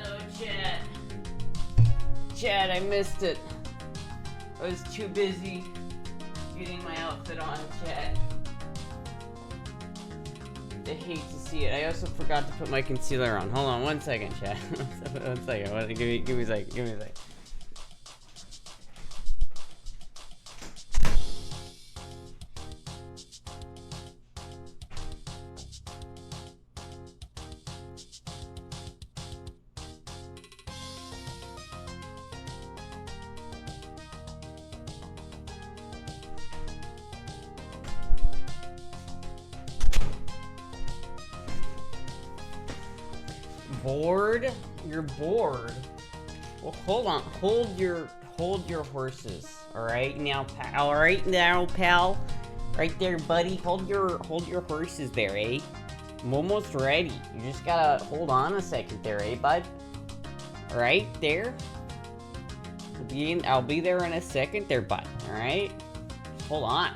no, Chad. Chad, I missed it. I was too busy getting my outfit on, Chad. I hate to see it. I also forgot to put my concealer on. Hold on 1 second, Chad. 1 second. Give me a second. Give me a second. Bored? You're bored. Well, hold on. Hold your horses. All right now, pal. All right now, pal. Right there, buddy. Hold your horses there, eh? I'm almost ready. You just gotta hold on a second there, eh, bud? All right there. I'll be there in a second there, bud. All right. Just hold on.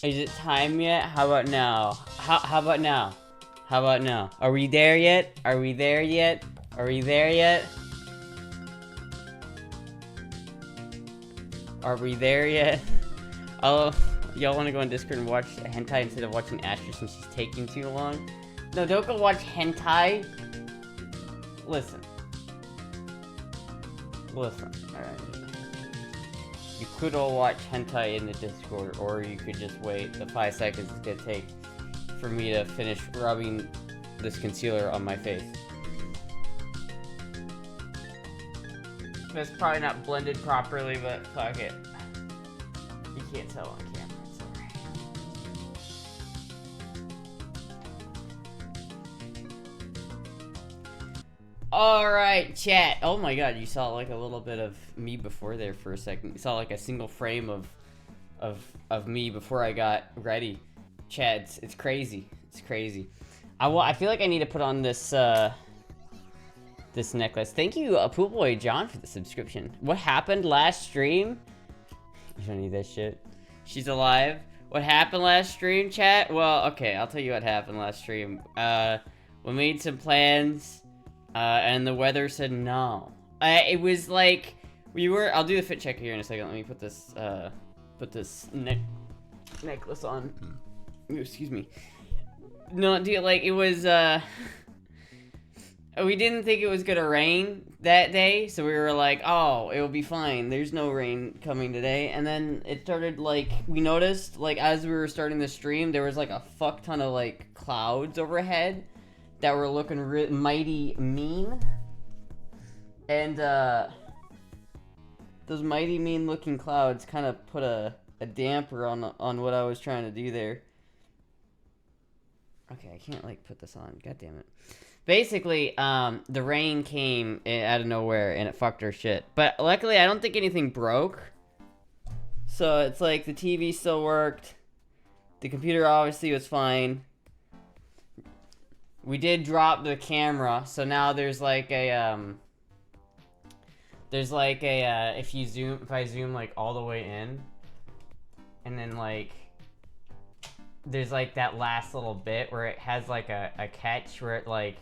Is it time yet? How about now? How about now? How about now? Are we there yet? Are we there yet? Are we there yet? Are we there yet? Oh, y'all want to go on Discord and watch hentai instead of watching Astra since she's taking too long? No, don't go watch hentai. Listen. Listen. Alright. You could all watch hentai in the Discord, or you could just wait the 5 seconds it's gonna take for me to finish rubbing this concealer on my face. It's probably not blended properly, but fuck it. You can't tell on camera, it's alright. Alright, chat. Oh my god, you saw like a little bit of me before there for a second. You saw like a single frame of me before I got ready. Chat, it's crazy. It's crazy. I feel like I need to put on this this necklace. Thank you, Pool Boy John, for the subscription. What happened last stream? You don't need that shit. She's alive. What happened last stream, chat? Well, okay, I'll tell you what happened last stream. We made some plans. And the weather said no. It was like I'll do the fit check here in a second. Let me put this necklace on. Ooh, excuse me. No, dude, like it was. We didn't think it was gonna rain that day, so we were like, oh, it'll be fine. There's no rain coming today. And then it started like we noticed like as we were starting the stream, there was like a fuck ton of like clouds overhead that were looking mighty mean, and those mighty mean looking clouds kind of put a damper on what I was trying to do there. Okay, I can't like put this on, god damn it. Basically, the rain came out of nowhere and it fucked our shit, but luckily I don't think anything broke, so it's like the TV still worked, the computer obviously was fine. We did drop the camera, so now there's like a, if I zoom like all the way in, and then like, there's like that last little bit where it has like a catch where it like,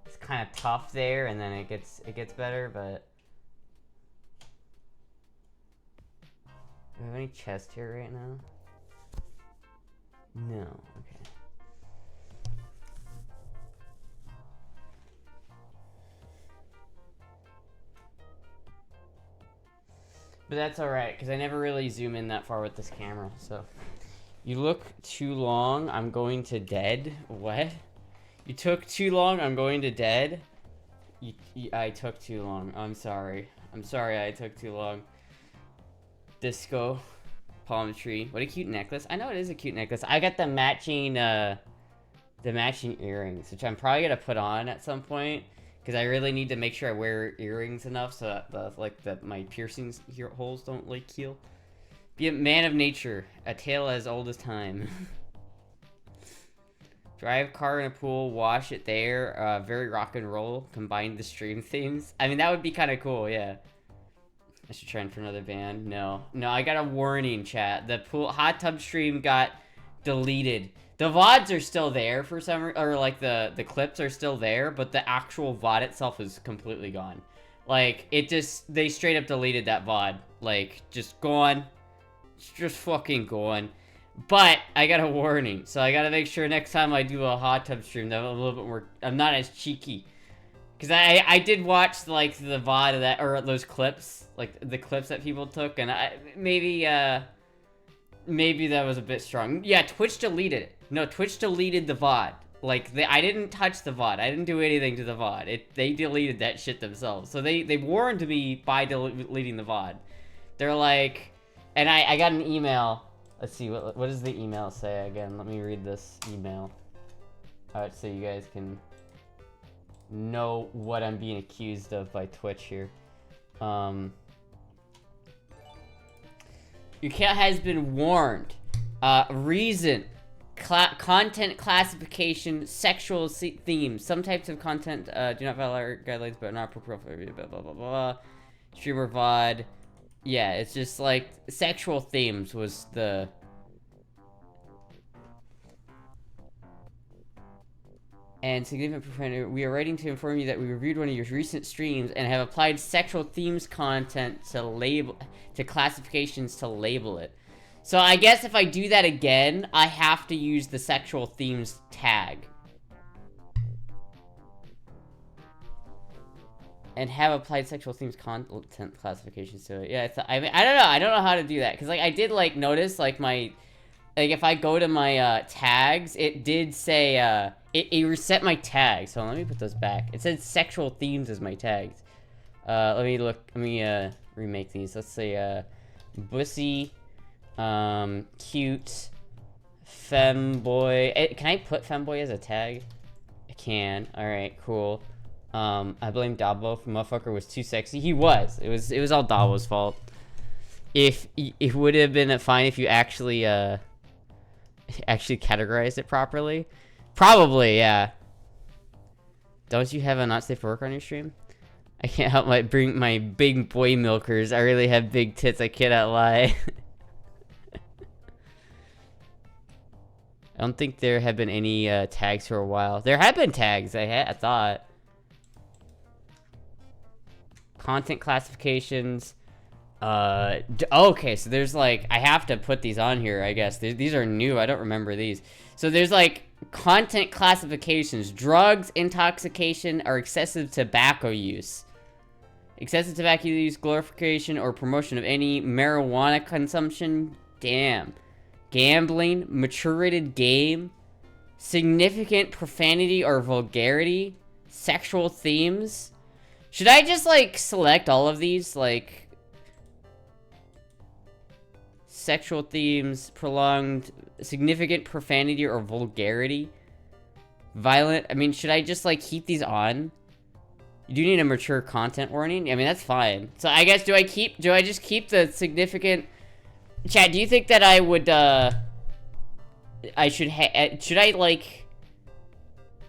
it's kind of tough there, and then it gets better, but. Do we have any chest here right now? No, okay. But that's alright, because I never really zoom in that far with this camera, so. You look too long, I'm going to dead? What? You took too long, I'm going to dead? I took too long, I'm sorry. I'm sorry I took too long. Disco. Palm tree. What a cute necklace. I know it is a cute necklace. I got the matching earrings, which I'm probably going to put on at some point. Because I really need to make sure I wear earrings enough so that my piercings holes don't like heal. Be a man of nature, a tale as old as time. Drive car in a pool, wash it there. Very rock and roll. Combine the stream themes. I mean, that would be kind of cool, yeah. I should try for another band. No, I got a warning, chat. The pool hot tub stream got deleted. The VODs are still there for some reason, or like the clips are still there, but the actual VOD itself is completely gone. Like, they straight up deleted that VOD. Like, just gone. Just fucking gone. But I got a warning, so I gotta make sure next time I do a hot tub stream that I'm a little bit more, I'm not as cheeky. Because I did watch, like, the VOD of that, or those clips, like, the clips that people took, and maybe that was a bit strong. Yeah, Twitch deleted it. No, Twitch deleted the VOD. Like, I didn't touch the VOD. I didn't do anything to the VOD. They deleted that shit themselves. So they warned me by deleting the VOD. They're like, and I got an email. Let's see, what does the email say again? Let me read this email. Alright, so you guys can know what I'm being accused of by Twitch here. Your account has been warned. Reason. Content classification, sexual themes. Some types of content do not follow our guidelines, but not appropriate for blah, blah, blah, blah. Streamer VOD. Yeah, it's just like sexual themes was the... And significant profanity. We are writing to inform you that we reviewed one of your recent streams and have applied sexual themes content to classifications to label it. So I guess if I do that again, I have to use the sexual themes tag. And have applied sexual themes content classifications to it. Yeah, I mean, I don't know how to do that. Because, like, I did, like, notice, like, if I go to my, tags, it did say, it reset my tags. So let me put those back. It said sexual themes as my tags. Let me remake these. Let's say, bussy, cute, femboy. Can I put femboy as a tag? I can. Alright, cool. I blame Dabo. Motherfucker was too sexy. He was. It was all Dabo's fault. It would have been fine if you actually categorized it properly. Probably, yeah. Don't you have a not safe for work on your stream? I can't help bring my big boy milkers. I really have big tits. I cannot lie. I don't think there have been any tags for a while. There have been tags. I thought. Content classifications. Okay, so there's like, I have to put these on here, I guess. These are new. I don't remember these. So there's like content classifications. Drugs, intoxication, or excessive tobacco use. Excessive tobacco use, glorification, or promotion of any marijuana consumption. Damn. Gambling, mature-rated game, significant profanity or vulgarity, sexual themes. Should I just, like, select all of these? Like, sexual themes, prolonged, significant profanity or vulgarity, violent. I mean, should I just, like, keep these on? You do need a mature content warning? I mean, that's fine. So, I guess, do I just keep the significant... Chat, do you think that I would, should I, like...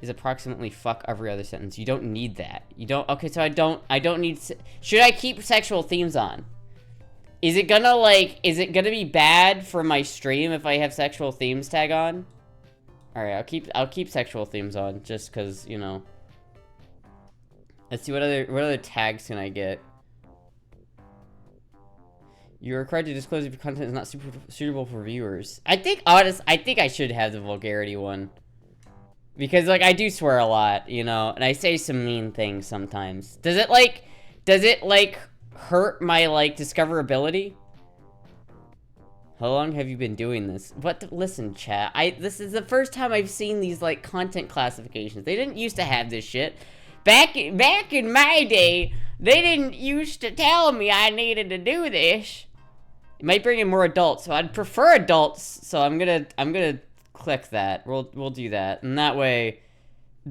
Is approximately fuck every other sentence. You don't need that. You don't... Okay, so I don't need... Should I keep sexual themes on? Is it gonna be bad for my stream if I have sexual themes tag on? Alright, I'll keep sexual themes on, just because, you know. Let's see, what other tags can I get? You're required to disclose if your content is not suitable for viewers. I think I should have the vulgarity one. Because, like, I do swear a lot, you know, and I say some mean things sometimes. Does it, like, hurt my, like, discoverability? How long have you been doing this? Listen, chat, this is the first time I've seen these, like, content classifications. They didn't used to have this shit. Back in my day, they didn't used to tell me I needed to do this. It might bring in more adults, so I'd prefer adults, so I'm gonna click that. We'll do that, and that way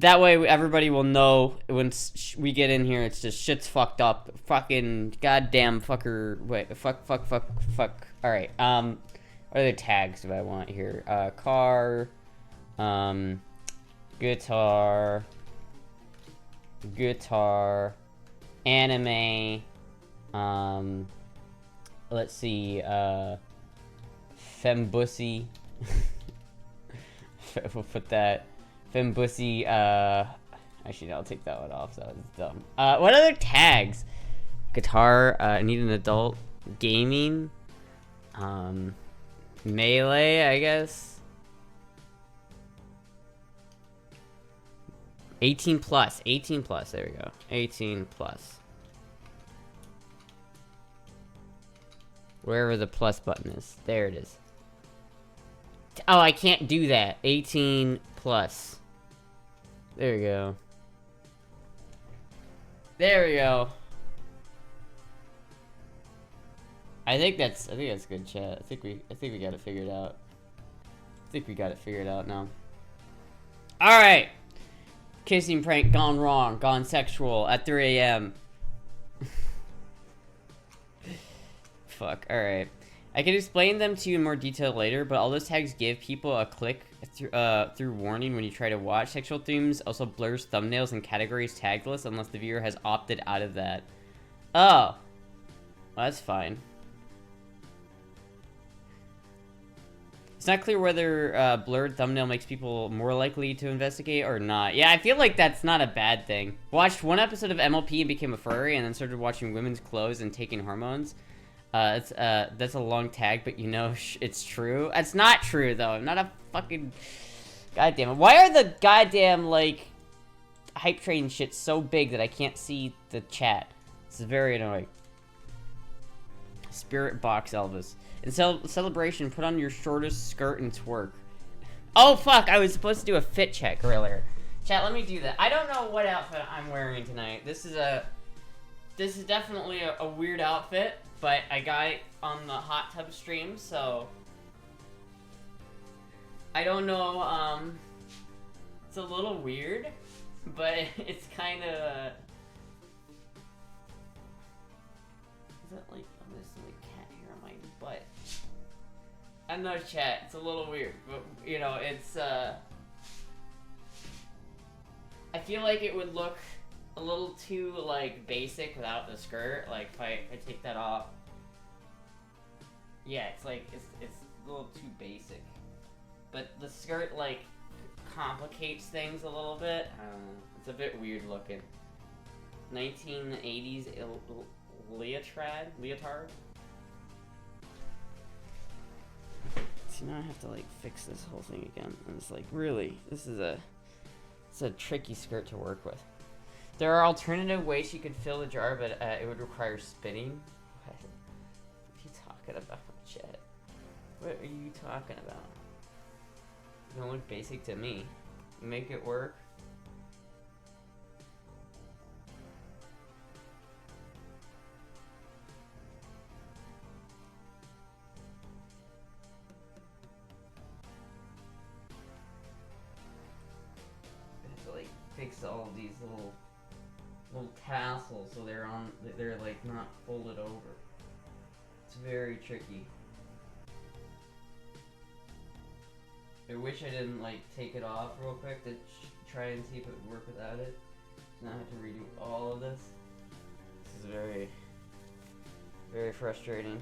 everybody will know when we get in here. It's just shit's fucked up. Fucking goddamn fucker. Wait, fuck. All right. What other tags do I want here? Car. guitar, anime, let's see, fembussy. We'll put that. Fembussy, actually, no, I'll take that one off. That was dumb. What other tags? Guitar, need an adult. Gaming. Melee, I guess. 18 plus. 18 plus. There we go. 18 plus. Wherever the plus button is. There it is. Oh, I can't do that. 18 plus. There we go. There we go. I think that's good, chat. I think we got it figured out. I think we got it figured out now. All right. Kissing prank gone wrong, gone sexual at 3 a.m. Fuck. All right. I can explain them to you in more detail later, but all those tags give people a click through warning when you try to watch. Sexual themes also blurs thumbnails and categories tagged list unless the viewer has opted out of that. Oh. Well, that's fine. It's not clear whether blurred thumbnail makes people more likely to investigate or not. Yeah, I feel like that's not a bad thing. Watched one episode of MLP and became a furry, and then started watching women's clothes and taking hormones. That's a long tag, but you know it's true. It's not true though. I'm not a fucking goddamn it. Why are the goddamn like hype train shit so big that I can't see the chat? This is very annoying. Spirit box Elvis. In celebration, put on your shortest skirt and twerk. Oh fuck! I was supposed to do a fit check earlier. Chat, let me do that. I don't know what outfit I'm wearing tonight. This is definitely a weird outfit. But I got it on the hot tub stream, so I don't know, it's a little weird, but it's kind of, is that like, oh, there's some like cat hair on my butt. I don't know, chat, it's a little weird, but, you know, it's, I feel like it would look a little too, like, basic without the skirt. Like, if I take that off. Yeah, it's like, it's a little too basic. But the skirt, like, complicates things a little bit. I don't know. It's a bit weird looking. 1980s leotard. See, now I have to, like, fix this whole thing again. And it's like, really, it's a tricky skirt to work with. There are alternative ways you could fill the jar, but it would require spinning. What are you talking about, Chet? What are you talking about? It don't look basic to me. Make it work. I have to like fix all of these little tassels so they're like not folded over. It's very tricky. I wish I didn't like take it off real quick to try and see if it would work without it. Now I have to redo all of this. This is very, very frustrating.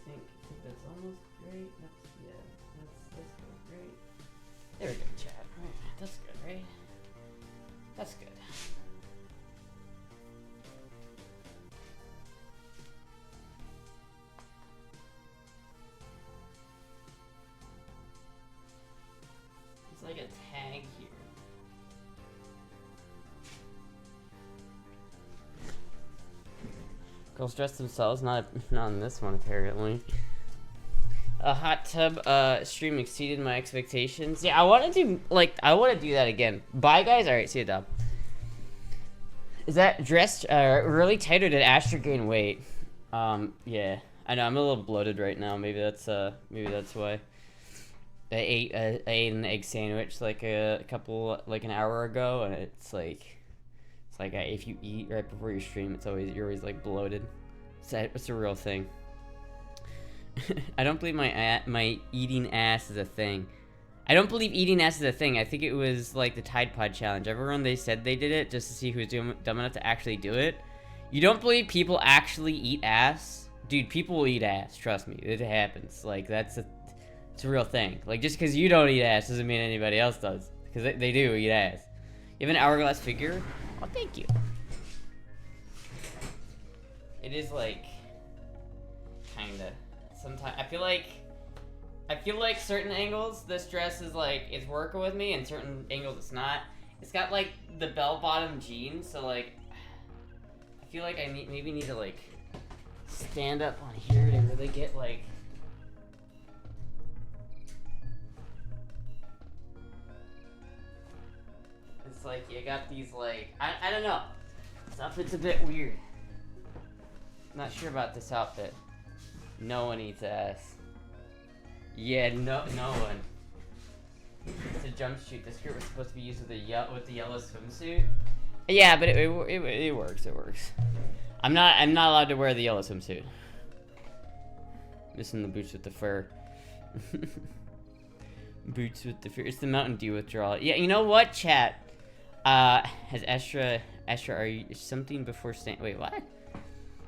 I think that's almost great. That's great. There we go, chat. Right, that's good, right? That's good. It's like a tag here. Girls dress themselves, not in this one apparently. A hot tub stream exceeded my expectations. Yeah, I want to do that again. Bye guys. All right, see you, Dub. Is that dressed really tight, or did Astra gain weight? Yeah, I know I'm a little bloated right now. Maybe that's why. I ate an egg sandwich like an hour ago, and it's like if you eat right before your stream, you're always like bloated. It's a real thing. I don't believe my eating ass is a thing. I don't believe eating ass is a thing. I think it was like the Tide Pod challenge. Everyone, they said they did it just to see who's dumb enough to actually do it. You don't believe people actually eat ass? Dude, people will eat ass. Trust me, it happens. Like, it's a real thing. Like, just because you don't eat ass doesn't mean anybody else does. Because they do eat ass. You have an hourglass figure? Oh, thank you. It is like, kinda. Sometimes I feel like certain angles this dress is like it's working with me, and certain angles it's not. It's got like the bell-bottom jeans, so like I feel like I maybe need to like stand up on here to really get like. It's like you got these like I don't know. This outfit's a bit weird. Not sure about this outfit. No one eats ass. Yeah, no one. It's a jumpsuit. The skirt was supposed to be used with the yellow swimsuit. Yeah, but it works. It works. I'm not allowed to wear the yellow swimsuit. Missing the boots with the fur. Boots with the fur. It's the Mountain Dew withdrawal. Yeah, you know what, chat? Has Astra, are you something before stand? Wait, what?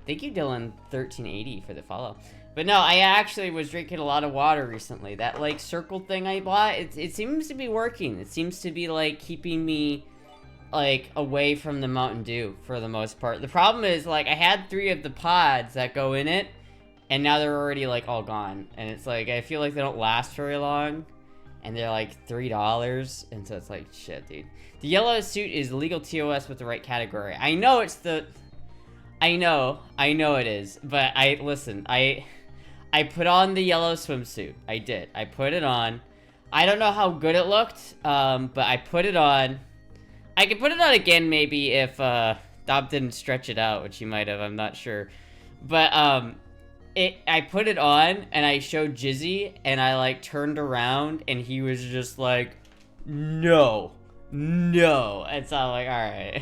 Thank you, Dylan1380 for the follow. But no, I actually was drinking a lot of water recently. That, like, circle thing I bought, it seems to be working. It seems to be, like, keeping me, like, away from the Mountain Dew for the most part. The problem is, like, I had 3 of the pods that go in it, and now they're already, like, all gone. And it's like, I feel like they don't last very long, and they're, like, $3, and so it's like, shit, dude. The yellow suit is legal TOS with the right category. I know it's the... I know it is, but listen, I put on the yellow swimsuit. I did. I put it on. I don't know how good it looked, but I put it on. I could put it on again maybe if Dob didn't stretch it out, which he might have. I'm not sure. But I put it on and I showed Jizzy and I like turned around and he was just like, no. And so I'm like, all right.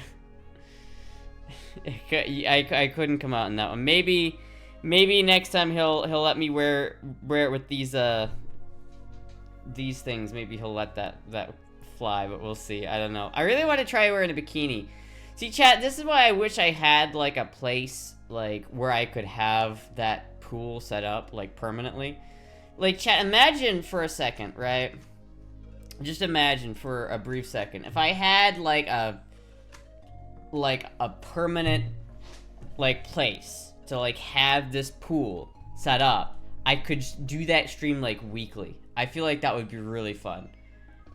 I couldn't come out in that one. Maybe next time he'll let me wear it with these things. Maybe he'll let that fly, but we'll see. I don't know. I really want to try wearing a bikini. See, chat, this is why I wish I had like a place like where I could have that pool set up like permanently. Like, chat, imagine for a second, right? Just imagine for a brief second if I had like a permanent like place to like have this pool set up. I could do that stream like weekly. I feel like that would be really fun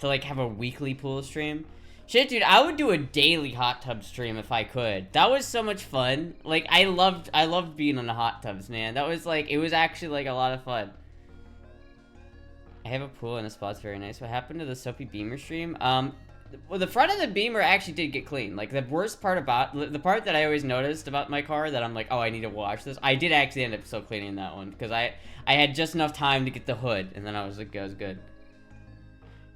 to like have a weekly pool stream. Shit, dude, I would do a daily hot tub stream if I could. That was so much fun. Like, I loved being in the hot tubs, man. That was like, it was actually like a lot of fun. I have a pool and the spot's very nice. What happened to the Soapy Beamer stream? Well, the front of the Beamer actually did get clean. Like, the worst part about... The part that I always noticed about my car that I'm like, oh, I need to wash this. I did actually end up still cleaning that one. Because I had just enough time to get the hood. And then I was like, I was good.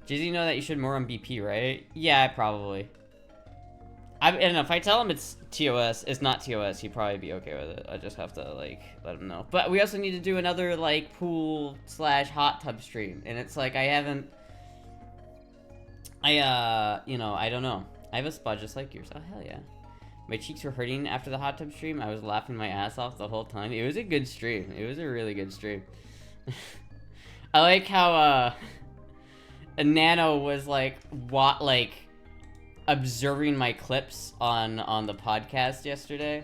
Jizzy know that you should more on BP, right? Yeah, probably. I don't know. If I tell him it's TOS, it's not TOS, he'd probably be okay with it. I just have to, like, let him know. But we also need to do another, like, pool/hot tub stream. And it's like, I haven't... you know, I don't know. I have a spot just like yours. Oh, hell yeah. My cheeks were hurting after the hot tub stream. I was laughing my ass off the whole time. It was a good stream. It was a really good stream. I like how, Nano was, like, observing my clips on the podcast yesterday.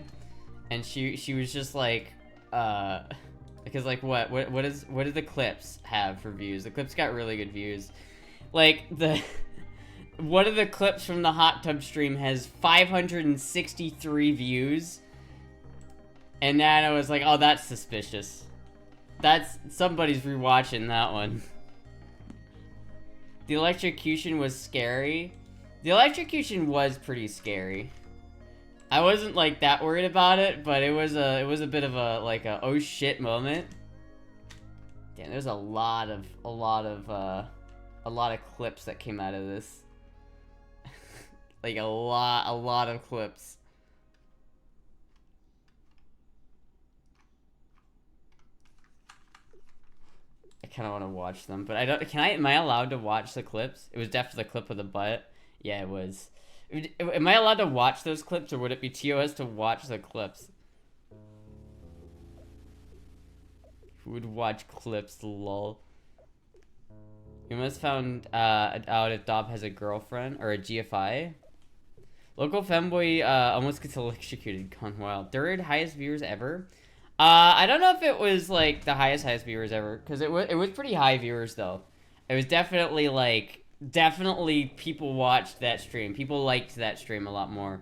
And she was just like, because, like, what do the clips have for views? The clips got really good views. Like, one of the clips from the hot tub stream has 563 views. And then I was like, oh, that's suspicious. Somebody's rewatching that one. The electrocution was scary. The electrocution was pretty scary. I wasn't like that worried about it, but it was a bit of a like a oh shit moment. Damn, there's a lot of clips that came out of this. Like a lot of clips. kind of want to watch them, but I don't. Can I? Am I allowed to watch the clips? It was definitely the clip of the butt. Yeah, it was. Am I allowed to watch those clips, or would it be TOS to watch the clips? Who would watch clips? Lol. You must found out if Dob has a girlfriend or a GFI. Local femboy almost gets electrocuted. Gone wild. Third highest viewers ever. I don't know if it was like the highest viewers ever, because it was pretty high viewers though. It was definitely like people watched that stream. People liked that stream a lot more.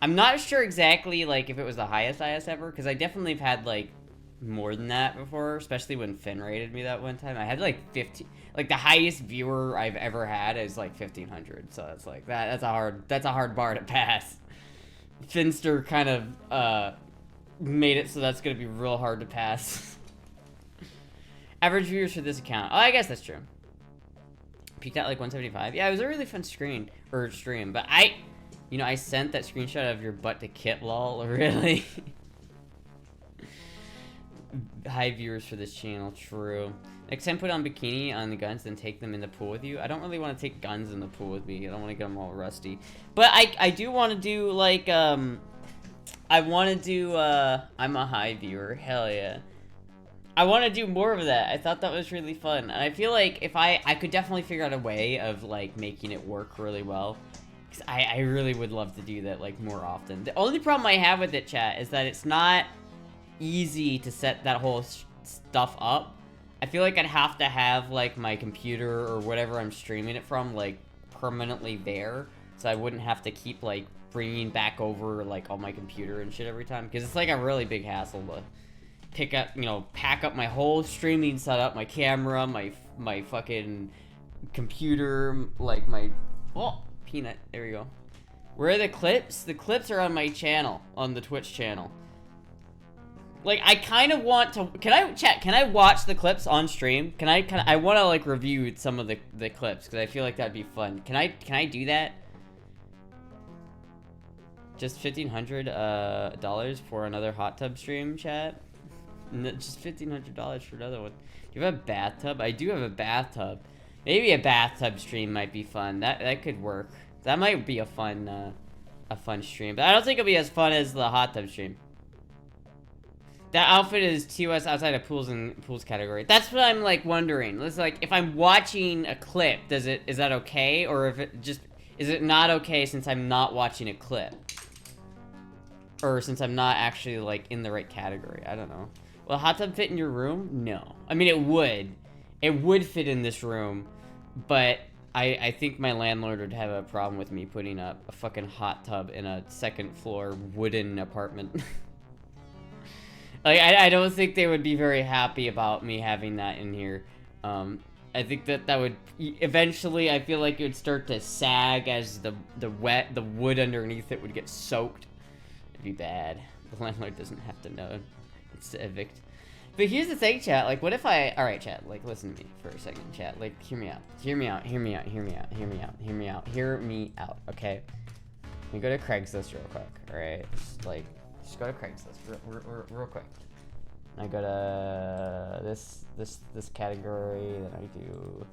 I'm not sure exactly like if it was the highest ever, because I definitely have had like more than that before, especially when Finn rated me that one time. I had like 15, like the highest viewer I've ever had is like 1,500. So it's like that's a hard bar to pass. Finster kind of made it so that's gonna be real hard to pass. Average viewers for this account. Oh, I guess that's true. Peaked at like 175. Yeah, it was a really fun stream. But I sent that screenshot of your butt to Kit, lol. Really? High viewers for this channel, true. Next time put on bikini on the guns, then take them in the pool with you. I don't really want to take guns in the pool with me. I don't want to get them all rusty. But I do want to do like, I want to do, I'm a high viewer, hell yeah. I want to do more of that. I thought that was really fun. And I feel like if I could definitely figure out a way of like making it work really well. Because I really would love to do that like more often. The only problem I have with it, chat, is that it's not easy to set that whole stuff up. I feel like I'd have to have like my computer or whatever I'm streaming it from like permanently there, so I wouldn't have to keep like bringing back over like all my computer and shit every time, because it's like a really big hassle to pick up, pack up my whole streaming setup, my camera, my fucking computer, like my peanut. There we go. Where are the clips? The clips are on my channel, on the Twitch channel. Like, I kind of want to... Can I watch the clips on stream? I want to, like, review some of the clips, because I feel like that'd be fun. Can I do that? Just $1,500 for another hot tub stream, chat? Just $1,500 for another one. Do you have a bathtub? I do have a bathtub. Maybe a bathtub stream might be fun. That could work. That might be a fun stream. But I don't think it'll be as fun as the hot tub stream. That outfit is TOS outside of pools category. That's what I'm like wondering. It's like if I'm watching a clip, is that okay, or if it just is it not okay since I'm not watching a clip, or since I'm not actually like in the right category? I don't know. Will a hot tub fit in your room? No. I mean, it would fit in this room, but I think my landlord would have a problem with me putting up a fucking hot tub in a second floor wooden apartment. Like, I don't think they would be very happy about me having that in here. I think that would eventually, I feel like it would start to sag as the wood underneath it would get soaked. It'd be bad. The landlord doesn't have to know it's to evict. But here's the thing, chat. Like, what if alright, chat, like, listen to me for a second, chat. Like, hear me out, okay? Let me go to Craigslist real quick, alright? Just go to Craigslist real quick. I go to this category, then I do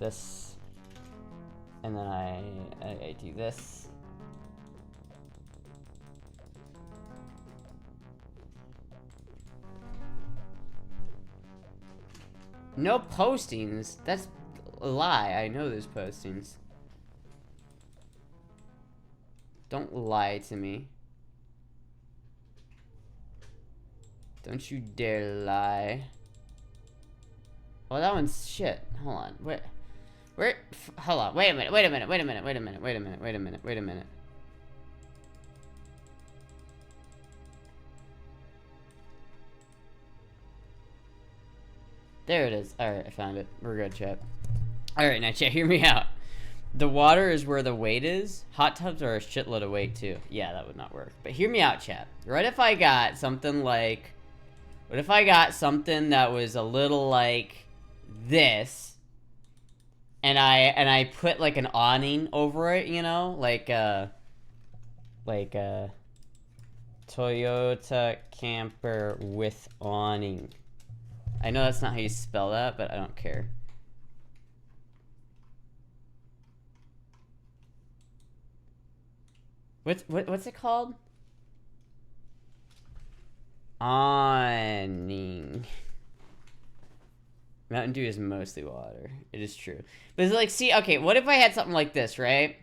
this, and then I do this. No postings? That's a lie. I know there's postings. Don't lie to me. Don't you dare lie. Oh, that one's shit. Hold on. Hold on. Wait a minute. There it is. Alright, I found it. We're good, chat. Alright, now chat, hear me out. The water is where the weight is. Hot tubs are a shitload of weight, too. Yeah, that would not work. But hear me out, chat. What if I got something like... What if I got something that was a little like this, and I put like an awning over it, like Toyota camper with awning. I know that's not how you spell that, but I don't care. What's it called? Awning. Mountain Dew is mostly water. It is true. But it's like, see, okay, what if I had something like this, right?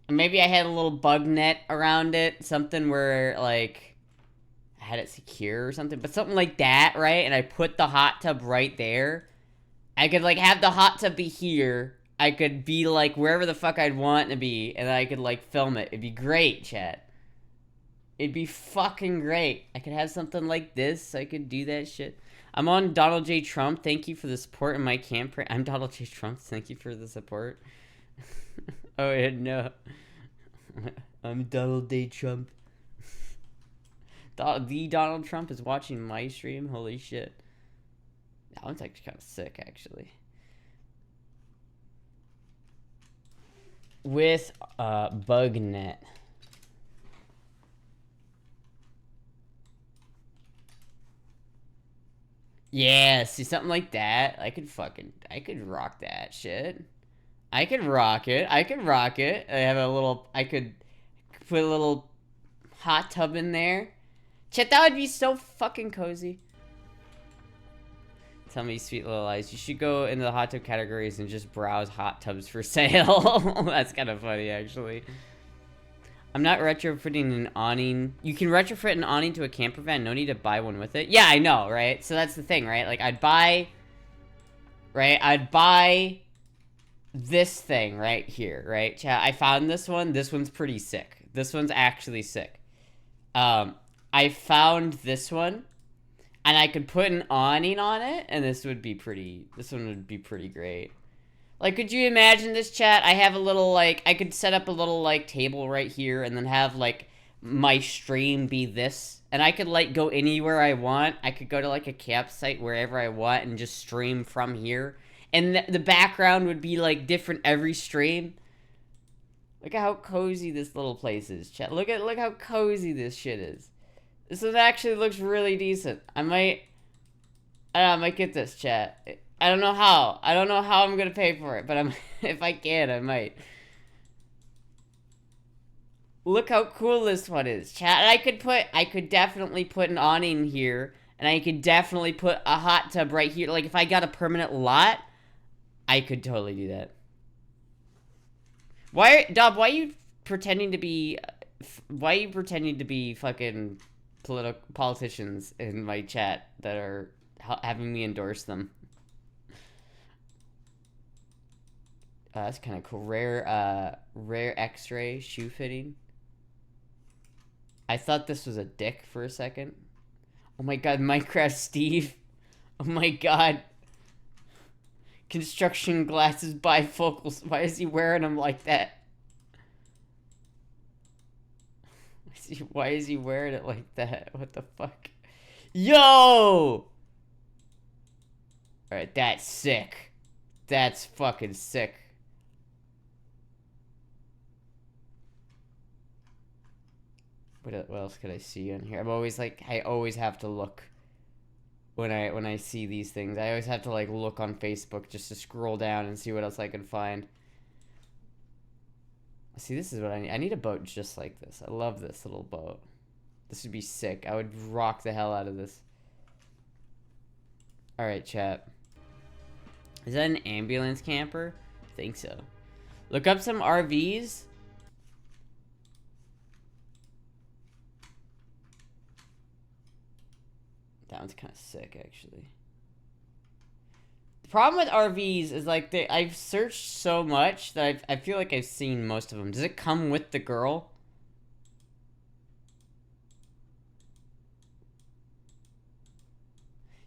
And maybe I had a little bug net around it, something where, like, I had it secure or something, but something like that, right? And I put the hot tub right there. I could, like, have the hot tub be here. I could be, like, wherever the fuck I'd want to be, and then I could, like, film it. It'd be great, chat. It'd be fucking great. I could have something like this. I could do that shit. I'm on Donald J. Trump. Thank you for the support in my campaign. I'm Donald J. Trump. Thank you for the support. Oh, yeah, no. I'm Donald J. Trump. The Donald Trump is watching my stream. Holy shit. That one's actually kind of sick, actually. With bug net. Yeah, see, something like that. I could rock that shit. I could rock it. I could rock it. I could put a little hot tub in there. Chat, that would be so fucking cozy. Tell me, sweet little lies. You should go into the hot tub categories and just browse hot tubs for sale. That's kind of funny, actually. I'm not retrofitting an awning. You can retrofit an awning to a camper van. No need to buy one with it. Yeah, I know, right? So that's the thing, right? Like, I'd buy this thing right here, right? Chat, I found this one. This one's pretty sick. This one's actually sick. I found this one, and I could put an awning on it, and this one would be pretty great. Like, could you imagine this, chat? I have a little, like, I could set up a little, like, table right here and then have, like, my stream be this. And I could, like, go anywhere I want. I could go to, like, a campsite wherever I want and just stream from here. And the background would be, like, different every stream. Look at how cozy this little place is, chat. Look how cozy this shit is. This one actually looks really decent. I might get this, chat. I don't know how. I don't know how I'm gonna pay for it, but if I can, I might. Look how cool this one is, chat. And I could definitely put an awning here, and I could definitely put a hot tub right here. Like, if I got a permanent lot, I could totally do that. Dob, why are you pretending to be fucking politicians in my chat that are having me endorse them? That's kind of cool. Rare X-ray shoe fitting. I thought this was a dick for a second. Oh my god, Minecraft Steve. Oh my god. Construction glasses bifocals. Why is he wearing them like that? Why is he wearing it like that? What the fuck? Yo! Alright, that's sick. That's fucking sick. What else could I see on here? I'm always like, I always have to look when I see these things. I always have to like look on Facebook just to scroll down and see what else I can find. See, this is what I need. I need a boat just like this. I love this little boat. This would be sick. I would rock the hell out of this. Alright, chat. Is that an ambulance camper? I think so. Look up some RVs. That one's kind of sick, actually. The problem with RVs is, like, I've searched so much that I feel like I've seen most of them. Does it come with the girl?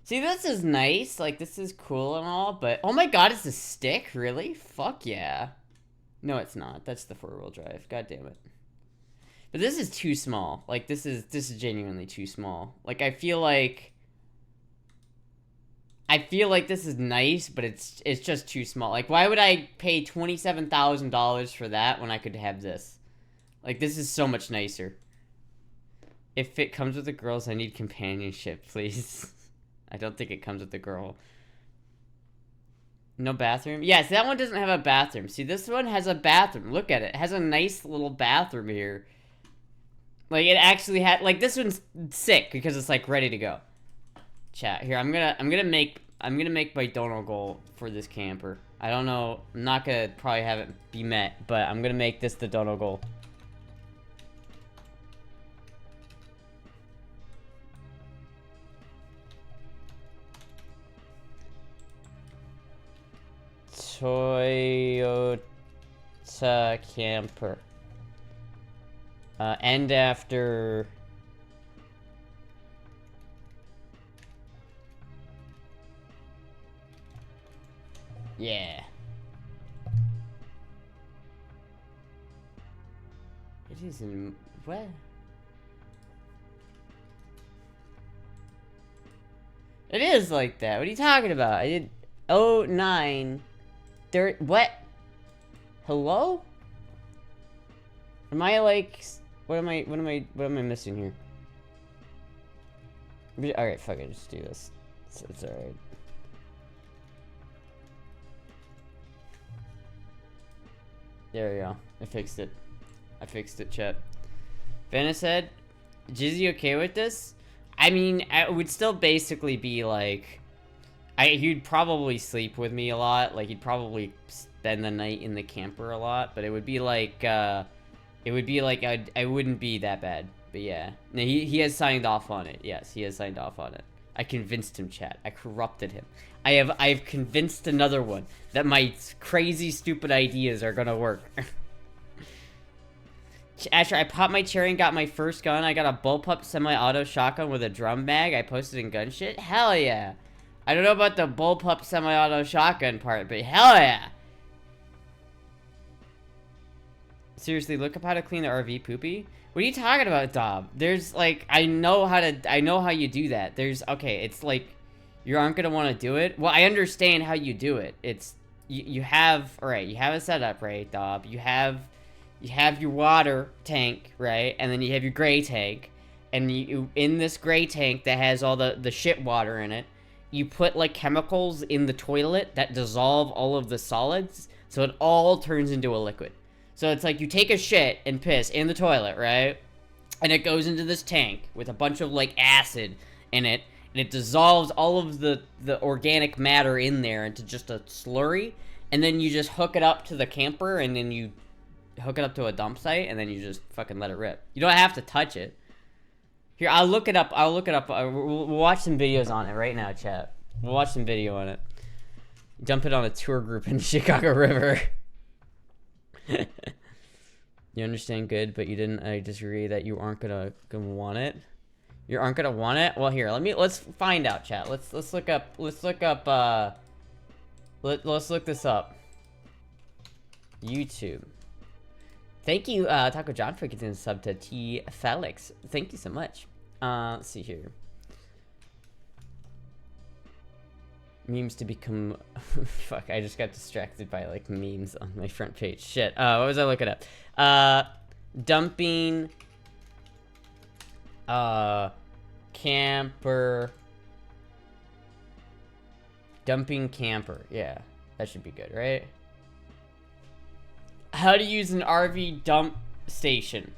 See, this is nice. Like, this is cool and all, but... Oh my god, it's a stick? Really? Fuck yeah. No, it's not. That's the four-wheel drive. God damn it. But this is too small. Like, this is genuinely too small. Like, I feel like this is nice, but it's just too small. Like, why would I pay $27,000 for that when I could have this? Like, this is so much nicer. If it comes with the girls, I need companionship, please. I don't think it comes with the girl. No bathroom? Yes, that one doesn't have a bathroom. See, this one has a bathroom. Look at it. It has a nice little bathroom here. Like, it actually had, like, this one's sick because it's, like, ready to go. Chat, here, I'm gonna make my donor goal for this camper. I don't know, I'm not gonna probably have it be met, but I'm gonna make this the donor goal. Toyota camper. End after... Yeah. It is in... What? It is like that. What are you talking about? I did... 09... What? Hello? Am I like... What am I missing here? Alright, fuck it, just do this. It's alright. There we go. I fixed it. Chat. Vanna said, Jizzy okay with this? I mean, it would still basically be like... he'd probably sleep with me a lot. Like, he'd probably spend the night in the camper a lot. But it would be like, I wouldn't be that bad. But yeah. No, he has signed off on it. Yes, he has signed off on it. I convinced him, chat. I corrupted him. I've convinced another one that my crazy, stupid ideas are gonna work. Astra, I popped my cherry and got my first gun. I got a bullpup semi-auto shotgun with a drum mag. I posted in gun shit. Hell yeah. I don't know about the bullpup semi-auto shotgun part, but hell yeah. Seriously, look up how to clean the RV poopy. What are you talking about, Dob? There's like, I know how you do that. Okay, it's like, you aren't gonna want to do it. Well, I understand how you do it. It's, you have a setup, right, Dob? You have your water tank, right? And then you have your gray tank. And you in this gray tank that has all the shit water in it, you put like chemicals in the toilet that dissolve all of the solids, so it all turns into a liquid. So it's like you take a shit and piss in the toilet, right? And it goes into this tank with a bunch of like acid in it, and it dissolves all of the organic matter in there into just a slurry, and then you just hook it up to the camper, and then you hook it up to a dump site, and then you just fucking let it rip. You don't have to touch it. Here, I'll look it up. We'll watch some videos on it right now, chat. We'll watch some video on it. Dump it on a tour group in Chicago River. You understand good, but you didn't. I disagree that you aren't gonna want it. You aren't gonna want it? Well, here, let's find out, chat. Let's look this up. YouTube. Thank you, Taco John, for getting the sub to T Felix. Thank you so much. Let's see here. Memes to become... Fuck, I just got distracted by, like, memes on my front page. Shit. What was I looking up? Dumping... camper... Dumping camper. Yeah, that should be good, right? How to use an RV dump station.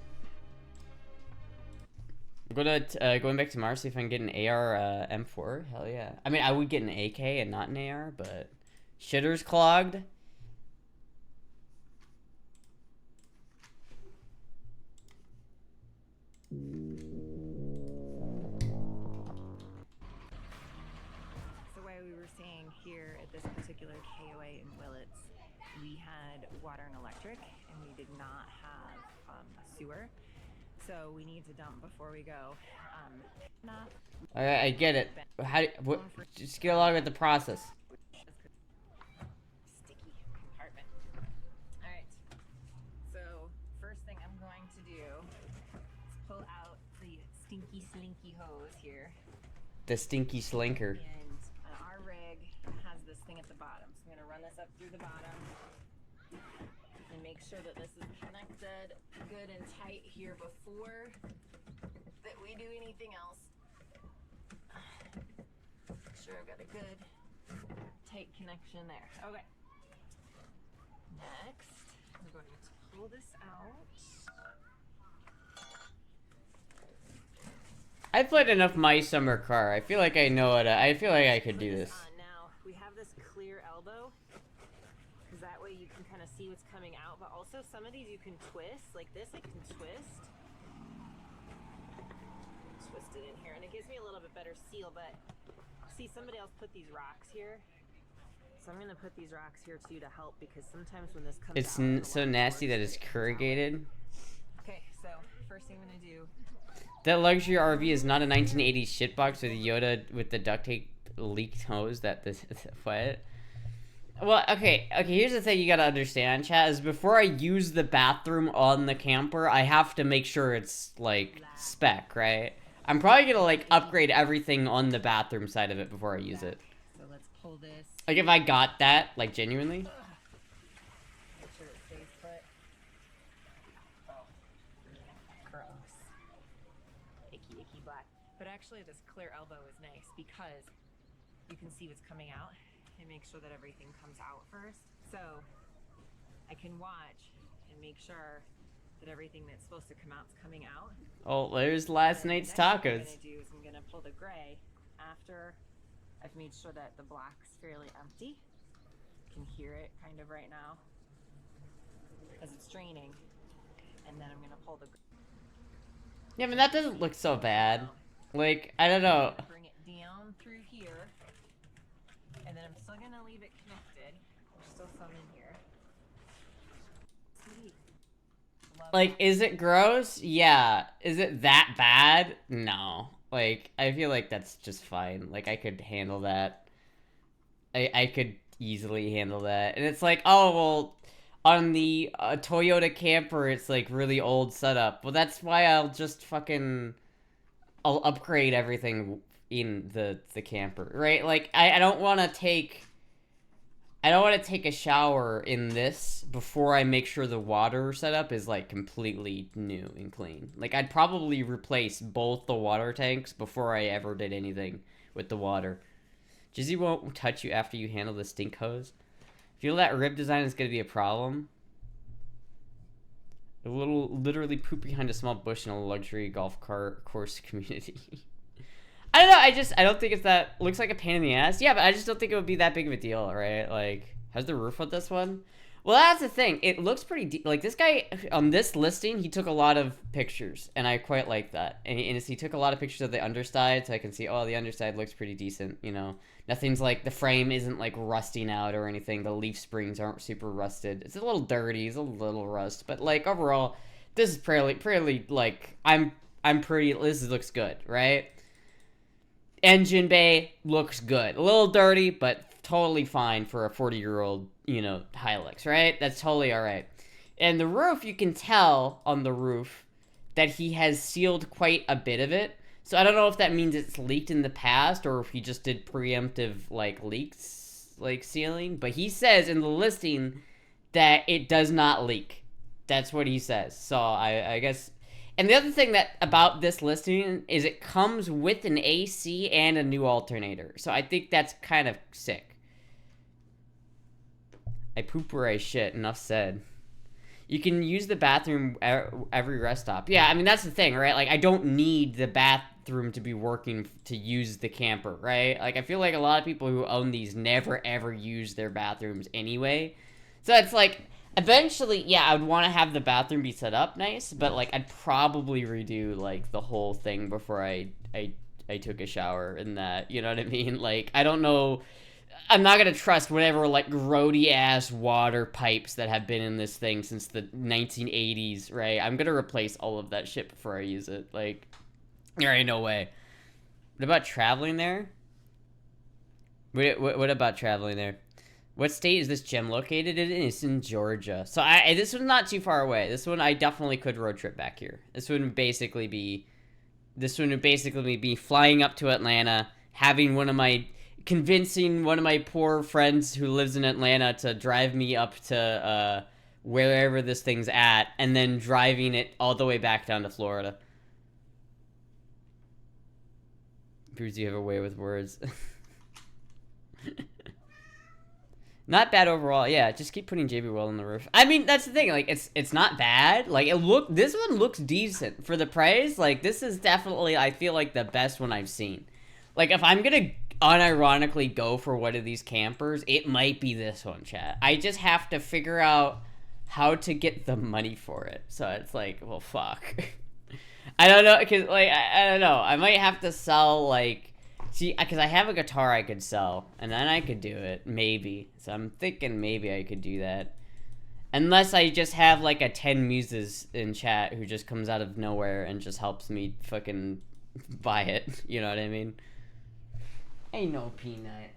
I'm going back to Mars, see if I can get an AR M4. Hell yeah. I mean, I would get an AK and not an AR, but shitter's clogged. So while we were staying here at this particular KOA in Willits, we had water and electric, and we did not have a sewer. So we need to dump before we go. Alright, I get it. Just get along with the process. Sticky compartment. Alright. So first thing I'm going to do is pull out the stinky slinky hose here. The stinky slinker. And our rig has this thing at the bottom. So I'm going to run this up through the bottom and make sure that this is connected good and tight here before that we do anything else. sure I've got a good tight connection there. Okay. Next, I'm going to pull this out. I played enough My Summer Car. I feel like I know it. I feel like I could do this. Now we have this clear elbow, because that way you can kind of see what's coming out. But also some of these you can twist, like this. I can twist it in here, and it gives me a little bit better seal. But see, somebody else put these rocks here, so I'm gonna put these rocks here too to help, because sometimes when this comes It's out, so nasty that it's corrugated. Okay, so first thing I'm gonna do. That luxury RV is not a 1980s shitbox with Yoda with the duct tape leaked hose that this what? Well, okay, here's the thing you gotta understand, chat, is before I use the bathroom on the camper, I have to make sure it's, like, spec, right? I'm probably gonna, like, upgrade everything on the bathroom side of it before I use it. So let's pull this. Like, if I got that, like, genuinely. Make sure it stays put. Oh, gross. Icky black. But actually, this clear elbow is nice because you can see what's coming out and make sure that everything comes out first. So I can watch and make sure that everything that's supposed to come out is coming out. Oh, there's last night's tacos. What I'm gonna do is I'm gonna pull the gray after I've made sure that the black's fairly empty. You can hear it kind of right now as it's draining, and then I'm gonna pull the. Yeah, I mean, that doesn't look so bad. Like, I don't know. Bring it down through here, and then I'm still gonna leave it connected. There's still some in here. Sweet. Like, is it gross? Yeah. Is it that bad? No. Like, I feel like that's just fine. Like, I could handle that. I could easily handle that. And it's like, oh, well, on the Toyota camper, it's, like, really old setup. Well, that's why I'll just fucking... I'll upgrade everything in the camper, right? Like, I don't want to take... I don't want to take a shower in this before I make sure the water setup is, like, completely new and clean. Like, I'd probably replace both the water tanks before I ever did anything with the water. Jizzy won't touch you after you handle the stink hose. Feel that rib design is going to be a problem? A little, literally poop behind a small bush in a luxury golf cart course community. I don't know, I don't think it's that, looks like a pain in the ass. Yeah, but I just don't think it would be that big of a deal, right? Like, how's the roof on this one? Well, that's the thing. It looks pretty, like, this guy, on this listing, he took a lot of pictures, and I quite like that. And he took a lot of pictures of the underside, so I can see, oh, the underside looks pretty decent, you know? Nothing's like, the frame isn't, like, rusting out or anything. The leaf springs aren't super rusted. It's a little dirty, it's a little rust, but, like, overall, this is fairly, like, this looks good, right? Engine bay looks good. A little dirty, but totally fine for a 40-year-old, you know, Hilux, right? That's totally alright. And the roof, you can tell on the roof that he has sealed quite a bit of it. So I don't know if that means it's leaked in the past or if he just did preemptive, like, leaks, like, sealing. But he says in the listing that it does not leak. That's what he says. So I guess... And the other thing that about this listing is it comes with an AC and a new alternator. So I think that's kind of sick. I poop where I shit. Enough said. You can use the bathroom every rest stop. Yeah, I mean, that's the thing, right? Like, I don't need the bathroom to be working to use the camper, right? Like, I feel like a lot of people who own these never, ever use their bathrooms anyway. So it's like... Eventually, yeah, I would want to have the bathroom be set up nice, but, like, I'd probably redo, like, the whole thing before I took a shower in that, you know what I mean? Like, I don't know, I'm not gonna trust whatever, like, grody-ass water pipes that have been in this thing since the 1980s, right? I'm gonna replace all of that shit before I use it, like, there ain't no way. What about traveling there? What about traveling there? What state is this gem located in? It's in Georgia. So this one's not too far away. This one I definitely could road trip back here. This would basically be flying up to Atlanta, convincing one of my poor friends who lives in Atlanta to drive me up to wherever this thing's at, and then driving it all the way back down to Florida. Bruce, you have a way with words. Not bad overall. Yeah, just keep putting JB Well on the roof. I mean, that's the thing. Like, it's not bad. Like, this one looks decent for the price. Like, this is definitely, I feel like, the best one I've seen. Like, if I'm gonna unironically go for one of these campers, it might be this one, chat. I just have to figure out how to get the money for it. So it's like, well, fuck. I don't know, because, like, I don't know. I might have to sell, like, see, because I have a guitar I could sell, and then I could do it, maybe. So I'm thinking maybe I could do that. Unless I just have, like, a 10 muses in chat who just comes out of nowhere and just helps me fucking buy it. You know what I mean? Ain't no peanut.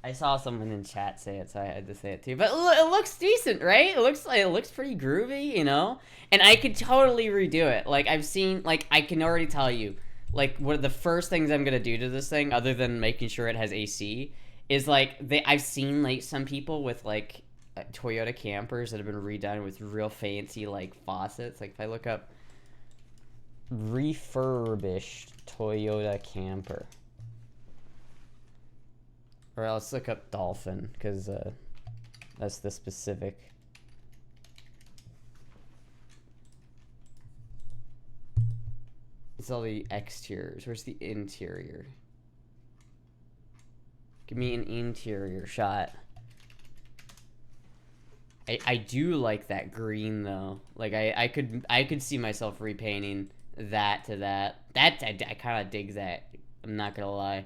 I saw someone in chat say it, so I had to say it too. But it looks decent, right? It looks pretty groovy, you know? And I could totally redo it. Like, I've seen, like, I can already tell you, like, one of the first things I'm gonna do to this thing, other than making sure it has AC, is, like, I've seen, like, some people with, like, Toyota campers that have been redone with real fancy, like, faucets. Like, if I look up refurbished Toyota camper, or else look up Dolphin, because that's the specific. It's all the exteriors. Where's the interior? Give me an interior shot. I do like that green though. Like I could see myself repainting that to that. I kind of dig that. I'm not gonna lie.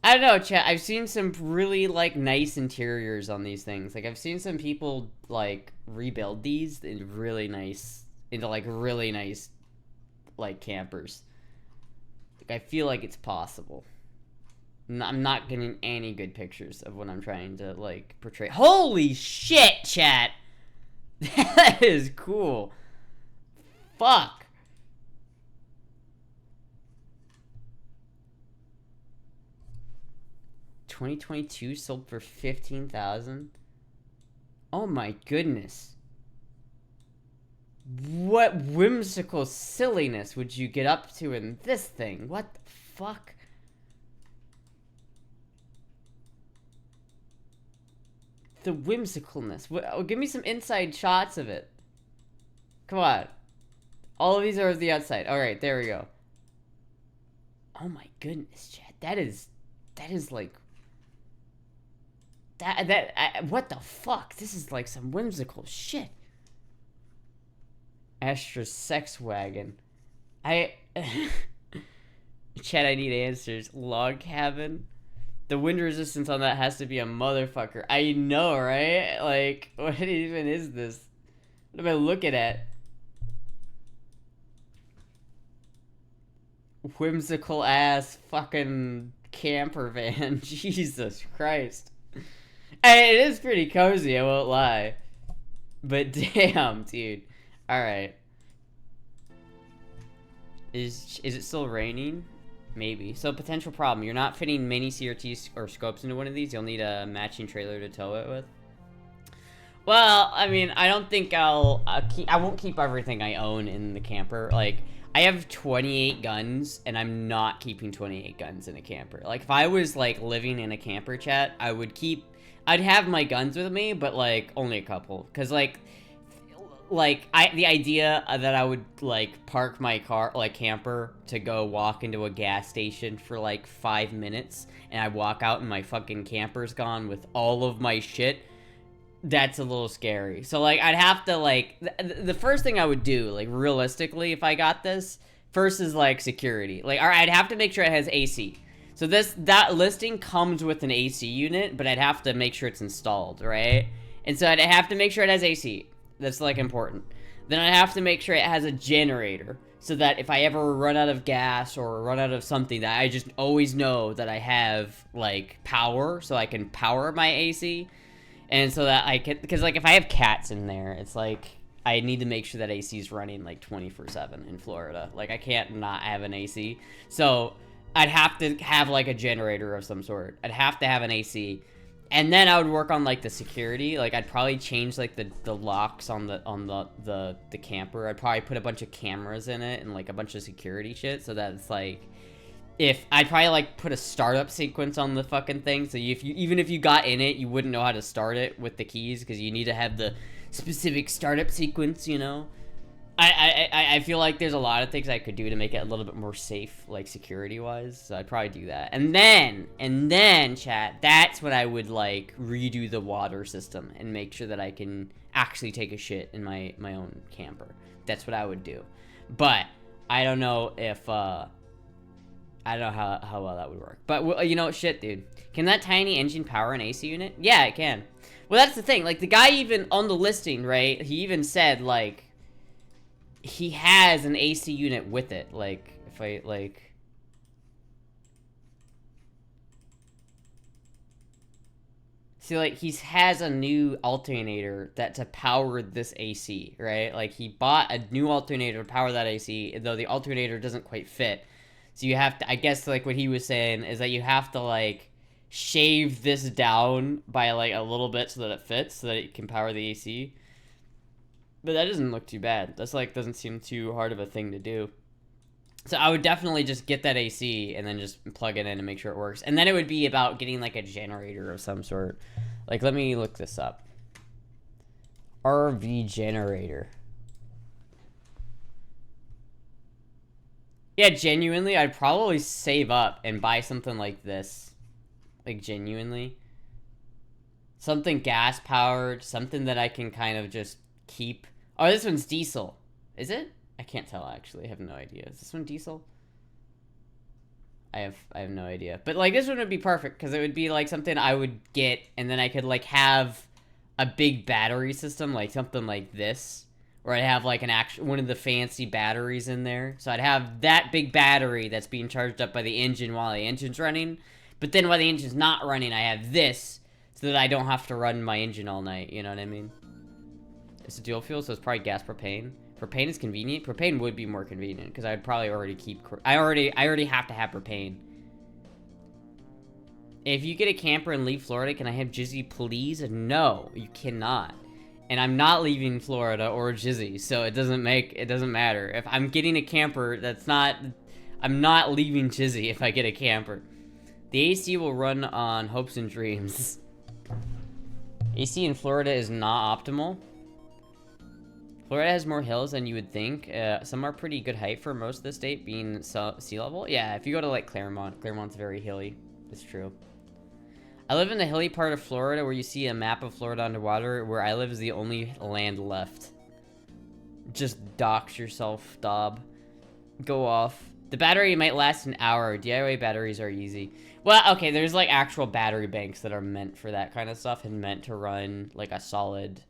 I don't know, chat. I've seen some really, like, nice interiors on these things. Like, I've seen some people, like, rebuild these into really nice, like, campers. Like, I feel like it's possible. I'm not getting any good pictures of what I'm trying to, like, portray. Holy shit, chat! That is cool. Fuck. 2022 sold for 15,000. Oh my goodness. What whimsical silliness would you get up to in this thing? What the fuck? The whimsicalness. Oh, give me some inside shots of it. Come on. All of these are the outside. Alright, there we go. Oh my goodness, Chad. That is like... what the fuck? This is like some whimsical shit. Astra sex wagon. Chad, I need answers. Log cabin. The wind resistance on that has to be a motherfucker. I know, right? Like, what even is this? What am I looking at? Whimsical ass fucking camper van. Jesus Christ. It is pretty cozy, I won't lie. But damn, dude. Alright. Is it still raining? Maybe. So, potential problem. You're not fitting mini CRTs or scopes into one of these. You'll need a matching trailer to tow it with. Well, I mean, I don't think I won't keep everything I own in the camper. Like, I have 28 guns, and I'm not keeping 28 guns in a camper. Like, if I was, like, living in a camper, chat, I'd have my guns with me, but, like, only a couple. Because, the idea that I would, like, park my car, like, camper to go walk into a gas station for, like, 5 minutes, and I walk out and my fucking camper's gone with all of my shit, that's a little scary. So, like, I'd have to, like, the first thing I would do, like, realistically, if I got this, first is, like, security. Like, all right, I'd have to make sure it has AC. So that listing comes with an AC unit, but I'd have to make sure it's installed, right? And so I'd have to make sure it has AC. That's, like, important. Then I'd have to make sure it has a generator, so that if I ever run out of gas or run out of something, that I just always know that I have, like, power, so I can power my AC. And so that I can, because, like, if I have cats in there, it's like, I need to make sure that AC is running, like, 24/7 in Florida. Like, I can't not have an AC. So I'd have to have, like, a generator of some sort. I'd have to have an AC. And then I would work on, like, the security. Like, I'd probably change, like, the locks on the camper. I'd probably put a bunch of cameras in it and, like, a bunch of security shit so that it's, like, if I'd probably like put a startup sequence on the fucking thing, so even if you got in it, you wouldn't know how to start it with the keys because you need to have the specific startup sequence, you know. I feel like there's a lot of things I could do to make it a little bit more safe, like security wise. So I'd probably do that, and then chat. That's when I would like redo the water system and make sure that I can actually take a shit in my own camper. That's what I would do, but I don't know if I don't know how well that would work. But, you know, shit, dude. Can that tiny engine power an AC unit? Yeah, it can. Well, that's the thing. Like, the guy even on the listing, right? He even said, like, he has an AC unit with it. Like, if I, like... See, like, he has a new alternator that to power this AC, right? Like, he bought a new alternator to power that AC, though the alternator doesn't quite fit. So you have to, I guess, like, what he was saying is that you have to, like, shave this down by, like, a little bit so that it fits, so that it can power the AC. But that doesn't look too bad. That's, like, doesn't seem too hard of a thing to do. So I would definitely just get that AC and then just plug it in and make sure it works. And then it would be about getting, like, a generator of some sort. Like, let me look this up. RV generator. Yeah, genuinely, I'd probably save up and buy something like this. Like, genuinely. Something gas-powered, something that I can kind of just keep. Oh, this one's diesel. Is it? I can't tell, actually. I have no idea. Is this one diesel? I have no idea. But, like, this one would be perfect, because it would be, like, something I would get, and then I could, like, have a big battery system, like, something like this. Or I'd have, like, one of the fancy batteries in there. So I'd have that big battery that's being charged up by the engine while the engine's running. But then while the engine's not running, I have this so that I don't have to run my engine all night. You know what I mean? It's a dual fuel, so it's probably gas propane. Propane is convenient. Propane would be more convenient because I'd probably already keep... I already have to have propane. If you get a camper and leave Florida, can I have Jizzy, please? No, you cannot. And I'm not leaving Florida or Jizzy, so it doesn't matter. If I'm getting a camper, I'm not leaving Jizzy if I get a camper. The AC will run on hopes and dreams. AC in Florida is not optimal. Florida has more hills than you would think. Some are pretty good height for most of the state, being sea level. Yeah, if you go to, like, Claremont's very hilly. It's true. I live in the hilly part of Florida where you see a map of Florida underwater. Where I live is the only land left. Just dox yourself, Dob. Go off. The battery might last an hour. DIY batteries are easy. Well, okay, there's, like, actual battery banks that are meant for that kind of stuff and meant to run, like, a solid,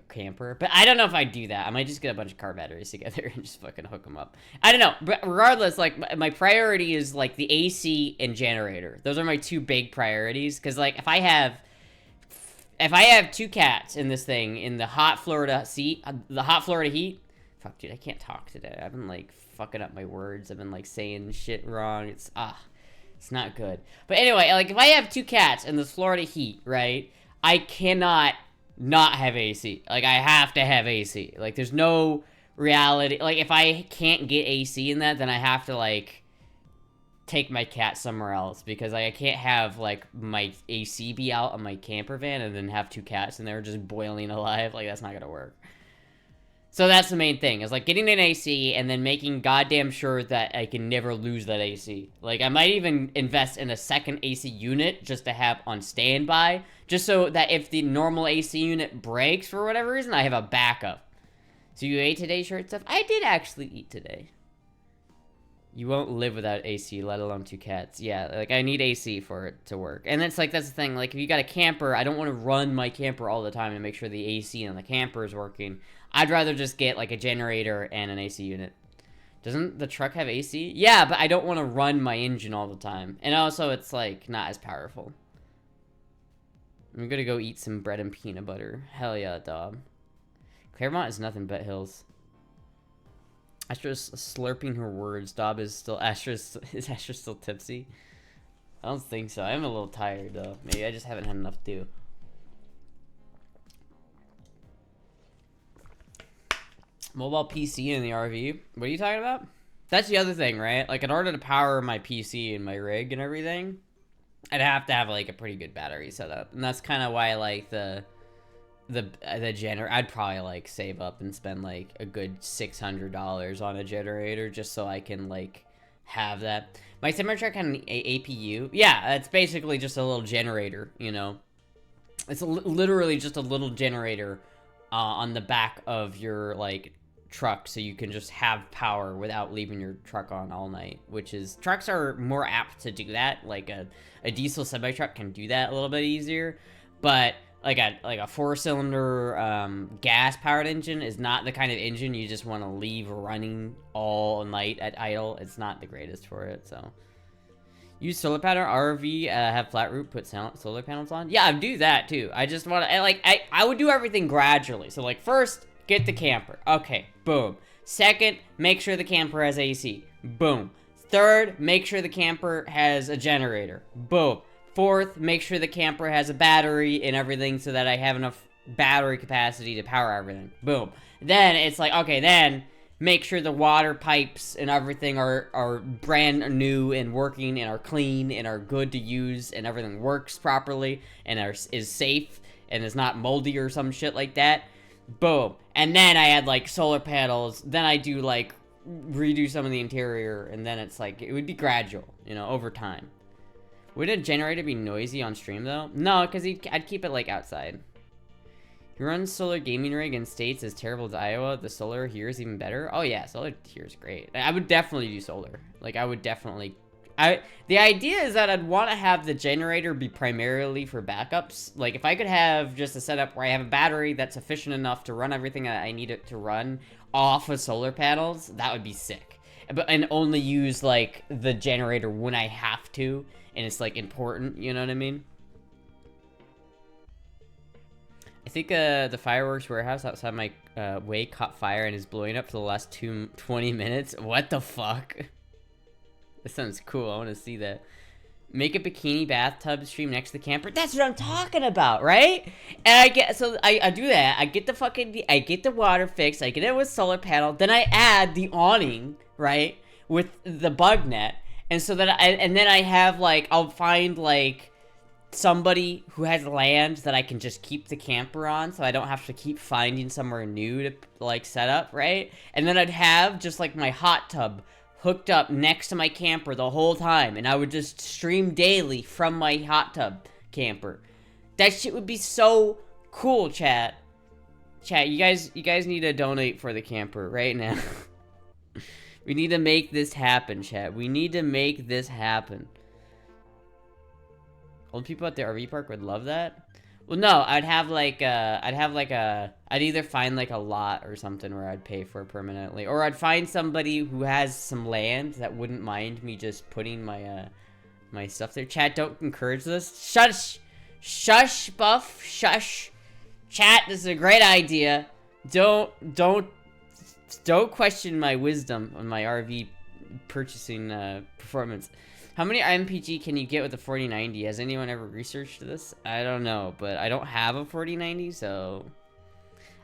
camper. But I don't know if I'd do that. I might just get a bunch of car batteries together and just fucking hook them up. I don't know. But regardless, like, my priority is, like, the AC and generator. Those are my two big priorities. Because, like, if I have 2 cats in this thing in the hot Florida heat. Fuck, dude, I can't talk today. I've been, like, fucking up my words. I've been, like, saying shit wrong. It's not good. But anyway, like, if I have 2 cats in this Florida heat, right, I cannot not have AC. Like, I have to have AC. Like, there's no reality. Like, if I can't get AC in that, then I have to, like, take my cat somewhere else. Because, like, I can't have, like, my AC be out on my camper van and then have 2 cats and they're just boiling alive. Like, that's not gonna work. So that's the main thing, is, like, getting an AC and then making goddamn sure that I can never lose that AC. Like, I might even invest in a second AC unit just to have on standby, just so that if the normal AC unit breaks for whatever reason, I have a backup. So you ate today, short stuff? I did actually eat today. You won't live without AC, let alone 2 cats. Yeah, like, I need AC for it to work. And it's like, that's the thing, like, if you got a camper, I don't want to run my camper all the time and make sure the AC on the camper is working. I'd rather just get, like, a generator and an AC unit. Doesn't the truck have AC? Yeah, but I don't want to run my engine all the time. And also, it's, like, not as powerful. I'm gonna go eat some bread and peanut butter. Hell yeah, dog. Claremont is nothing but hills. Astra's slurping her words. Dob is Astra still tipsy? I don't think so. I'm a little tired, though. Maybe I just haven't had enough to do. Mobile PC in the RV? What are you talking about? That's the other thing, right? Like, in order to power my PC and my rig and everything, I'd have to have, like, a pretty good battery setup. And that's kind of why, like, the generator, I'd probably, like, save up and spend, like, a good $600 on a generator just so I can, like, have that. My semi-truck had an APU. Yeah, it's basically just a little generator, you know? It's literally just a little generator on the back of your, like, truck, so you can just have power without leaving your truck on all night, which is, trucks are more apt to do that. Like, a diesel semi-truck can do that a little bit easier, but like a 4-cylinder gas-powered engine is not the kind of engine you just want to leave running all night at idle. It's not the greatest for it, so. Use solar panel RV, have flat roof, put solar panels on. Yeah, I do that too. I just want to, I would do everything gradually. So, like, first, get the camper. Okay, boom. Second, make sure the camper has AC. Boom. Third, make sure the camper has a generator. Boom. Fourth, make sure the camper has a battery and everything so that I have enough battery capacity to power everything. Boom. Then it's like, okay, then make sure the water pipes and everything are brand new and working and are clean and are good to use and everything works properly and is safe and is not moldy or some shit like that. Boom. And then I add, like, solar panels. Then I do, like, redo some of the interior. And then it's, like, it would be gradual, you know, over time. Would a generator be noisy on stream, though? No, because I'd keep it, like, outside. He runs solar gaming rig in states as terrible as Iowa. The solar here is even better. Oh, yeah, solar here is great. I would definitely do solar. Like, I would definitely... The idea is that I'd want to have the generator be primarily for backups. Like, if I could have just a setup where I have a battery that's efficient enough to run everything that I need it to run off of solar panels, that would be sick. And only use, like, the generator when I have to, and it's, like, important, you know what I mean? I think the fireworks warehouse outside my way caught fire and is blowing up for the last 20 minutes. What the fuck? That sounds cool. I want to see that. Make a bikini bathtub stream next to the camper. That's what I'm talking about, right? And I do that. I get the water fixed. I get it with solar panel. Then I add the awning, right, with the bug net. And so that and then I have, like, I'll find, like, somebody who has land that I can just keep the camper on, so I don't have to keep finding somewhere new to, like, set up, right? And then I'd have just, like, my hot tub hooked up next to my camper the whole time, and I would just stream daily from my hot tub camper. That shit would be so cool, chat. Chat, you guys need to donate for the camper right now. We need to make this happen, chat. We need to make this happen. Old people at the RV park would love that. Well, no, I'd either find, like, a lot or something where I'd pay for it permanently, or I'd find somebody who has some land that wouldn't mind me just putting my my stuff there. Chat, don't encourage this. Shush, Buff, shush. Chat, this is a great idea. Don't question my wisdom on my RV purchasing performance. How many MPG can you get with a 4090? Has anyone ever researched this? I don't know, but I don't have a 4090, so...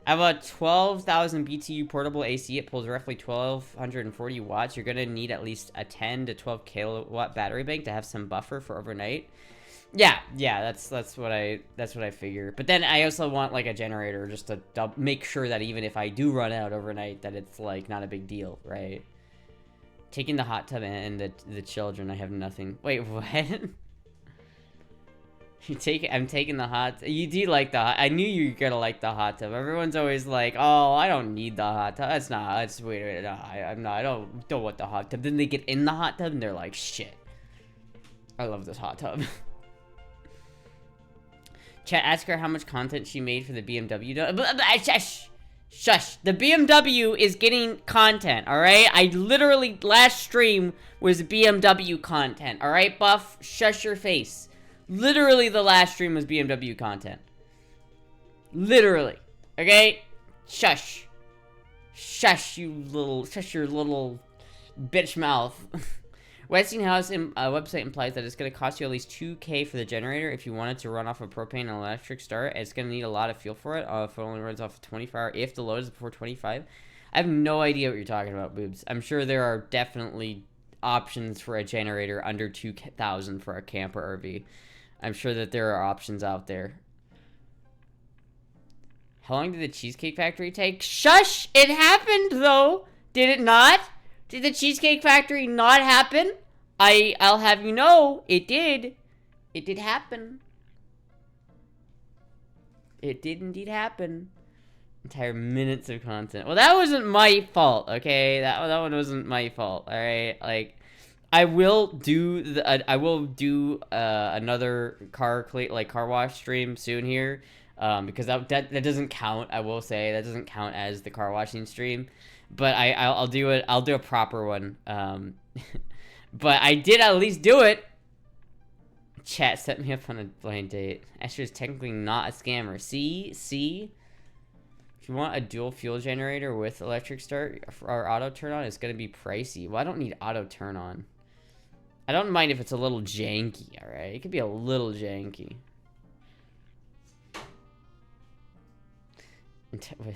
I have a 12,000 BTU portable AC. It pulls roughly 1,240 watts. You're gonna need at least a 10 to 12 kilowatt battery bank to have some buffer for overnight. Yeah, that's what I figure. But then I also want, like, a generator just to make sure that even if I do run out overnight, that it's, like, not a big deal, right? Taking the hot tub and the children, I have nothing. Wait, what? I'm taking the hot. You do like the hot. I knew you were gonna like the hot tub. Everyone's always like, "Oh, I don't need the hot tub." That's not. That's wait. No, I'm not. I don't want the hot tub. Then they get in the hot tub and they're like, "Shit, I love this hot tub." Chat, ask her how much content she made for the BMW. Shush. The BMW is getting content, alright? I literally, last stream was BMW content, alright, Buff? Shush your face. Literally, the last stream was BMW content. Literally. Okay? Shush. Shush your little bitch mouth. Westinghouse website implies that it's going to cost you at least $2,000 for the generator if you want it to run off a propane and electric start. It's going to need a lot of fuel for it if it only runs off of 24 hours. If the load is before 25, I have no idea what you're talking about, boobs. I'm sure there are definitely options for a generator under 2,000 for a camper RV. I'm sure that there are options out there. How long did the Cheesecake Factory take? Shush! It happened, though! Did it not? Did the Cheesecake Factory not happen? I'll have you know, it did. It did happen. It did indeed happen. Entire minutes of content. Well, that wasn't my fault, okay? That one wasn't my fault, alright? Like, I will do another car wash stream soon here. Because that doesn't count. I will say that doesn't count as the car washing stream, but I'll do it. I'll do a proper one. But I did at least do it. Chat set me up on a blind date. Astra's technically not a scammer. See. If you want a dual fuel generator with electric start or auto turn on, it's gonna be pricey. Well, I don't need auto turn on. I don't mind if it's a little janky. All right, it could be a little janky.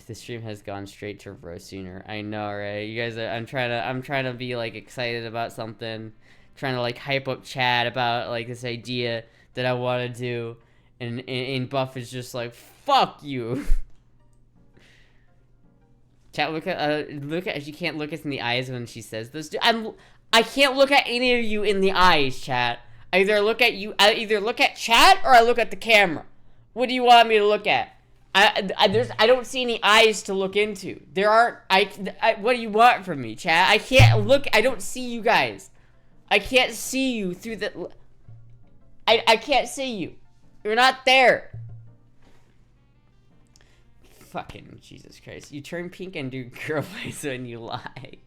The stream has gone straight to roast sooner. I know, right? You guys are, I'm trying to be like excited about something, trying to like hype up chat about like this idea that I want to do, and Buff is just like, fuck you. Chat, look at she can't look us in the eyes when she says this. I can't look at any of you in the eyes, chat. I either look at chat or I look at the camera. What do you want me to look at? I don't see any eyes to look into. There aren't. What do you want from me, chat? I can't look. I don't see you guys. I can't see you through the. I can't see you. You're not there. Fucking Jesus Christ! You turn pink and do girl face when you lie.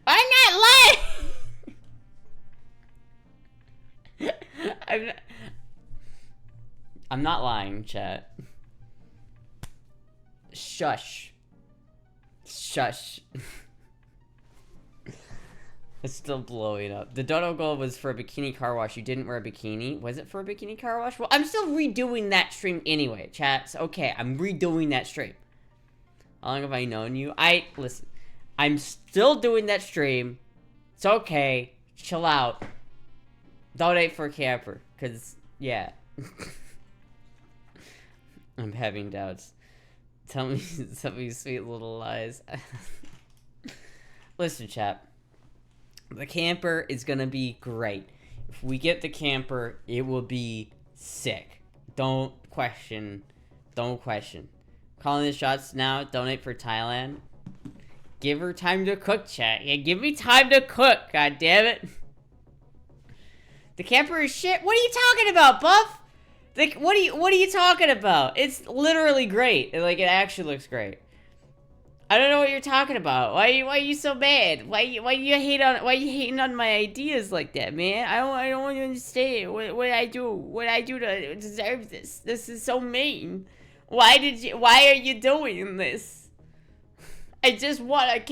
I'm not lying. I'm not lying, chat. Shush. Shush. It's still blowing up. The dono goal was for a bikini car wash. You didn't wear a bikini. Was it for a bikini car wash? Well, I'm still redoing that stream anyway, chat. So, okay, I'm redoing that stream. How long have I known you? Listen. I'm still doing that stream. It's okay. Chill out. Donate for a camper. Because, yeah. I'm having doubts. Tell me sweet little lies. Listen, chat. The camper is gonna be great. If we get the camper, it will be sick. Don't question. Don't question. Calling the shots now. Donate for Thailand. Give her time to cook, chat. Yeah, give me time to cook. God damn it. The camper is shit. What are you talking about, Buff? Like, what are you talking about? It's literally great. Like, it actually looks great. I don't know what you're talking about. Why are you so mad? Why you hating on my ideas like that, man? I don't understand what I do to deserve this. This is so mean. Why are you doing this? I just want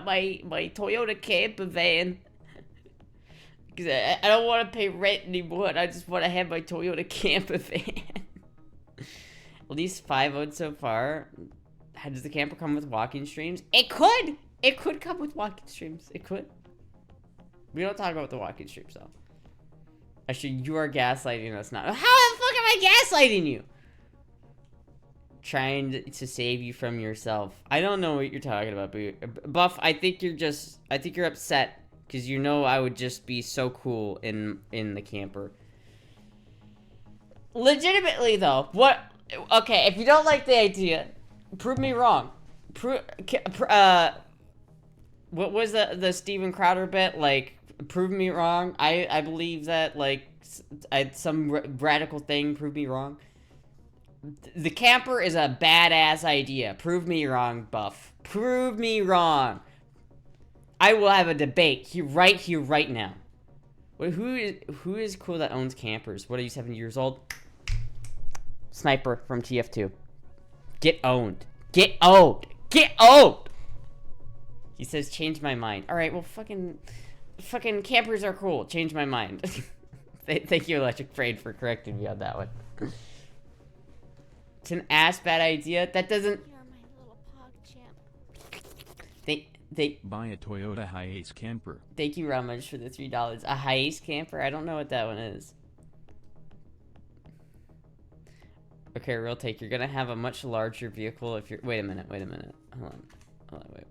my Toyota camper van. Cause I don't want to pay rent anymore. I just want to have my Toyota camper van. At least 5 votes so far. Does the camper come with walking streams? It could! It could come with walking streams. It could. We don't talk about the walking streams, though. Actually, you are gaslighting us now. How the fuck am I gaslighting you? Trying to save you from yourself. I don't know what you're talking about, but Buff, I think you're upset. Because you know I would just be so cool in the camper. Legitimately, though. What? Okay, if you don't like the idea... Prove me wrong. What was the Steven Crowder bit? Like, prove me wrong. I believe that, like, some radical thing, prove me wrong. The camper is a badass idea. Prove me wrong, Buff. Prove me wrong. I will have a debate right here, right now. Wait, who is cool that owns campers? What are you, 7 years old? Sniper from TF2. Get owned. Get owned. Get owned. He says, change my mind. All right, well, fucking campers are cool. Change my mind. Thank you, Electric Brain, for correcting me on that one. It's an ass bad idea. That doesn't... You're my little pug Buy a Toyota Hiace camper. Thank you, Ramaj, for the $3. A Hiace camper? I don't know what that one is. Okay, real take. You're gonna have a much larger vehicle if you're. Wait a minute. Hold on. Wait.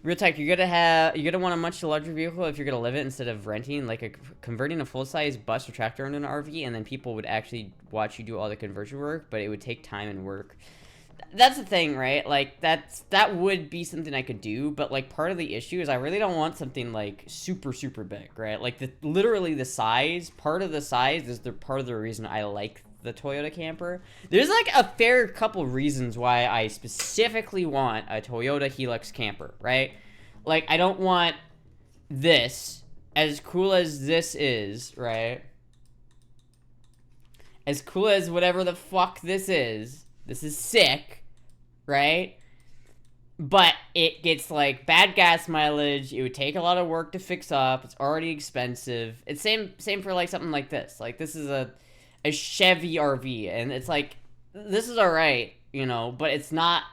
Real tech, you're gonna want a much larger vehicle if you're gonna live it instead of renting, like converting a full-size bus or tractor into an RV, and then people would actually watch you do all the conversion work, but it would take time and work. That's the thing, right? Like that would be something I could do, but like part of the issue is I really don't want something like super big, right? Like literally the size. Part of the size is part of the reason I like the Toyota camper. There's like a fair couple reasons why I specifically want a Toyota Helix camper, right? Like I don't want this, as cool as this is, right? As cool as whatever the fuck this is sick, right? But it gets like bad gas mileage. It would take a lot of work to fix up. It's already expensive. It's same for like something like this. Like this is a Chevy RV, and it's like, this is all right, you know, but it's not.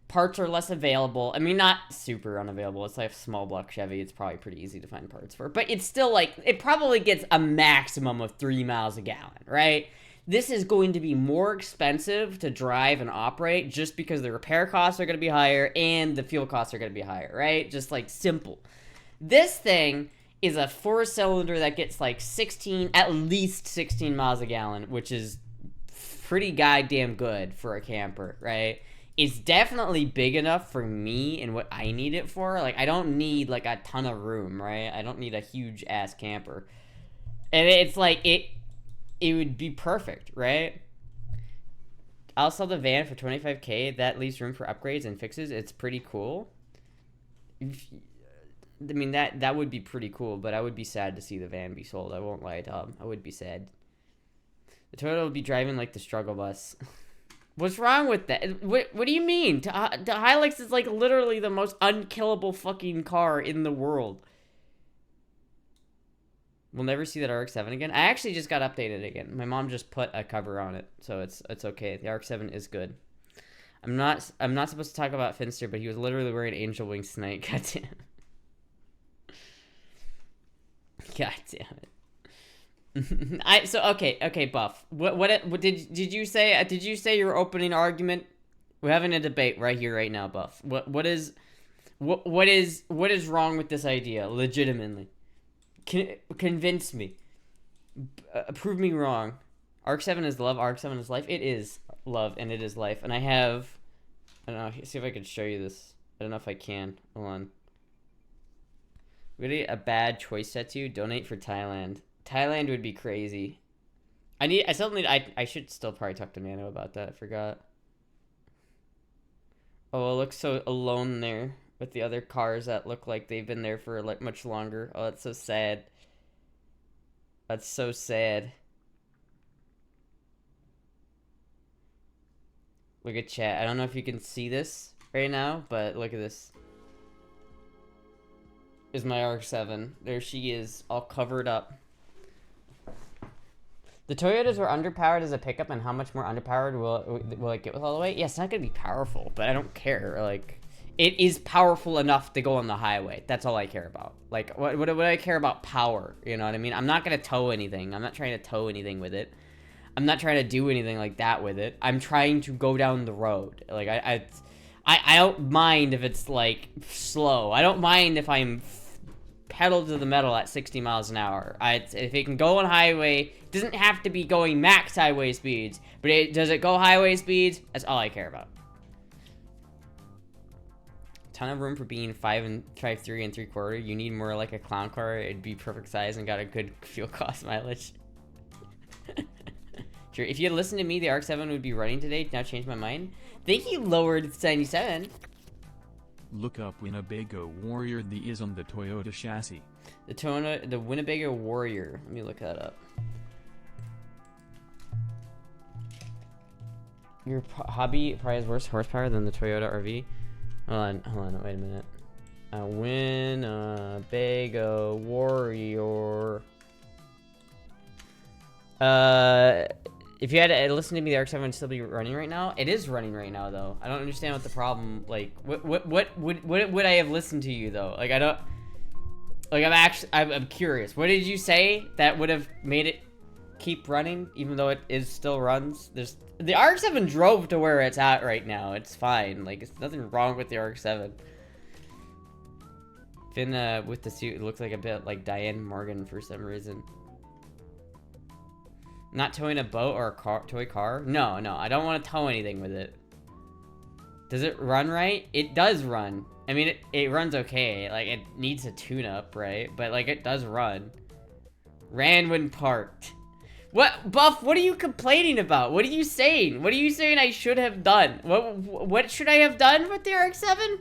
Parts are less available. I mean, not super unavailable. It's like a small block Chevy. It's probably pretty easy to find parts for, but it's still like, it probably gets a maximum of 3 miles a gallon, right? This is going to be more expensive to drive and operate just because the repair costs are going to be higher and the fuel costs are going to be higher, right? Just like simple. This thing is a 4-cylinder that gets like at least 16 miles a gallon, which is pretty goddamn good for a camper, right? It's definitely big enough for me and what I need it for. Like, I don't need like a ton of room, right? I don't need a huge ass camper. And it's like, it would be perfect, right? I'll sell the van for $25K. That leaves room for upgrades and fixes. It's pretty cool. I mean, that would be pretty cool, but I would be sad to see the van be sold. I won't lie, Tom. I would be sad. The Toyota would be driving like the struggle bus. What's wrong with that? What do you mean? The Hilux is like literally the most unkillable fucking car in the world. We'll never see that RX7 again. I actually just got updated again. My mom just put a cover on it, so it's okay. The RX7 is good. I'm not supposed to talk about Finster, but he was literally wearing Angel Wings tonight. God damn. God damn it. Okay, Buff. What did you say? Did you say your opening argument? We're having a debate right here, right now, Buff. What is wrong with this idea? Legitimately, convince me. Prove me wrong. RX7 is love. RX7 is life. It is love and it is life. And I don't know. See if I could show you this. I don't know if I can. Hold on. Really a bad choice tattoo? Donate for Thailand. Thailand would be crazy. I should still probably talk to Nano about that. I forgot. Oh, it looks so alone there with the other cars that look like they've been there for like much longer. Oh, that's so sad. That's so sad. Look at chat. I don't know if you can see this right now, but look at this. Is my RX7. There she is, all covered up. The Toyotas were underpowered as a pickup, and how much more underpowered will it get with all the weight? Yeah, it's not going to be powerful, but I don't care. Like, it is powerful enough to go on the highway. That's all I care about. Like, what do I care about power? You know what I mean? I'm not going to tow anything. I'm not trying to tow anything with it. I'm not trying to do anything like that with it. I'm trying to go down the road. Like, I don't mind if it's, like, slow. I don't mind if I'm pedal to the metal at 60 miles an hour. If it can go on highway, it doesn't have to be going max highway speeds, but does it go highway speeds? That's all I care about. Ton of room for being 5'3" and 3/4. You need more like a clown car. It'd be perfect size and got a good fuel cost mileage. Sure, if you had listened to me, the RX7 would be running today. Now changed my mind. Thank you, Lowered 77. Look up Winnebago Warrior. The is on the Toyota chassis. The Winnebago Warrior. Let me look that up. Your hobby probably has worse horsepower than the Toyota RV. Hold on, wait a minute. Winnebago Warrior. If you had to listen to me, the RX7 would still be running right now. It is running right now, though. I don't understand what the problem. Like, what would I have listened to you though? Like, I don't. Like, I'm curious. What did you say that would have made it keep running, even though it still runs? The RX7 drove to where it's at right now. It's fine. Like, it's nothing wrong with the RX7. Finn with the suit, it looks like a bit like Diane Morgan for some reason. Not towing a boat or a toy car? No, I don't want to tow anything with it. Does it run right? It does run. I mean, it runs okay. Like, it needs a tune-up, right? But, like, it does run. Ran when parked. What, Buff, what are you complaining about? What are you saying? What are you saying I should have done? What should I have done with the RX-7?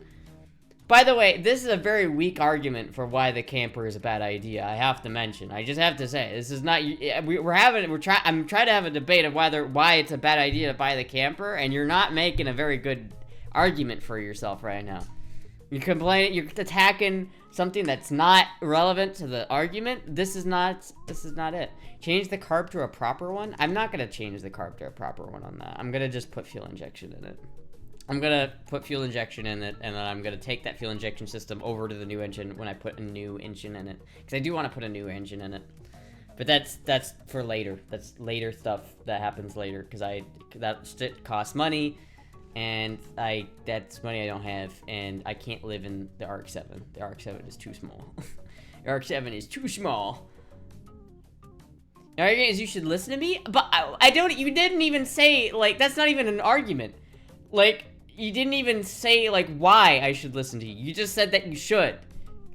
By the way, this is a very weak argument for why the camper is a bad idea. I have to mention. I just have to say, this is not. I'm trying to have a debate of why it's a bad idea to buy the camper, and you're not making a very good argument for yourself right now. You're complaining. You're attacking something that's not relevant to the argument. This is not it. Change the carb to a proper one. I'm not gonna change the carb to a proper one on that. I'm gonna just put fuel injection in it. I'm gonna put fuel injection in it, and then I'm gonna take that fuel injection system over to the new engine when I put a new engine in it, because I do want to put a new engine in it. But that's for later. That's later stuff that happens later, because that costs money, and that's money I don't have, and I can't live in the RX7. The RX7 is too small. The RX7 is too small. The argument is you should listen to me, but I don't. You didn't even say, like, that's not even an argument. Like, you didn't even say, like, why I should listen to you. You just said that you should.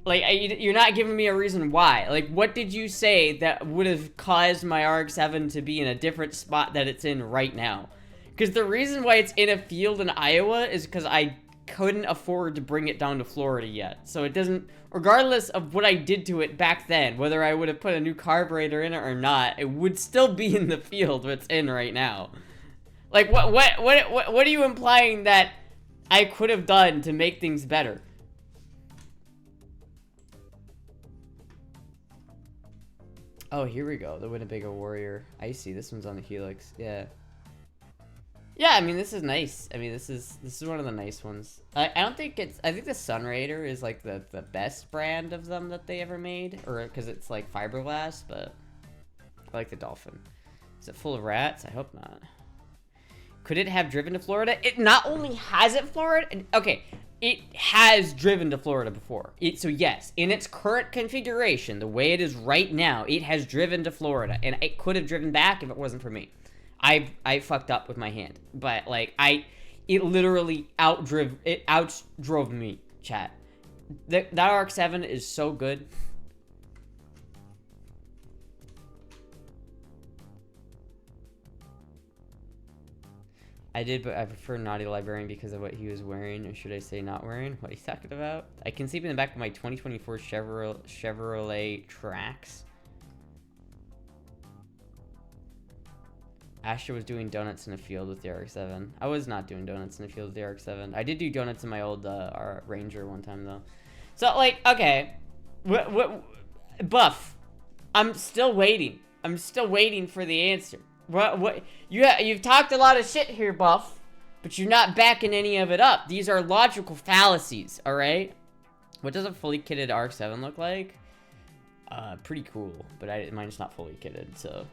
Like, you're not giving me a reason why. Like, what did you say that would have caused my RX-7 to be in a different spot that it's in right now? Because the reason why it's in a field in Iowa is because I couldn't afford to bring it down to Florida yet. So it doesn't, regardless of what I did to it back then, whether I would have put a new carburetor in it or not, it would still be in the field it's in right now. Like, what are you implying that I could have done to make things better? Oh, here we go. The Winnebago Warrior. I see. This one's on the Helix. Yeah. Yeah, I mean, this is nice. I mean, this is one of the nice ones. I don't think it's... I think the Sun Raider is, like, the best brand of them that they ever made. Or, because it's, like, fiberglass, but... I like the Dolphin. Is it full of rats? I hope not. Could it have driven to Florida? It not only has it Florida... Okay, it has driven to Florida before. So yes, in its current configuration, the way it is right now, it has driven to Florida. And it could have driven back if it wasn't for me. I fucked up with my hand. But, like, it literally outdrove me, chat. That RX-7 is so good. I did, but I prefer Naughty Librarian because of what he was wearing, or should I say not wearing? What he's talking about? I can sleep in the back of my 2024 Chevrolet Trax. Astra was doing donuts in a field with the RX-7. I was not doing donuts in a field with the RX-7. I did do donuts in my old Ranger one time, though. So, like, okay. Buff. I'm still waiting. I'm still waiting for the answer. You've talked a lot of shit here, Buff, but you're not backing any of it up. These are logical fallacies, all right? What does a fully kitted RX-7 look like? Pretty cool, but mine's not fully kitted, so...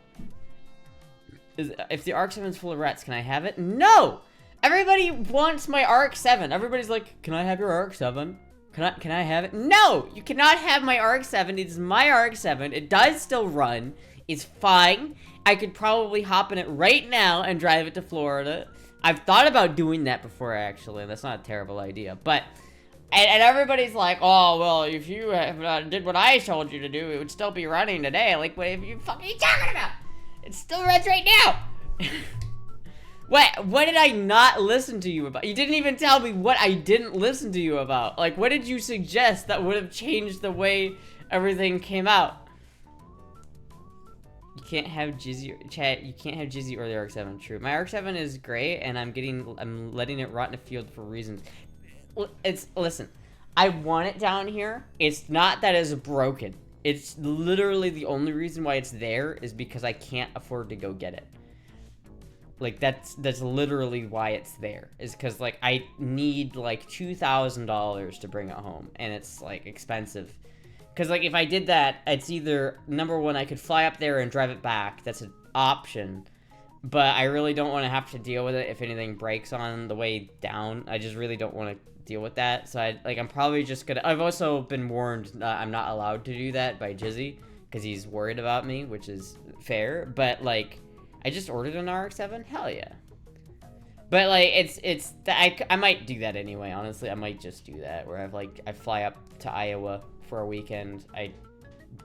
If the RX-7 is full of rats, can I have it? No! Everybody wants my RX-7. Everybody's like, can I have your RX-7? Can I have it? No! You cannot have my RX-7. It is my RX-7. It does still run. It's fine. I could probably hop in it right now and drive it to Florida. I've thought about doing that before, actually. That's not a terrible idea. But, and everybody's like, oh, well, if you did what I told you to do, it would still be running today. Like, what are you fucking talking about? It still runs right now. What did I not listen to you about? You didn't even tell me what I didn't listen to you about. Like, what did you suggest that would have changed the way everything came out? You can't have Jizzy, chat, you can't have Jizzy or the RX-7, true. My RX-7 is great, and I'm letting it rot in a field for reasons. Listen, I want it down here. It's not that it's broken. It's literally the only reason why it's there is because I can't afford to go get it. Like, that's literally why it's there. Is because, like, I need, like, $2,000 to bring it home. And it's, like, expensive. Because, like, if I did that, it's either, number one, I could fly up there and drive it back. That's an option. But I really don't want to have to deal with it if anything breaks on the way down. I just really don't want to deal with that. So, I'm probably just gonna... I've also been warned that I'm not allowed to do that by Jizzy. Because he's worried about me, which is fair. But, like... I just ordered an RX7? Hell yeah. But, like, I might do that anyway, honestly. I might just do that, where I fly up to Iowa for a weekend, I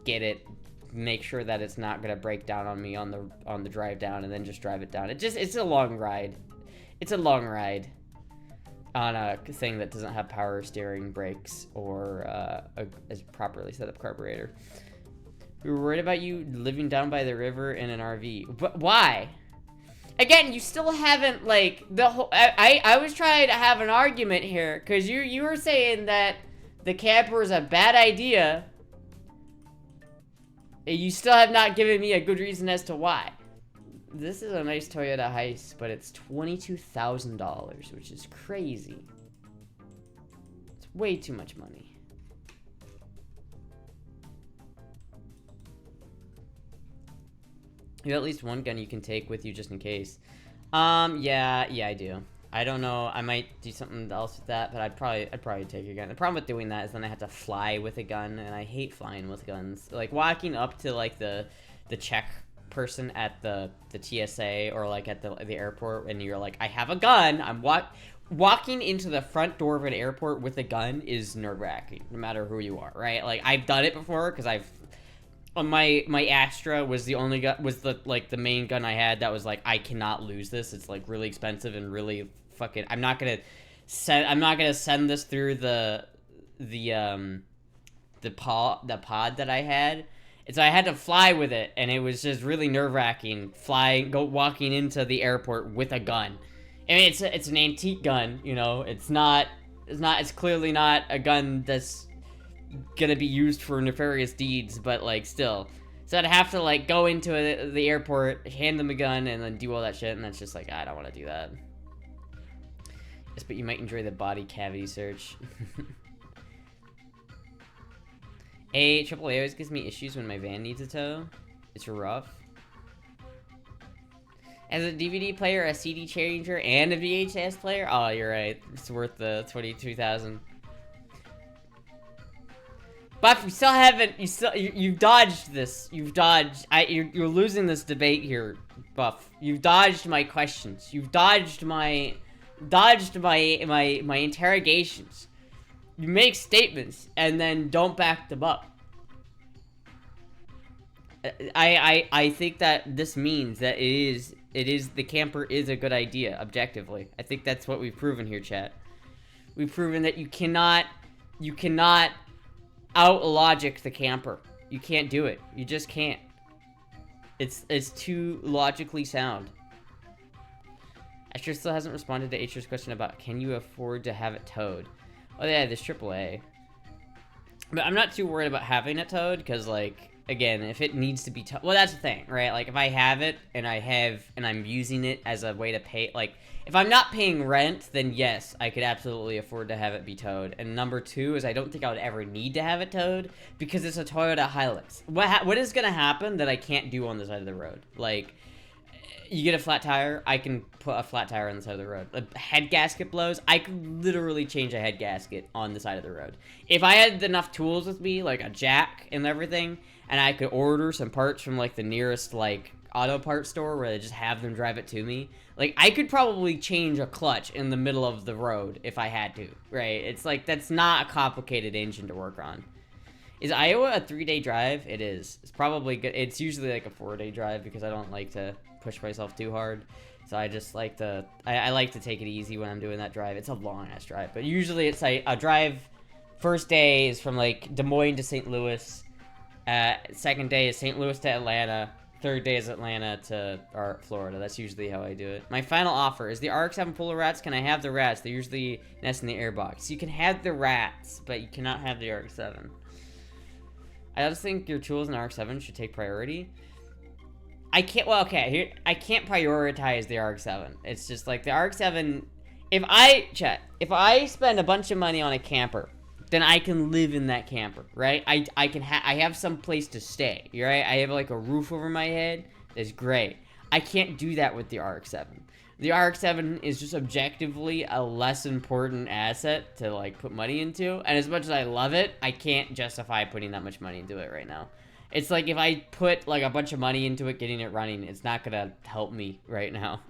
get it, make sure that it's not gonna break down on me on the drive down, and then just drive it down. It's a long ride. It's a long ride on a thing that doesn't have power steering, brakes, or a properly set up carburetor. We were worried about you living down by the river in an RV. But why? Again, you still haven't, like, the whole... I was trying to have an argument here, because you were saying that the camper is a bad idea. And you still have not given me a good reason as to why. This is a nice Toyota Hiace, but it's $22,000, which is crazy. It's way too much money. You have at least one gun you can take with you just in case. Yeah, I do. I don't know. I might do something else with that, but I'd probably take a gun. The problem with doing that is then I have to fly with a gun, and I hate flying with guns. Like walking up to like the check person at the TSA or like at the airport, and you're like, I have a gun. I'm walking into the front door of an airport with a gun is nerve-wracking, no matter who you are, right? Like I've done it before because my Astra was the only gun, was the main gun I had that was like, I cannot lose this. It's like really expensive and really fucking, I'm not gonna send this through the pod that I had. And so I had to fly with it, and it was just really nerve-wracking walking into the airport with a gun. I mean, it's an antique gun, you know. It's clearly not a gun that's gonna be used for nefarious deeds, but like still. So I'd have to like go into the airport, hand them a gun, and then do all that shit, and that's just like, I don't want to do that. Yes, but you might enjoy the body cavity search. AAA always gives me issues when my van needs a tow. It's rough. As a DVD player, a CD changer, and a VHS player? Oh, you're right. It's worth the $22,000. Buff, you still haven't. You've dodged this. You've dodged. You're losing this debate here, Buff. You've dodged my questions. You've dodged my interrogations. You make statements and then don't back them up. I think that this means that the camper is a good idea, objectively. I think that's what we've proven here, chat. We've proven that you cannot out-logic the camper. You can't do it. You just can't. It's too logically sound. Astra still hasn't responded to Atra's question about can you afford to have it towed. Oh yeah, there's AAA. But I'm not too worried about having it towed, because like, again, if it needs to be towed, well, that's the thing, right? Like, if I have it, and I'm using it as a way to pay, like, if I'm not paying rent, then yes, I could absolutely afford to have it be towed. And number two is I don't think I would ever need to have it towed, because it's a Toyota Hilux. What is gonna happen that I can't do on the side of the road? Like, you get a flat tire, I can put a flat tire on the side of the road. A head gasket blows, I could literally change a head gasket on the side of the road. If I had enough tools with me, like a jack and everything, and I could order some parts from like the nearest like auto parts store where they just have them drive it to me, like I could probably change a clutch in the middle of the road if I had to, right? It's like, that's not a complicated engine to work on. Is Iowa a 3-day drive? It is. It's probably good. It's usually like a 4-day drive because I don't like to push myself too hard. So I just like to, I like to take it easy when I'm doing that drive. It's a long ass drive, but usually it's like a drive. First day is from like Des Moines to St. Louis. Second day is St. Louis to Atlanta. Third day is Atlanta to Florida. That's usually how I do it. My final offer is the RX7 full of rats. Can I have the rats? They usually nest in the airbox. You can have the rats, but you cannot have the RX7. I just think your tools in RX7 should take priority. I can't, well, okay, here, I can't prioritize the RX7. It's just like the RX7, if I spend a bunch of money on a camper, then I can live in that camper, right? I have some place to stay, right? I have like a roof over my head. That's great. I can't do that with the RX7. The RX7 is just objectively a less important asset to like put money into, and as much as I love it, I can't justify putting that much money into it right now. It's like if I put like a bunch of money into it, getting it running, it's not gonna help me right now.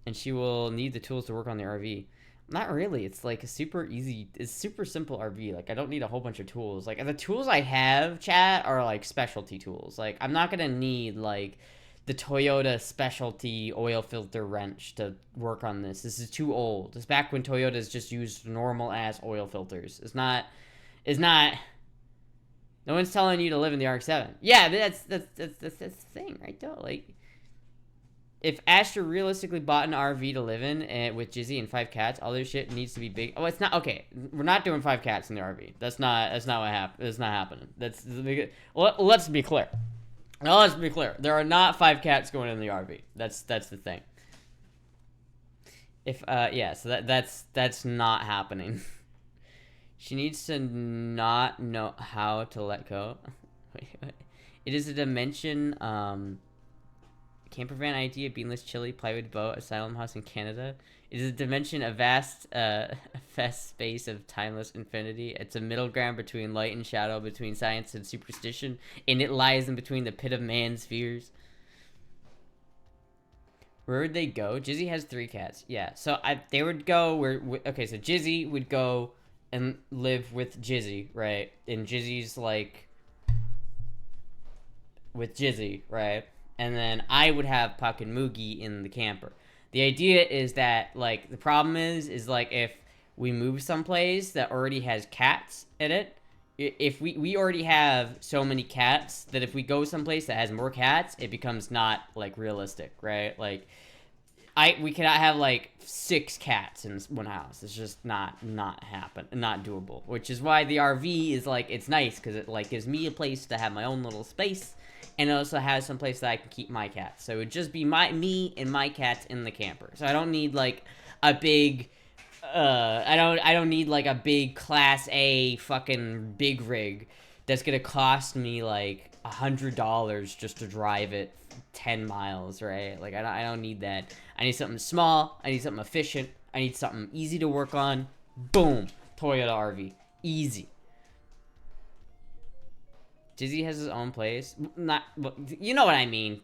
And she will need the tools to work on the RV. Not really. It's like a it's super simple RV. Like I don't need a whole bunch of tools. Like the tools I have, chat, are like specialty tools. Like I'm not gonna need like the Toyota specialty oil filter wrench to work on this. This is too old. It's back when Toyotas just used normal ass oil filters. It's not. No one's telling you to live in the RX7. Yeah, that's the thing, right? Though, like, if Astra realistically bought an RV to live in with Jizzy and 5 cats, all their shit needs to be big. Oh, it's not okay. We're not doing 5 cats in the RV. That's not what happened. That's not happening. Let's be clear. Now, let's be clear. There are not 5 cats going in the RV. That's the thing. If yeah, so that's not happening. She needs to not know how to let go. Wait. It is a dimension, camper van idea, beanless chili, plywood boat, asylum house in Canada. It is a dimension, a vast space of timeless infinity. It's a middle ground between light and shadow, between science and superstition, and it lies in between the pit of man's fears. Where would they go? Jizzy has 3 cats. Yeah, so they would go where... Okay, so Jizzy would go and live with Jizzy, right? And Jizzy's like with Jizzy, right? And then I would have Puck and Moogie in the camper. The idea is that like the problem is like if we move someplace that already has cats in it, if we already have so many cats that if we go someplace that has more cats, it becomes not like realistic, right? Like we cannot have like 6 cats in one house. It's just not doable. Which is why the RV is like, it's nice because it like gives me a place to have my own little space, and it also has some place that I can keep my cats. So it would just be me and my cats in the camper. So I don't need like a big I don't need like a big class A fucking big rig that's gonna cost me like $100 just to drive it 10 miles, right? Like I don't need that. I need something small, I need something efficient, I need something easy to work on. Boom, Toyota RV, easy. Jizzy has his own place. Not, you know what I mean.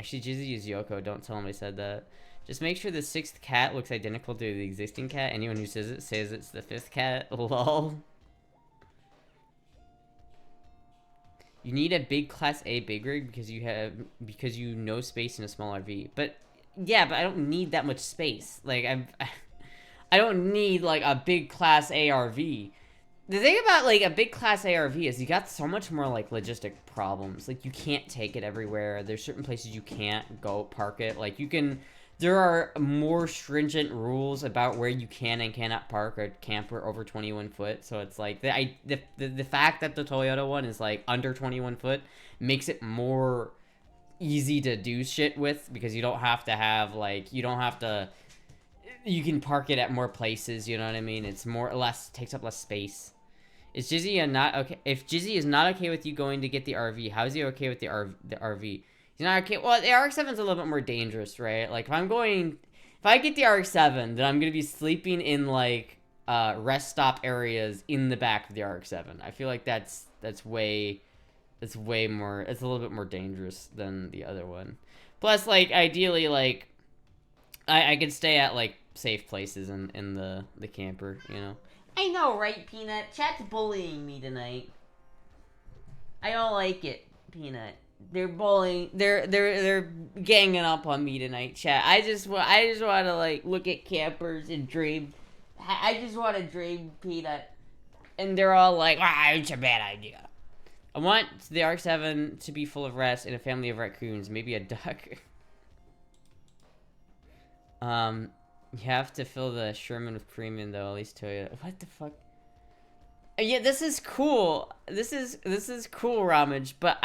Actually, Jizzy is Yoko. Don't tell him I said that. Just make sure the 6th cat looks identical to the existing cat. Anyone who says it's the 5th cat. Lol. You need a big class A big rig because you know space in a small RV. But yeah, but I don't need that much space. Like I don't need like a big class A RV. The thing about like a big class A RV is you got so much more like logistic problems. Like you can't take it everywhere. There's certain places you can't go park it. Like there are more stringent rules about where you can and cannot park a camper over 21 foot. So it's like the fact that the Toyota one is like under 21 foot makes it more easy to do shit with, because you don't have to have like, you can park it at more places, you know what I mean? It's takes up less space. Is Jizzy not okay? If Jizzy is not okay with you going to get the RV, how is he okay with the RV? He's not okay. Well, the RX7 is a little bit more dangerous, right? Like if I get the RX7, then I'm gonna be sleeping in like rest stop areas in the back of the RX7. I feel like that's way more. It's a little bit more dangerous than the other one. Plus, like ideally, like I could stay at like safe places in the camper, you know. I know, right, Peanut? Chat's bullying me tonight. I don't like it, Peanut. They're bullying. They're ganging up on me tonight, chat. I just want to like look at campers and dream. I just want to dream, Peanut. And they're all like, it's a bad idea. I want the RX7 to be full of rats and a family of raccoons, maybe a duck. You have to fill the Sherman with premium though, at least Toyota. What the fuck? Yeah, this is cool. This is cool, Ramage. But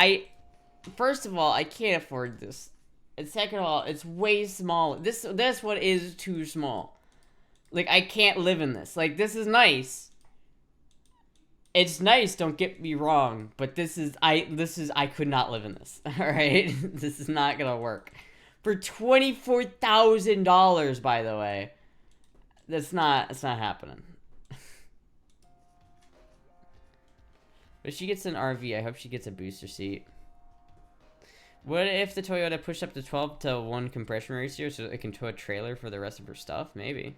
first of all, I can't afford this. And second of all, it's way small. This one is too small. Like, I can't live in this. Like, this is nice. It's nice, don't get me wrong, but I could not live in this. All right, this is not gonna work. For $24,000, by the way, it's not happening. But if she gets an RV, I hope she gets a booster seat. What if the Toyota pushed up to 12 to 1 compression ratio so it can tow a trailer for the rest of her stuff? Maybe.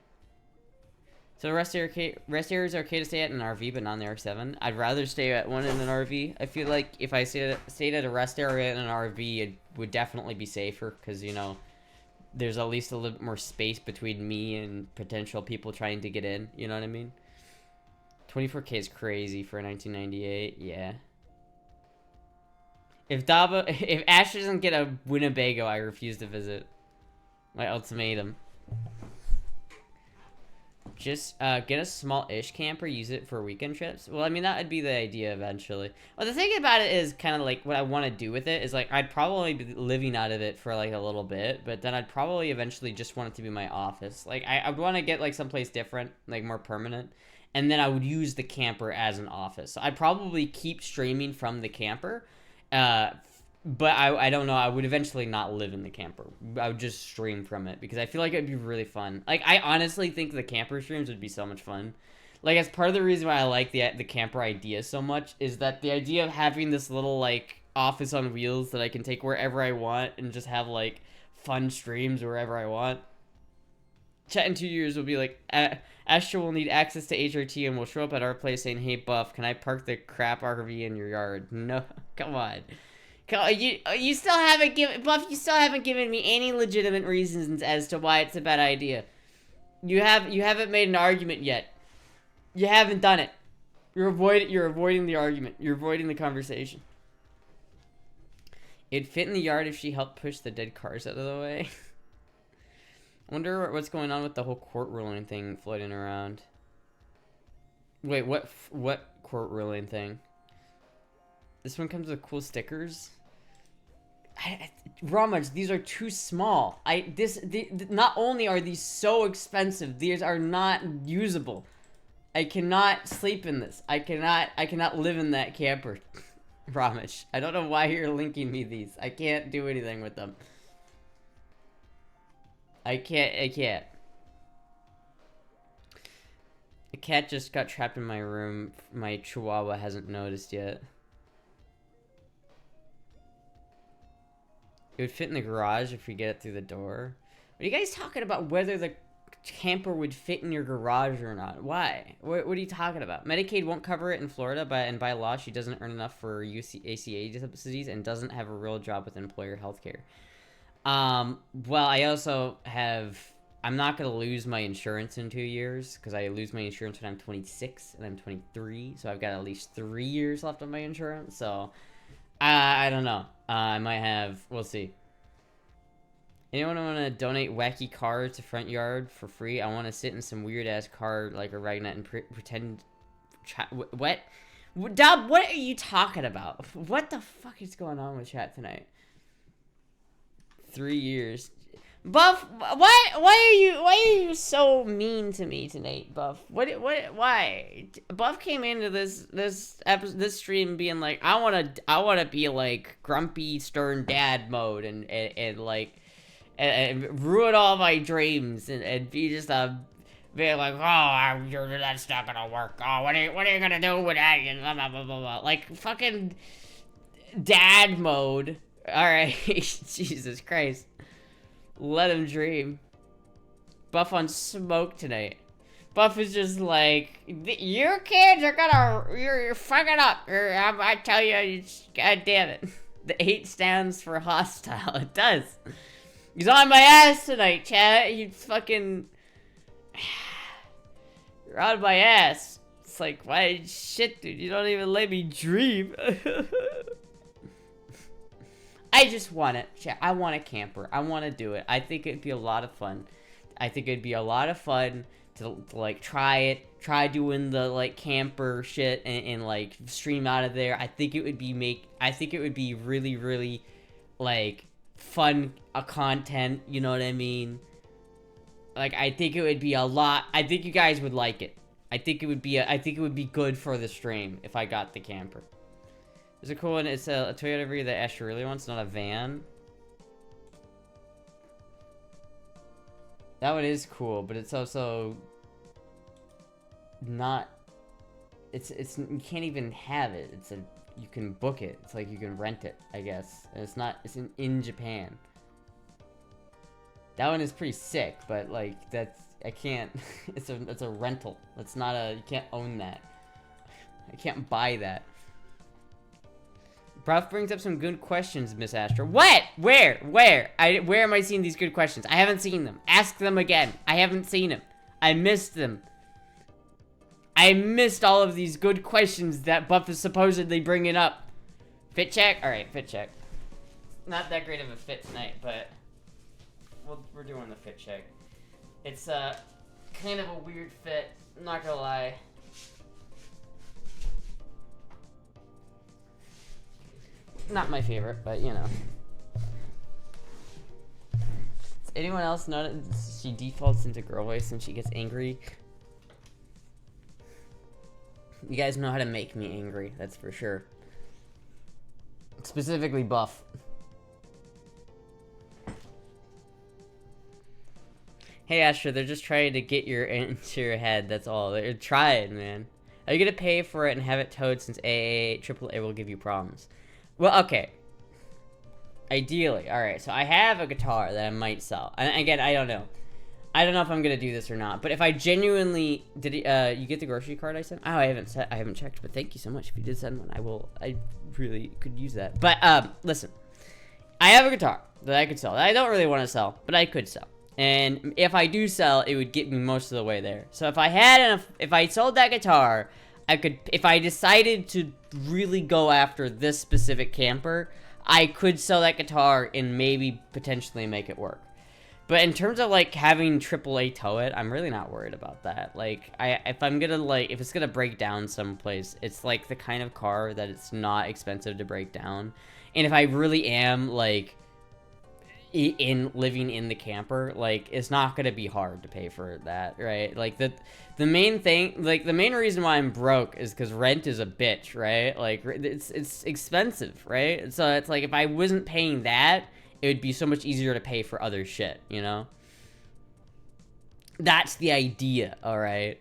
So rest area is okay to stay at an RV, but not in the RX7. I'd rather stay at one in an RV. I feel like if I stayed at a rest area in an RV, it would definitely be safer because, you know, there's at least a little bit more space between me and potential people trying to get in. You know what I mean? 24K is crazy for 1998. Yeah. If Ash doesn't get a Winnebago, I refuse to visit. My ultimatum. Just get a small-ish camper, use it for weekend trips. Well, I mean, that would be the idea eventually. Well, the thing about it is kind of like what I want to do with it is like I'd probably be living out of it for like a little bit, but then I'd probably eventually just want it to be my office. Like I would want to get like someplace different, like more permanent, and then I would use the camper as an office. So I'd probably keep streaming from the camper, but I don't know. I would eventually not live in the camper. I would just stream from it because I feel like it'd be really fun. Like, I honestly think the camper streams would be so much fun. Like, as part of the reason why I like the camper idea so much is that the idea of having this little, like, office on wheels that I can take wherever I want and just have, like, fun streams wherever I want. Chat in 2 years will be like, Astra will need access to HRT and will show up at our place saying, hey, Buff, can I park the crap RV in your yard? No, come on. You still haven't given Buff. You still haven't given me any legitimate reasons as to why it's a bad idea. You haven't made an argument yet. You haven't done it. You're avoiding the argument. You're avoiding the conversation. It'd fit in the yard if she helped push the dead cars out of the way. I wonder what's going on with the whole court ruling thing floating around. Wait, what court ruling thing? This one comes with cool stickers. Ramaj, these are too small. Not only are these so expensive, these are not usable. I cannot sleep in this. I cannot live in that camper. Ramaj, I don't know why you're linking me these. I can't do anything with them. I can't. A cat just got trapped in my room. My chihuahua hasn't noticed yet. It would fit in the garage if we get it through the door. Are you guys talking about whether the camper would fit in your garage or not? Why? What are you talking about? Medicaid won't cover it in Florida, and by law, she doesn't earn enough for ACA subsidies and doesn't have a real job with employer health care. Well, I also have... I'm not going to lose my insurance in 2 years, because I lose my insurance when I'm 26, and I'm 23, so I've got at least 3 years left on my insurance, so... I don't know. I might have... We'll see. Anyone want to donate wacky cars to Front Yard for free? I want to sit in some weird-ass car like a Ragnet and pretend... What? Dub, what are you talking about? What the fuck is going on with chat tonight? 3 years. Buff, why are you so mean to me tonight, Buff? Why? Buff came into this stream being like, I wanna be like grumpy stern dad mode and like and ruin all my dreams and be just being like, oh, that's not gonna work. Oh, what are you gonna do with that? And blah, blah, blah, blah, blah. Like fucking dad mode. All right, Jesus Christ. Let him dream. Buff on smoke tonight. Buff is just like, your kids are gonna, you're fucking up. I tell you, god damn it. The 8 stands for hostile. It does. He's on my ass tonight, chat. You fucking, you're on my ass. It's like, why shit, dude? You don't even let me dream. I just want it. I want a camper. I want to do it. I think it'd be a lot of fun. I think it'd be a lot of fun to like try doing the like camper shit and like stream out of there. I think it would be really, really like fun content, you know what I mean? Like, I think it would be a lot. I think you guys would like it. I think it would be good for the stream if I got the camper. It's a cool one. It's a Toyota RV that Astra really wants, not a van. That one is cool, but it's also not. It's you can't even have it. You can book it. It's like you can rent it, I guess. And it's not. It's in Japan. That one is pretty sick, but like I can't. It's a rental. That's not a. You can't own that. I can't buy that. Bruff brings up some good questions, Miss Astra. What? Where? Where am I seeing these good questions? I haven't seen them. Ask them again. I haven't seen them. I missed them. I missed all of these good questions that Buff is supposedly bringing up. Fit check? Alright, fit check. Not that great of a fit tonight, but we're doing the fit check. It's kind of a weird fit, not gonna lie. Not my favorite, but you know. Does anyone else notice she defaults into girl voice when she gets angry? You guys know how to make me angry, that's for sure. Specifically Buff. Hey Astra, they're just trying to get into your head, that's all. They're trying, man. Are you gonna pay for it and have it towed since AAA will give you problems? Well, okay. Ideally, alright, so I have a guitar that I might sell. And again, I don't know. I don't know if I'm gonna do this or not, but if I genuinely did you get the grocery card I sent? Oh, I haven't checked, but thank you so much. If you did send one, I really could use that. But listen. I have a guitar that I could sell. That I don't really want to sell, but I could sell. And if I do sell, it would get me most of the way there. So if I sold that guitar, I could, if I decided to really go after this specific camper, I could sell that guitar and maybe potentially make it work. But in terms of like having AAA tow it, I'm really not worried about that. Like, if it's gonna break down someplace, it's like the kind of car that it's not expensive to break down. And if I really am like living in the camper, like it's not gonna be hard to pay for that, right? Like the main thing, like the main reason why I'm broke is because rent is a bitch, right? Like it's expensive, right? So it's like if I wasn't paying that, it would be so much easier to pay for other shit, you know? That's the idea, all right?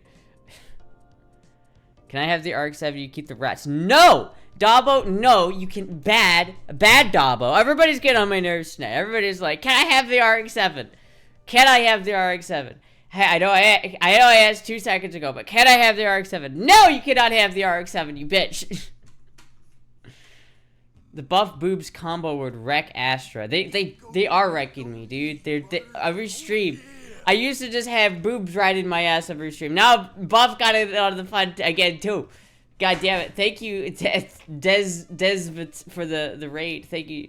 Can I have the RX7? You keep the rats. No! Dabo, no, you can. Bad Dabo. Everybody's getting on my nerves tonight. Everybody's like, can I have the RX7? Can I have the RX7? Hey, I know I asked 2 seconds ago, but can I have the RX7? No, you cannot have the RX7, you bitch. The buff boobs combo would wreck Astra. They are wrecking me, dude. Every stream. I used to just have boobs riding my ass every stream. Now Buff got it on the fun again too. God damn it. Thank you, Des for the raid. Thank you.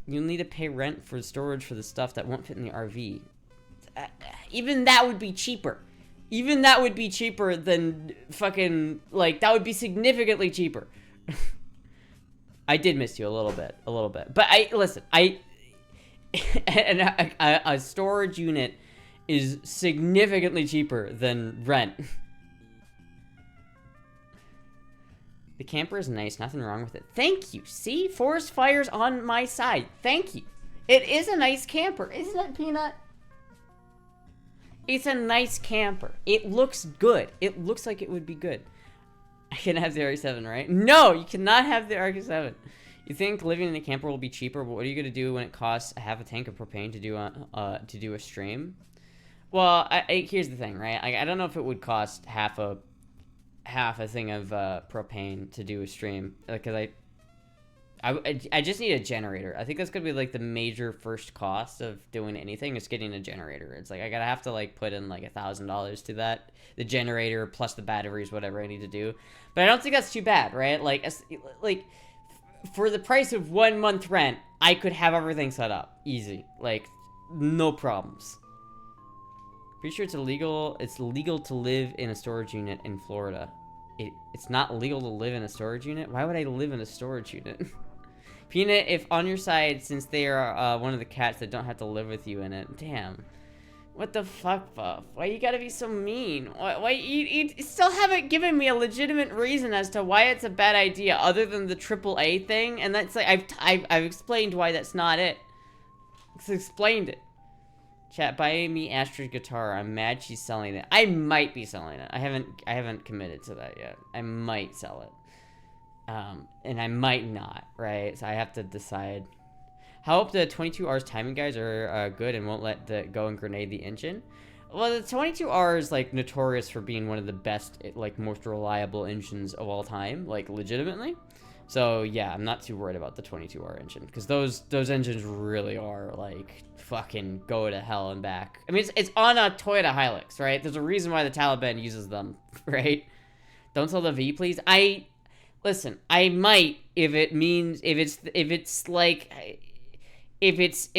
You'll need to pay rent for storage for the stuff that won't fit in the RV. Even that would be cheaper. Even that would be cheaper than fucking, like, that would be significantly cheaper. I did miss you a little bit. But listen, a storage unit is significantly cheaper than rent. The camper is nice, nothing wrong with it. Thank you. See? Forest Fire's on my side. Thank you. It is a nice camper, isn't it, Peanut? It's a nice camper. It looks good. It looks like it would be good. I can have the RX7, right? No, you cannot have the RX7. You think living in a camper will be cheaper, but what are you gonna do when it costs half a tank of propane to do a stream? Well, here's the thing, right? I don't know if it would cost half a thing of propane to do a stream, because I just need a generator. I think that's gonna be like the major first cost of doing anything, is getting a generator. It's like I gotta have to like put in like $1,000 to that, the generator plus the batteries, whatever I need to do. But I don't think that's too bad, right? Like for the price of 1 month rent, I could have everything set up easy, like no problems. Pretty sure it's illegal. It's legal to live in a storage unit in Florida. It's not legal to live in a storage unit? Why would I live in a storage unit? Peanut, if on your side, since they are one of the cats that don't have to live with you in it. Damn. What the fuck, Buff? Why you gotta be so mean? Why you still haven't given me a legitimate reason as to why it's a bad idea other than the AAA thing? And that's like, I've explained why that's not it. It's explained it. Chat, buy me Astra's guitar. I'm mad she's selling it. I might be selling it. I haven't committed to that yet. I might sell it. And I might not, right? So I have to decide. How hope the 22 R's timing guys are good and won't let the go and grenade the engine. Well, the 22R is like notorious for being one of the best, like most reliable engines of all time, like legitimately. So yeah, I'm not too worried about the 22R engine because those engines really are like fucking go to hell and back. I mean, it's on a Toyota Hilux, right? There's a reason why the Taliban uses them, right? Don't sell the V, please. Listen, I might if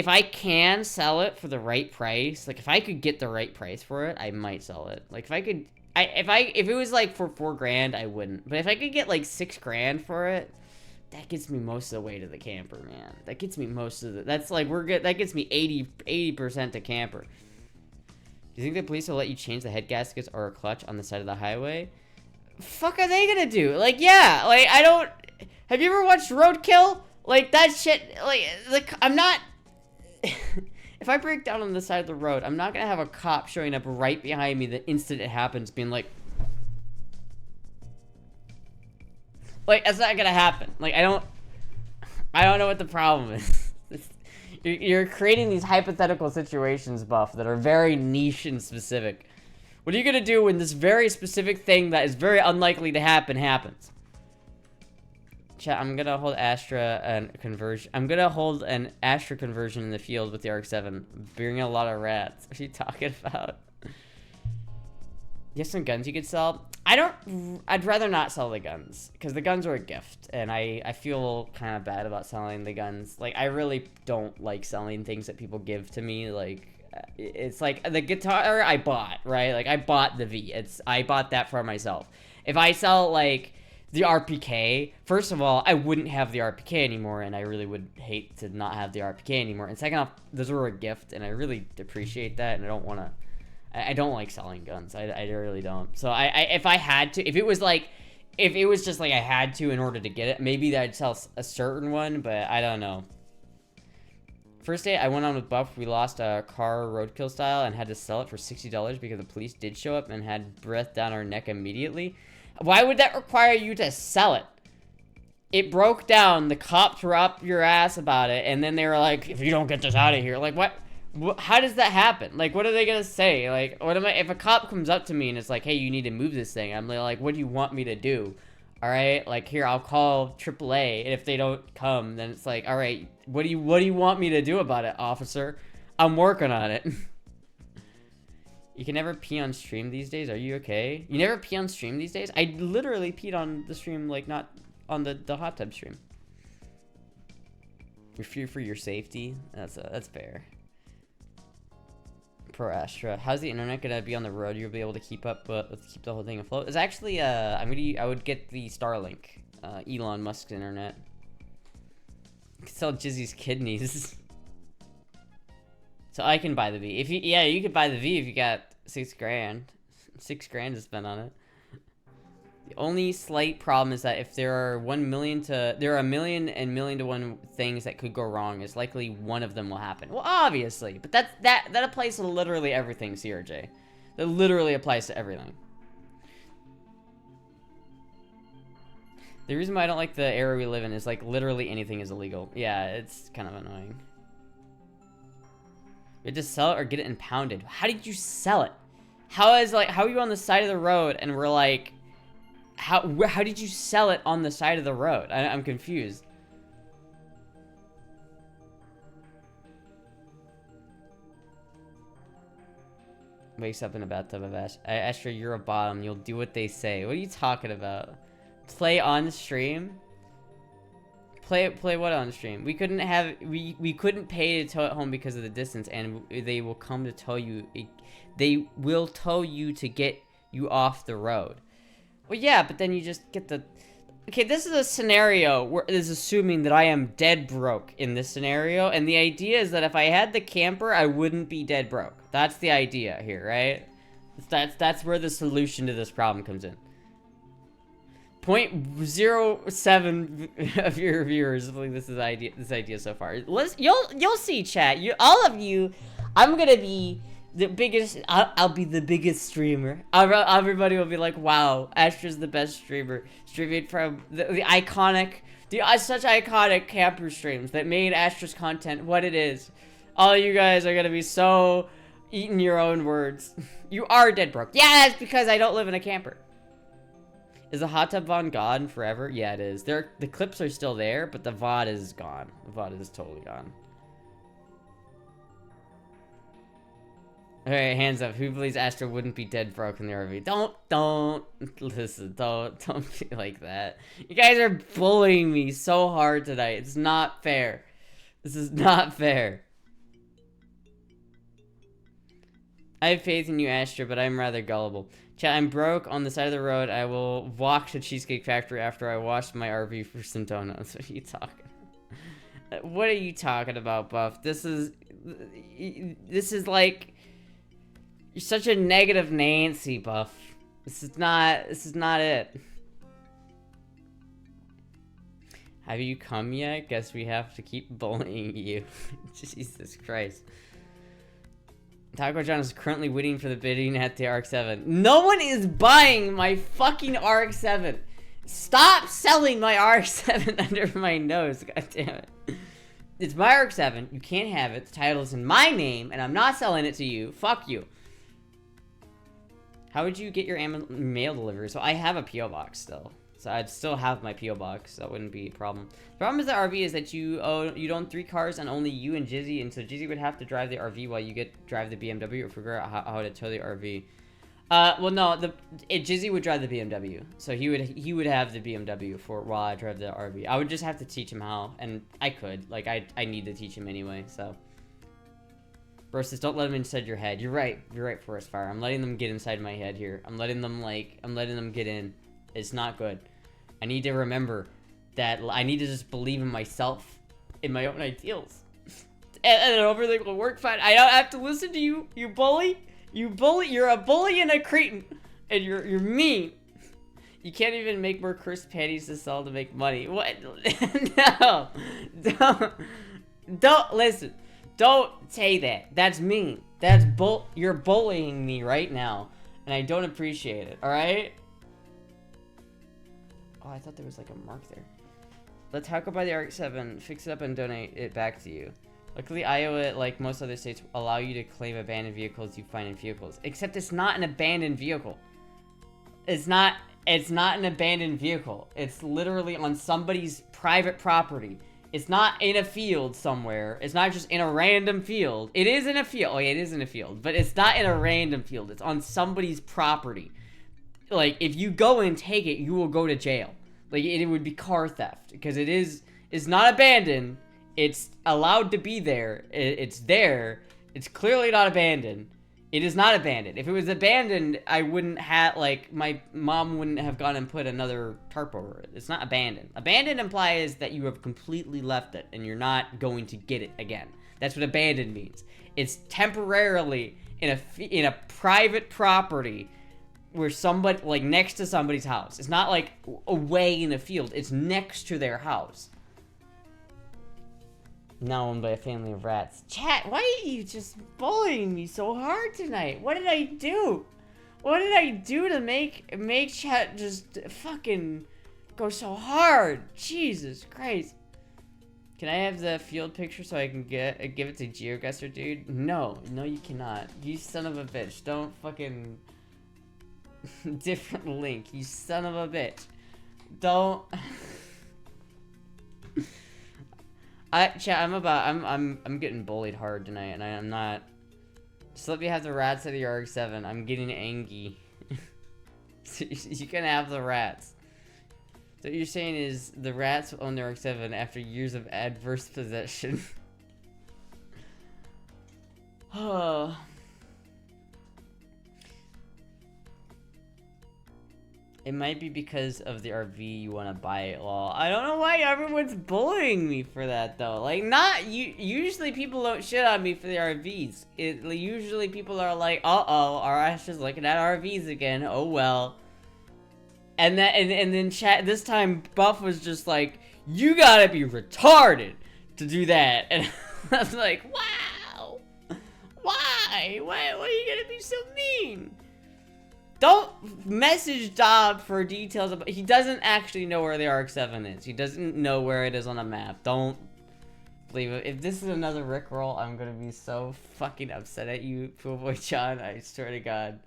I can sell it for the right price, like if I could get the right price for it, I might sell it. Like if it was like for $4,000, I wouldn't. But if I could get like $6,000 for it, that gets me most of the way to the camper, man. That gets me most of the, that's like, that gets me 80% to camper. Do you think the police will let you change the head gaskets or a clutch on the side of the highway? Fuck are they gonna do? Like, yeah, like, have you ever watched Roadkill? Like, that shit, like, I'm not, if I break down on the side of the road, I'm not gonna have a cop showing up right behind me the instant it happens, being like, that's not gonna happen. Like, I don't know what the problem is. You're creating these hypothetical situations, Buff, that are very niche and specific. What are you gonna do when this very specific thing that is very unlikely to happen happens? Chat, I'm gonna hold Astra and conversion. I'm gonna hold an Astra conversion in the field with the RX7. Bringing a lot of rats. What are you talking about? You have some guns you could sell? I'd rather not sell the guns because the guns are a gift and I feel kind of bad about selling the guns. Like, I really don't like selling things that people give to me. Like, it's like the guitar I bought, right? Like, I bought the V. I bought that for myself. If I sell like the RPK, first of all, I wouldn't have the RPK anymore, and I really would hate to not have the RPK anymore. And second off, those were a gift, and I really appreciate that, and I don't want to. I don't like selling guns. I really don't. So if I had to, if it was just like I had to in order to get it, maybe I'd sell a certain one, but I don't know. First day I went on with Buff, we lost a car roadkill style and had to sell it for $60 because the police did show up and had breath down our neck immediately. Why would that require you to sell it? It broke down, the cops were up your ass about it, and then they were like, if you don't get this out of here, like what? How does that happen? Like, what are they gonna say? Like, if a cop comes up to me and it's like, hey, you need to move this thing, I'm like, what do you want me to do? All right, like, here, I'll call AAA, and if they don't come, then it's like, all right, what do you want me to do about it, officer? I'm working on it. You can never pee on stream these days. Are you okay? You never pee on stream these days? I literally peed on the stream, like, not on the hot tub stream. You fear for your safety? That's fair. Pro Astra. How's the internet gonna be on the road? You'll be able to keep up, but let's keep the whole thing afloat. It's actually, I would get the Starlink, Elon Musk's internet. You could sell Jizzy's kidneys. So I can buy the V. You could buy the V if you got $6,000. $6,000 to spend on it. The only slight problem is that if there are a million and million to one things that could go wrong, it's likely one of them will happen. Well, obviously, but that applies to literally everything, CRJ. That literally applies to everything. The reason why I don't like the era we live in is like literally anything is illegal. Yeah, it's kind of annoying. You just sell it or get it impounded. How did you sell it? How are you on the side of the road and we're like, how did you sell it on the side of the road? I'm confused. Wakes up in a bathtub of Ash. Astra, you're a bottom. You'll do what they say. What are you talking about? Play on stream? Play what on stream? We couldn't have we couldn't pay to tow it home because of the distance, and they will come to tow you. They will tow you to get you off the road. Well, yeah, but then you just get the. Okay, this is a scenario where it is assuming that I am dead broke in this scenario, and the idea is that if I had the camper, I wouldn't be dead broke. That's the idea here, right? That's where the solution to this problem comes in. 0.07 of your viewers think this idea so far. You'll see, chat. All of you, I'm gonna be the biggest. I'll be the biggest streamer. Everybody will be like, "Wow, Astra's the best streamer." Streaming from the iconic, such iconic camper streams that made Astra's content what it is. All you guys are gonna be so eating your own words. You are dead broke. Yeah, that's because I don't live in a camper. Is the hot tub VOD gone forever? Yeah, it is. The clips are still there, but the VOD is gone. The VOD is totally gone. Alright, hands up. Who believes Astra wouldn't be dead broke in the RV? Don't listen. Don't be like that. You guys are bullying me so hard tonight. It's not fair. This is not fair. I have faith in you, Astra, but I'm rather gullible. Chat, I'm broke on the side of the road. I will walk to Cheesecake Factory after I wash my RV for some donuts. What are you talking about? What are you talking about, Buff? This is like, you're such a negative Nancy, Buff. This is not it. Have you come yet? Guess we have to keep bullying you. Jesus Christ. Taco John is currently waiting for the bidding at the RX7. No one is buying my fucking RX7. Stop selling my RX7 under my nose. God damn it. It's my RX7. You can't have it. The title is in my name, and I'm not selling it to you. Fuck you. How would you get your mail delivery? So I have a P.O. box still. So I'd still have my P.O. box. That wouldn't be a problem. The problem with the RV is that you own 3 cars and only you and Jizzy. And so Jizzy would have to drive the RV while you drive the BMW or figure out how to tow the RV. Well, no, Jizzy would drive the BMW. So he would have the BMW while I drive the RV. I would just have to teach him how. And I could. Like, I need to teach him anyway, so. Versus, don't let them inside your head. You're right, Forest Fire. I'm letting them get inside my head here. I'm letting them get in. It's not good. I need to remember that I need to just believe in myself, in my own ideals. And everything will work fine. I don't have to listen to you, you bully. You bully, you're a bully and a cretin. And you're mean. You can't even make more cursed panties to sell to make money. What? No. Don't listen. Don't say that. That's mean. You're bullying me right now. And I don't appreciate it, alright? Oh, I thought there was like a mark there. Let's talk about the RX7, fix it up and donate it back to you. Luckily, Iowa, like most other states, allow you to claim abandoned vehicles you find in vehicles. Except it's not an abandoned vehicle. It's not an abandoned vehicle. It's literally on somebody's private property. It's not in a field somewhere. It's not just in a random field. It is in a field. Oh, yeah, it is in a field. But it's not in a random field. It's on somebody's property. Like, if you go and take it, you will go to jail. Like, it would be car theft. Because it's not abandoned. It's allowed to be there. It's there. It's clearly not abandoned. It is not abandoned. If it was abandoned, I wouldn't have, like, my mom wouldn't have gone and put another tarp over it. It's not abandoned. Abandoned implies that you have completely left it and you're not going to get it again. That's what abandoned means. It's temporarily in a private property where somebody, like, next to somebody's house. It's not, like, away in a field. It's next to their house. Now owned by a family of rats. Chat, why are you just bullying me so hard tonight? What did I do? What did I do to make chat just fucking go so hard? Jesus Christ. Can I have the field picture so I can give it to GeoGuessr, dude? No, you cannot. You son of a bitch. Don't fucking... Different link, you son of a bitch. Don't... Chat, I'm getting bullied hard tonight, and I'm not. Just let me have the rats of the RX7. I'm getting angry. You can have the rats. So what you're saying is the rats own the RX7 after years of adverse possession. Oh. It might be because of the RV you want to buy it. Well, I don't know why everyone's bullying me for that though. Like, not you. Usually people don't shit on me for the RVs. Usually people are like, "Uh-oh, our ass is looking at RVs again. Oh well." And then chat this time Buff was just like, "You gotta be retarded to do that." And I was like, "Wow, why? Why are you gonna be so mean?" Don't message Dob for details about. He doesn't actually know where the RX7 is. He doesn't know where it is on a map. Don't believe it. If this is another Rickroll, I'm gonna be so fucking upset at you, Poolboy John. I swear to God.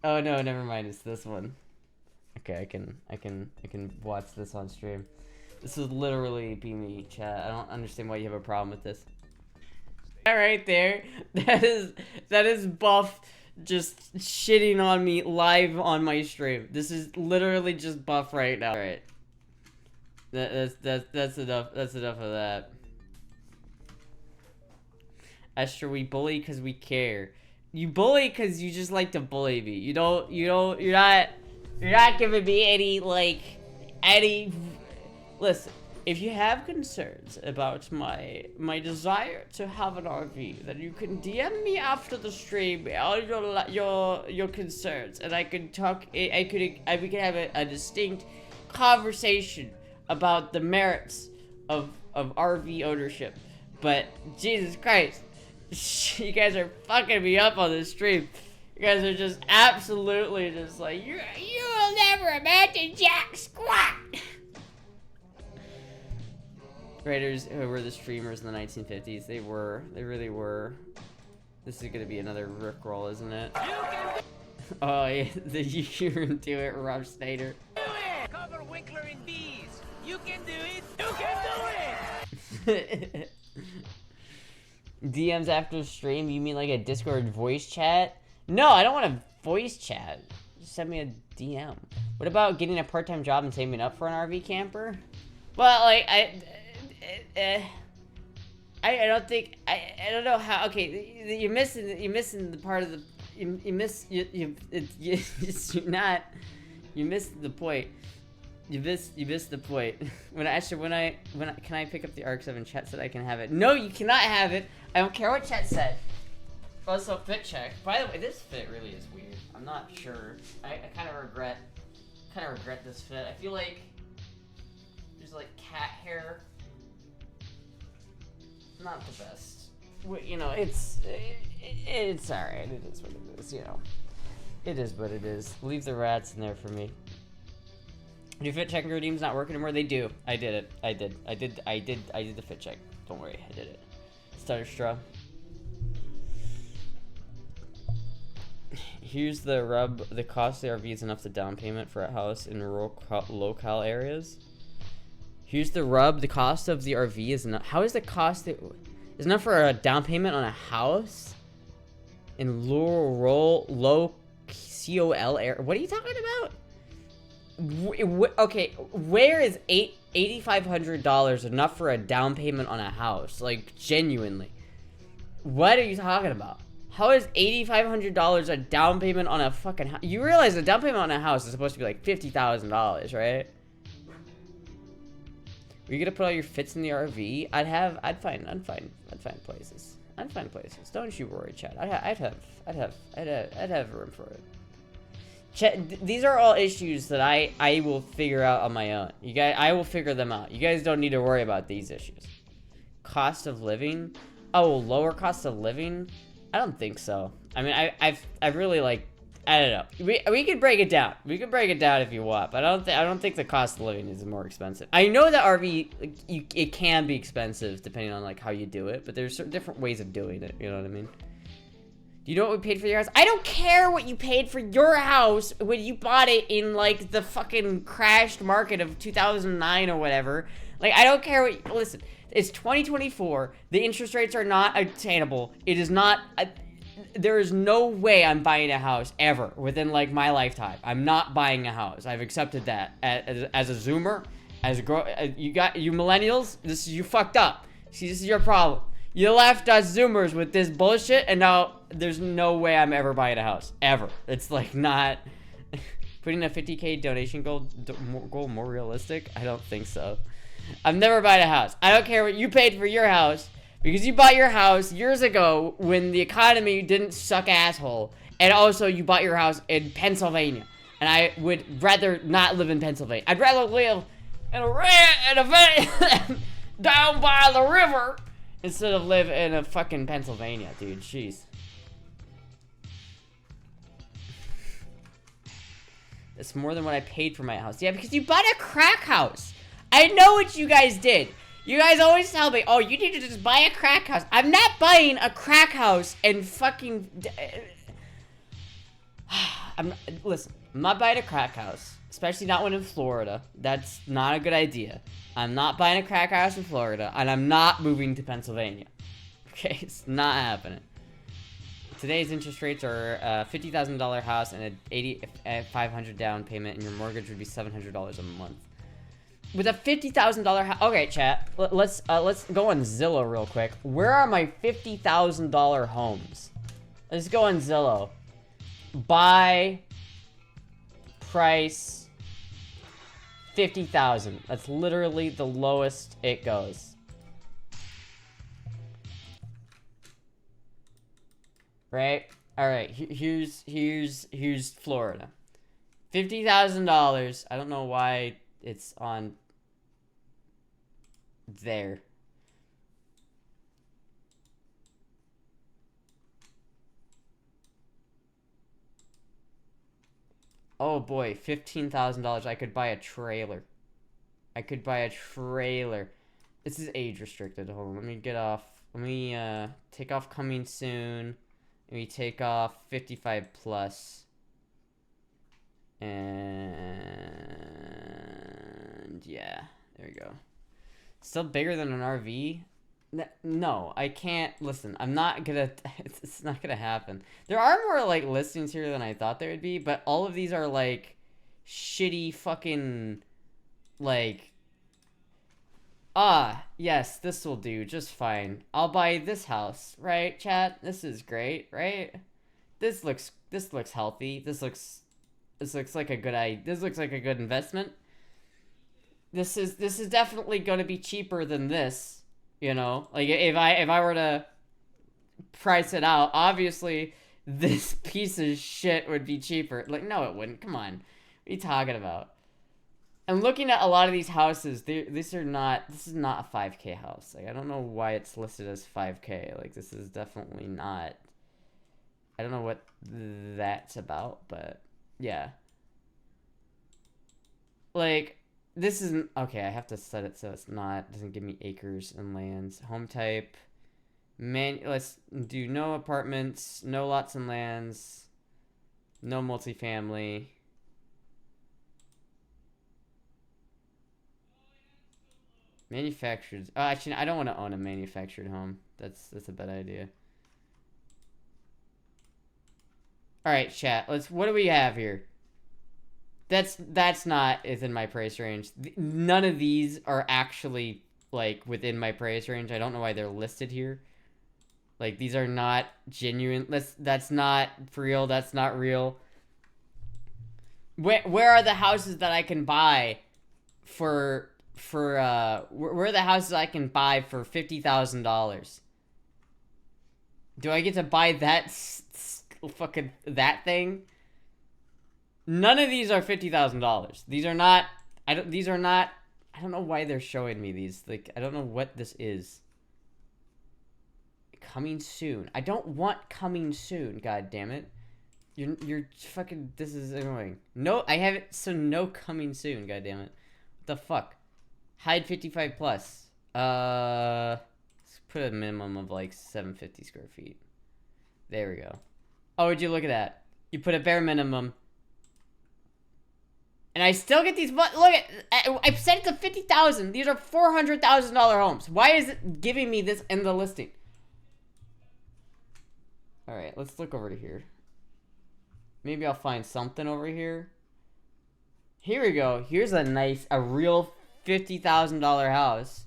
Oh no, never mind. It's this one. Okay, I can watch this on stream. This would literally be me, chat. I don't understand why you have a problem with this. That right there, that is Buff just shitting on me live on my stream. This is literally just Buff right now. All right, that's enough. That's enough of that. Astra, we bully because we care. You bully because you just like to bully me. You're not giving me any. Listen. If you have concerns about my desire to have an RV, then you can DM me after the stream all your concerns, and I can talk. We can have a distinct conversation about the merits of RV ownership. But Jesus Christ, you guys are fucking me up on this stream. You guys are just absolutely just like you will never imagine jack squat. Raiders who were the streamers in the 1950s, they really were. This is gonna be another Rickroll, isn't it? Oh yeah, the you can do it, Rob Snyder. Do it! Cover Winkler in bees. You can do it. You can do it. DMs after stream? You mean like a Discord voice chat? No, I don't want a voice chat. Just send me a DM. What about getting a part-time job and saving up for an RV camper? Well, like I don't know how. Okay, you're missing the part of the you missed the point. You missed the point. Can I pick up the RX7 chat so that I can have it? No, you cannot have it. I don't care what chat said. Also, fit check. By the way, this fit really is weird. I'm not sure. I kind of regret this fit. I feel like there's like cat hair. Not the best. You know, it's alright. It is what it is. You know, it is what it is. Leave the rats in there for me. Do fit checking redeems not work anymore? They do. I did it. I did the fit check. Don't worry, I did it. Stutter straw. Here's the rub. The cost of the RV is enough to down payment for a house in rural locale areas. Here's the rub. The cost of the RV is enough. How is the cost is enough for a down payment on a house in rural low COL area? What are you talking about? Okay, where is $8,500 enough for a down payment on a house? Like, genuinely, what are you talking about? How is $8,500 a down payment on a fucking house? You realize a down payment on a house is supposed to be like $50,000, right? Were you gonna put all your fits in the RV? I'd find places. I'd find places. Don't you worry, Chad. I'd have room for it. Chat, these are all issues that I will figure out on my own. You guys, I will figure them out. You guys don't need to worry about these issues. Cost of living? Oh, lower cost of living? I don't think so. I mean, I really like. I don't know. We could break it down. We could break it down if you want, but I don't think the cost of living is more expensive. I know that RV it can be expensive depending on like how you do it, but there's different ways of doing it. You know what I mean? Do you know what we paid for your house? I don't care what you paid for your house when you bought it in like the fucking crashed market of 2009 or whatever. Like I don't care what. Listen, it's 2024. The interest rates are not attainable. It is not. there is no way I'm buying a house ever within like my lifetime. I'm not buying a house. I've accepted that as a Zoomer, as a you millennials. This is you fucked up. See, this is your problem. You left us Zoomers with this bullshit, and now there's no way I'm ever buying a house ever. It's like not putting a 50K donation goal more realistic. I don't think so. I'm never buying a house. I don't care what you paid for your house. Because you bought your house years ago when the economy didn't suck asshole. And also you bought your house in Pennsylvania. And I would rather not live in Pennsylvania. I'd rather live in a down by the river instead of live in a fucking Pennsylvania, dude. Jeez. That's more than what I paid for my house. Yeah, because you bought a crack house. I know what you guys did. You guys always tell me, oh, you need to just buy a crack house. I'm not buying a crack house and fucking... Listen, I'm not buying a crack house. Especially not one in Florida. That's not a good idea. I'm not buying a crack house in Florida. And I'm not moving to Pennsylvania. Okay, it's not happening. Today's interest rates are a $50,000 house and a $500 down payment. And your mortgage would be $700 a month. With a $50,000 house. Okay, chat. Let's go on Zillow real quick. Where are my $50,000 homes? Let's go on Zillow. Buy price 50,000. That's literally the lowest it goes. Right? All right. Here's Florida. $50,000. I don't know why it's on there. Oh boy, $15,000. I could buy a trailer. I could buy a trailer. This is age restricted. Hold on, let me get off. Let me take off coming soon. Let me take off 55 plus. And yeah, there we go. Still bigger than an RV? No, I can't. Listen, I'm not gonna. It's not gonna happen. There are more like listings here than I thought there would be, but all of these are like shitty fucking like. Yes, this will do just fine. I'll buy this house, right, chat? This is great, right? This looks healthy. This looks like a good idea. This looks like a good investment. This is definitely going to be cheaper than this, you know? Like if I were to price it out, obviously this piece of shit would be cheaper. Like no, it wouldn't. Come on. What are you talking about? I'm looking at a lot of these houses. This is not a 5K house. Like I don't know why it's listed as 5K. Like this is definitely not. I don't know what that's about, but yeah. Like this isn't okay. I have to set it so it's not doesn't give me acres and lands. Home type. Let's do no apartments, no lots and lands, no multifamily. Manufactured. Oh, actually, I don't want to own a manufactured home. That's a bad idea. All right, chat. What do we have here? That's not within my price range. None of these are actually like within my price range. I don't know why they're listed here. Like these are not genuine. That's not for real. That's not real. Where are the houses that I can buy for where are the houses I can buy for $50,000? Do I get to buy that fucking that thing? None of these are $50,000. These are not. I don't know why they're showing me these. Like I don't know what this is. Coming soon. I don't want coming soon. God damn it. You're fucking. This is annoying. No, I have it. So no coming soon. God damn it. What the fuck? Hide 55 plus. Let's put a minimum of like 750 square feet. There we go. Oh, would you look at that? You put a bare minimum. And I still get these. Look at. I've set it to 50,000. These are $400,000 homes. Why is it giving me this in the listing? Alright, let's look over to here. Maybe I'll find something over here. Here we go. Here's a real $50,000 house.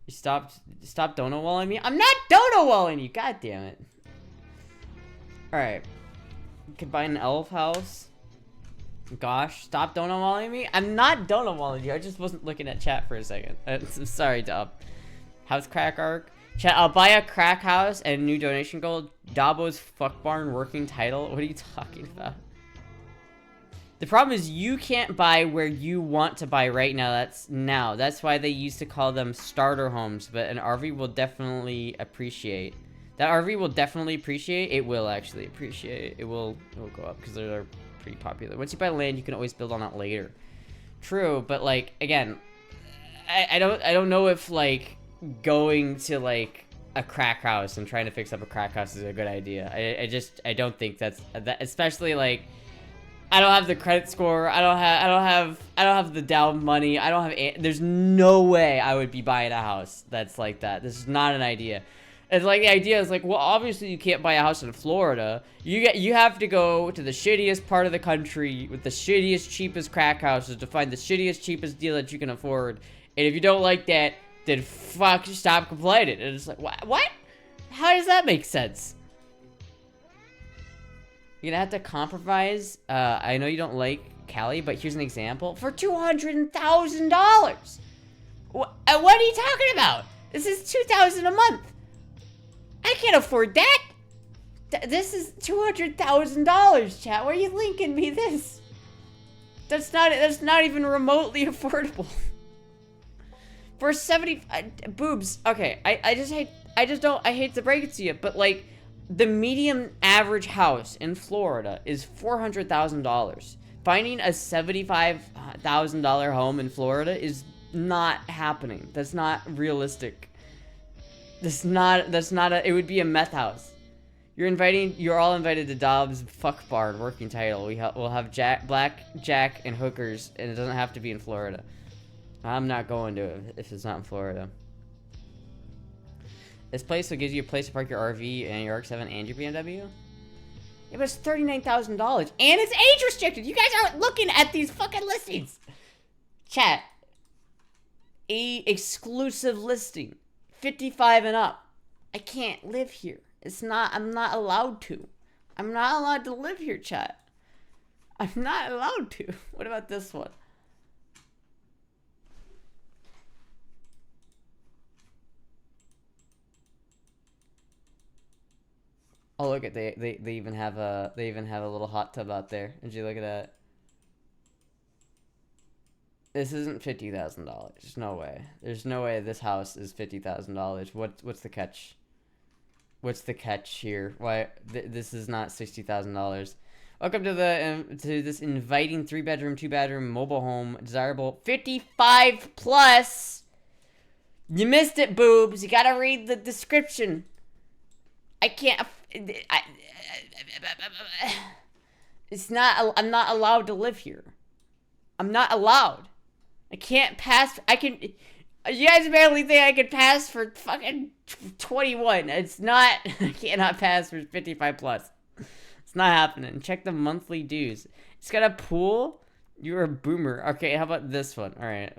You stop dono walling me? I'm not dono walling you! God damn it. Alright. You could buy an elf house. Gosh, stop dono walling me? I'm not dono walling you. I just wasn't looking at chat for a second. I'm sorry, Dub. House crack arc. Chat, I'll buy a crack house and a new donation goal. Dabo's fuck barn working title. What are you talking about? The problem is you can't buy where you want to buy right now. That's why they used to call them starter homes, but an RV will definitely appreciate. That RV will definitely appreciate. It will actually appreciate. It will go up because they're pretty popular. Once you buy land, you can always build on it later. True, but like again, I don't know if like going to like a crack house and trying to fix up a crack house is a good idea. I don't think that's that, especially like I don't have the credit score. I don't have the down money. There's no way I would be buying a house that's like that. This is not an idea. It's like the idea is like, well, obviously you can't buy a house in Florida. You have to go to the shittiest part of the country with the shittiest, cheapest crack houses to find the shittiest, cheapest deal that you can afford. And if you don't like that, then fuck, stop complaining. And it's like, what? How does that make sense? You're gonna have to compromise. I know you don't like Cali, but here's an example. For $200,000. What are you talking about? This is $2,000 a month. I can't afford that. This is $200,000, chat. Why are you linking me this? That's not even remotely affordable. For 70 boobs. Okay, I hate to break it to you, but like the medium average house in Florida is $400,000. Finding a $75,000 home in Florida is not happening. That's not realistic. It would be a meth house. You're all invited to Dobbs fuck barn working title. We'll have blackjack and hookers, and it doesn't have to be in Florida. I'm not going to it if it's not in Florida. This place will give you a place to park your RV and your RX7 and your BMW. Yeah, but it's $39,000 and it's age restricted. You guys aren't looking at these fucking listings. Chat. A exclusive listing. 55 and up. I can't live here. I'm not allowed to. I'm not allowed to live here, chat. I'm not allowed to. What about this one? Oh, look at they even have a little hot tub out there. Did you look at that? This isn't $50,000. There's no way. There's no way this house is $50,000. What's the catch? What's the catch here? Why this is not $60,000? Welcome to this inviting 3-bedroom, 2-bedroom mobile home, desirable 55 plus. You missed it, boobs. You gotta read the description. I can't. It's not. I'm not allowed to live here. I'm not allowed. I can't pass. I can. You guys barely think I could pass for fucking 21. It's not. I cannot pass for 55 plus. It's not happening. Check the monthly dues. It's got a pool. You're a boomer. Okay, how about this one? All right.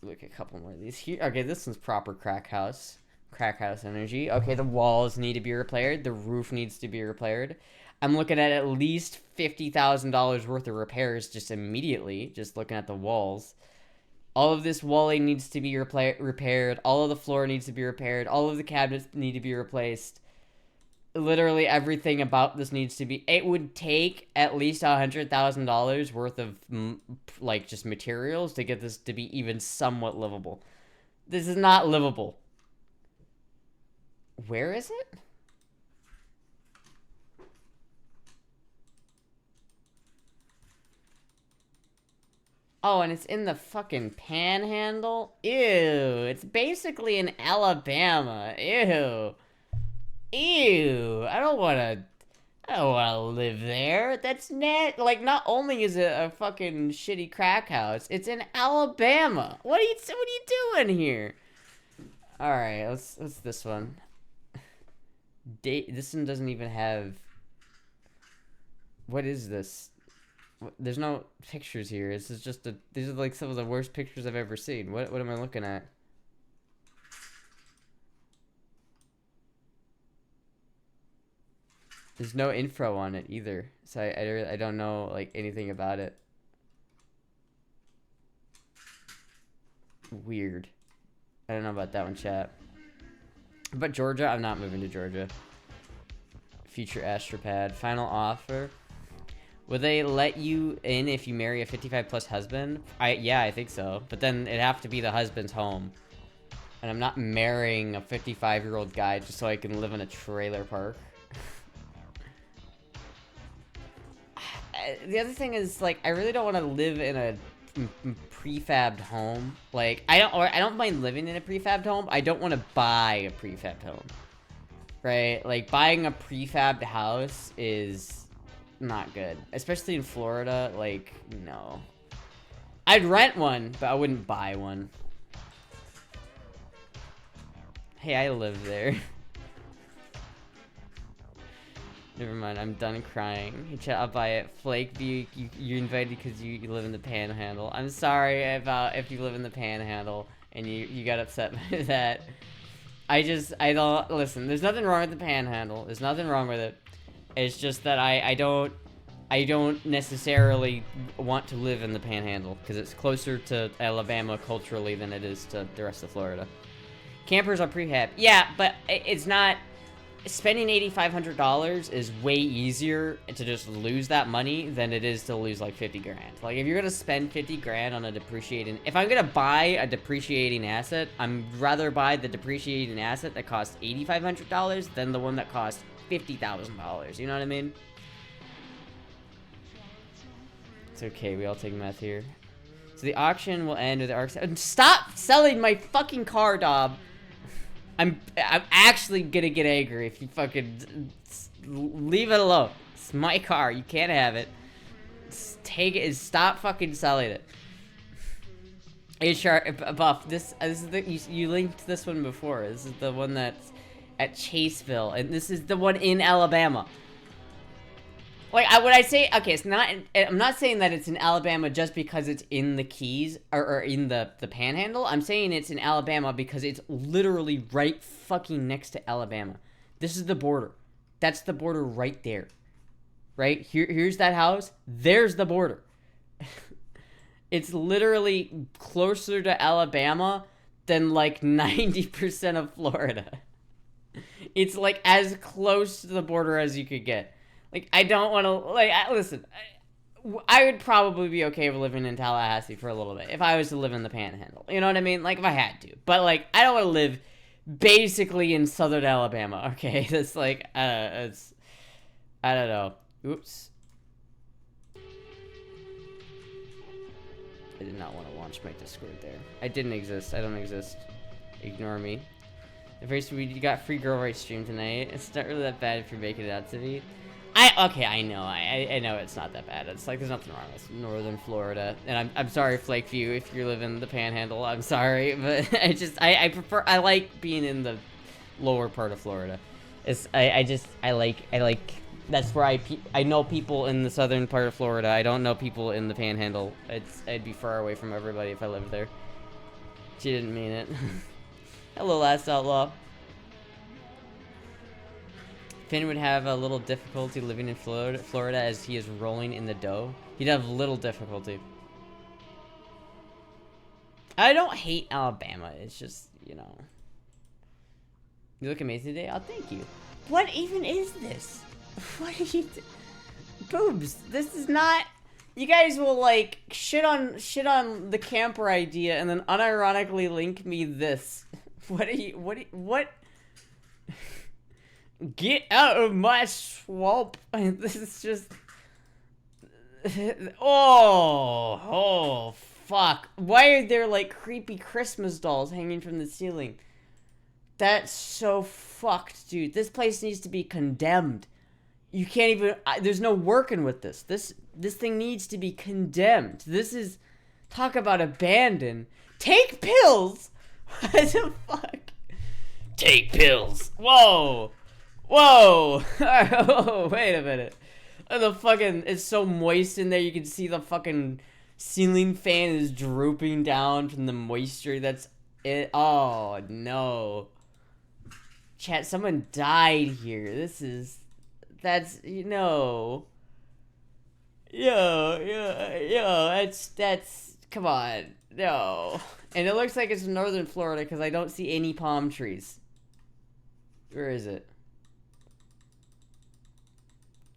Look, a couple more of these here. Okay, this one's proper crack house energy. Okay, the walls need to be repaired. The roof needs to be repaired. I'm looking at least $50,000 worth of repairs just immediately, just looking at the walls. All of this walling needs to be repaired. All of the floor needs to be repaired. All of the cabinets need to be replaced. Literally everything about this needs to be. It would take at least $100,000 worth of like just materials to get this to be even somewhat livable. This is not livable. Where is it? Oh, and it's in the fucking panhandle? Ew, it's basically in Alabama. Ew. Ew, I don't want I don't want to live there. That's net. Like, not only is it a fucking shitty crack house, it's in Alabama. What are you doing here? All right, let's this one. This one doesn't even have. What is this? There's no pictures here. This is just these are like some of the worst pictures I've ever seen. What am I looking at? There's no info on it either, so I don't know like anything about it. Weird. I don't know about that one, chat. But Georgia, I'm not moving to Georgia. Future Astra pad. Final offer. Will they let you in if you marry a 55 plus husband? Yeah, I think so. But then it'd have to be the husband's home. And I'm not marrying a 55-year-old guy just so I can live in a trailer park. The other thing is, like, I really don't want to live in a prefabbed home. Like, I don't mind living in a prefabbed home. I don't want to buy a prefabbed home. Right? Like, buying a prefabbed house is not good. Especially in Florida. Like, no. I'd rent one, but I wouldn't buy one. Hey, I live there. Never mind, I'm done crying. Hey, chat, I'll buy it. Flake, you're invited because you live in the Panhandle. I'm sorry about if you live in the Panhandle and you got upset by that. I don't, listen, there's nothing wrong with the Panhandle. There's nothing wrong with it. It's just that I don't necessarily want to live in the Panhandle because it's closer to Alabama culturally than it is to the rest of Florida. Campers are prehab. Yeah, but it's not... Spending $8,500 is way easier to just lose that money than it is to lose like 50 grand. Like if you're gonna spend 50 grand on a depreciating, if I'm gonna buy a depreciating asset, I'm rather buy the depreciating asset that costs $8,500 than the one that costs $50,000. You know what I mean? It's okay. We all take math here. So the auction will end with the RX7. Stop selling my fucking car, Dob. I'm actually gonna get angry if you fucking leave it alone. It's my car. You can't have it. Take it and stop fucking selling it. HR Buff. This is the you linked this one before. This is the one that's at Chaseville, and this is the one in Alabama. Like, when I say, okay, it's not, I'm not saying that it's in Alabama just because it's in the Keys, or in the Panhandle. I'm saying it's in Alabama because it's literally right fucking next to Alabama. This is the border. That's the border right there. Right? Here's that house. There's the border. It's literally closer to Alabama than, like, 90% of Florida. It's, like, as close to the border as you could get. Like, I don't want to, like, listen, I would probably be okay with living in Tallahassee for a little bit if I was to live in the Panhandle. You know what I mean? Like, if I had to. But, like, I don't want to live basically in southern Alabama, okay? That's, like, it's, I don't know. Oops. I did not want to launch my Discord there. I didn't exist. I don't exist. Ignore me. The first we got free girl rights stream tonight. It's not really that bad if you're making it out to be. Okay, I know. I know it's not that bad. It's like there's nothing wrong with northern Florida. And I'm sorry, Flakeview, if you live in the Panhandle. I'm sorry, but I like being in the lower part of Florida. I like that's where I know people in the southern part of Florida. I don't know people in the Panhandle. I'd be far away from everybody if I lived there. She didn't mean it. Hello, Last Outlaw. Finn would have a little difficulty living in Florida as he is rolling in the dough. He'd have little difficulty. I don't hate Alabama. It's just, you know. You look amazing today. Oh, thank you. What even is this? What are you Boobs, this is not... You guys will, like, shit on the camper idea and then unironically link me this. What? Get out of my swamp. This is just... Oh, fuck. Why are there, like, creepy Christmas dolls hanging from the ceiling? That's so fucked, dude. This place needs to be condemned. You can't even, there's no working with this. This thing needs to be condemned. This is, talk about abandon. Take pills? What the fuck? Take pills. Whoa. Whoa. Oh, wait a minute. The fucking, it's so moist in there, you can see the fucking ceiling fan is drooping down from the moisture that's it. Oh, no. Chat, someone died here. That's, you know. That's, come on. No. And it looks like it's in northern Florida because I don't see any palm trees. Where is it?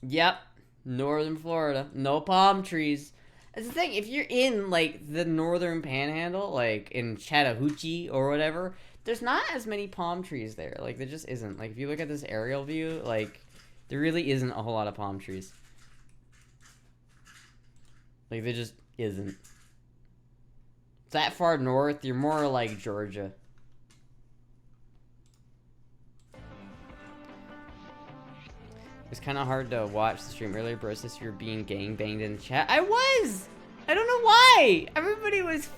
Yep. Northern Florida. No palm trees. That's the thing, if you're in, like, the northern panhandle, like, in Chattahoochee or whatever, there's not as many palm trees there. Like, there just isn't. Like, if you look at this aerial view, like, there really isn't a whole lot of palm trees. Like, there just isn't. That far north, you're more like Georgia. It's kind of hard to watch the stream earlier, bro. Since you were being gangbanged in the chat. I was! I don't know why! Everybody was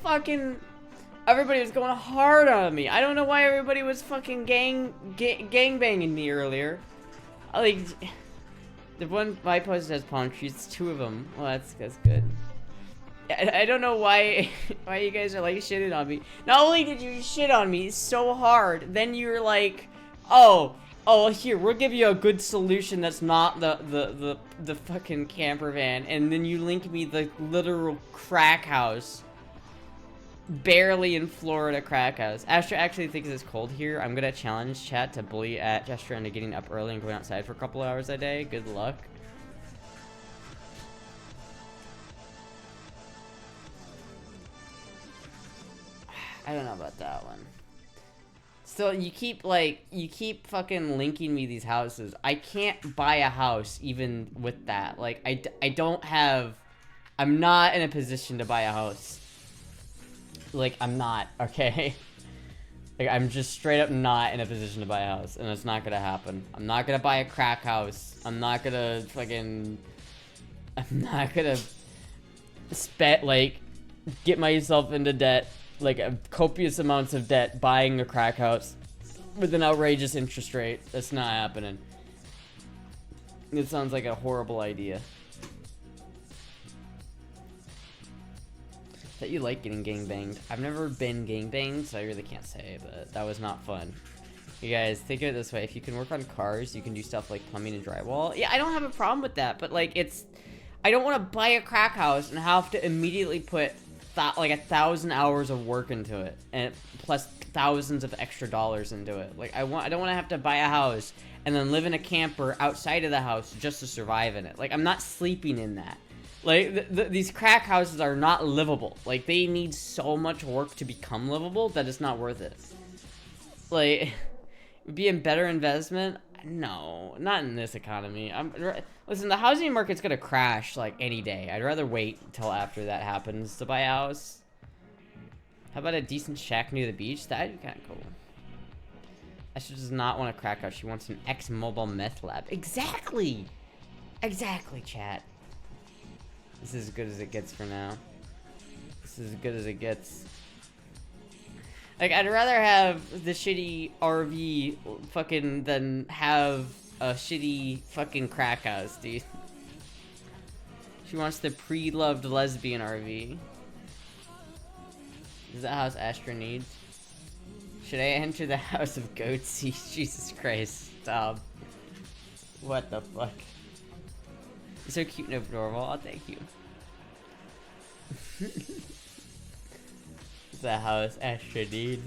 going hard on me. I don't know why everybody was fucking gangbanging me earlier. Like, the one my post has palm trees, it's 2 of them. Well, that's good. I don't know why you guys are like shitting on me. Not only did you shit on me so hard, then you're like, oh, here, we'll give you a good solution that's not the fucking camper van, and then you link me the literal crack house. Barely in Florida crack house. Astra actually thinks it's cold here. I'm gonna challenge chat to bully at Gesture into getting up early and going outside for a couple hours a day. Good luck. I don't know about that one. Still, you keep fucking linking me these houses. I can't buy a house even with that. Like, I'm not in a position to buy a house. Like, I'm not, okay? Like, I'm just straight up not in a position to buy a house, and it's not gonna happen. I'm not gonna buy a crack house. I'm not gonna get myself into debt, like, copious amounts of debt, buying a crack house with an outrageous interest rate. That's not happening. It sounds like a horrible idea. That you like getting gangbanged. I've never been gangbanged, so I really can't say, but that was not fun. You guys, think of it this way. If you can work on cars, you can do stuff like plumbing and drywall. Yeah, I don't have a problem with that, but, like, I don't want to buy a crack house and have to immediately put, like, 1,000 hours of work into it, and plus thousands of extra dollars into it. Like, I don't want to have to buy a house and then live in a camper outside of the house just to survive in it. Like, I'm not sleeping in that. Like, these crack houses are not livable. Like, they need so much work to become livable that it's not worth it. Like, be a better investment? No, not in this economy. Listen, the housing market's gonna crash, like, any day. I'd rather wait until after that happens to buy a house. How about a decent shack near the beach? That'd be kind of cool. Astra does not want a crack house. She wants an ex-mobile meth lab. Exactly! Exactly, chat. This is as good as it gets for now. This is as good as it gets. Like, I'd rather have the shitty RV fucking than have a shitty fucking crack house, dude. She wants the pre-loved lesbian RV. Is that house Astra needs? Should I enter the house of goatsies? Jesus Christ, stop. What the fuck? You're so cute and adorable. Oh, thank you. The house Astra needs.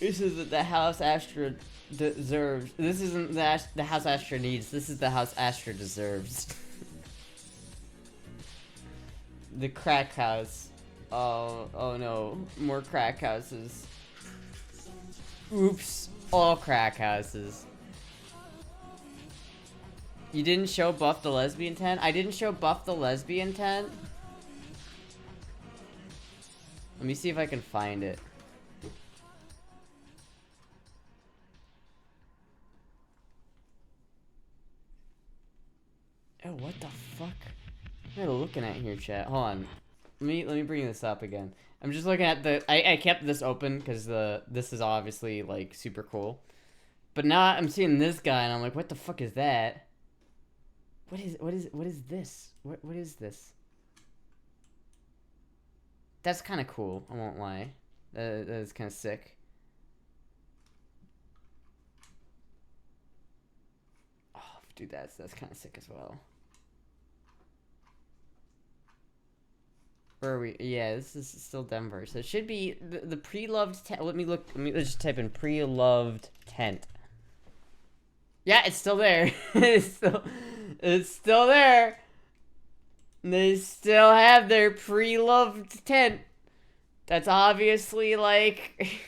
This isn't the house Astra deserves. This isn't the house Astra needs. This is the house Astra deserves. The crack house. Oh no. More crack houses. Oops. All crack houses. You didn't show Buff the Lesbian tent? I didn't show Buff the Lesbian tent? Let me see if I can find it. what the fuck? What am I looking at here, chat? Hold on. Let me bring this up again. I'm just looking at the. I kept this open because this is obviously like super cool. But now I'm seeing this guy and I'm like, what the fuck is that? What is this? What is this? That's kind of cool. I won't lie. That is kind of sick. Oh, dude, that's kind of sick as well. Where are we? Yeah, this is still Denver. So it should be the pre-loved tent. Let's just type in pre-loved tent. Yeah, it's still there. it's still there. They still have their pre-loved tent. That's obviously like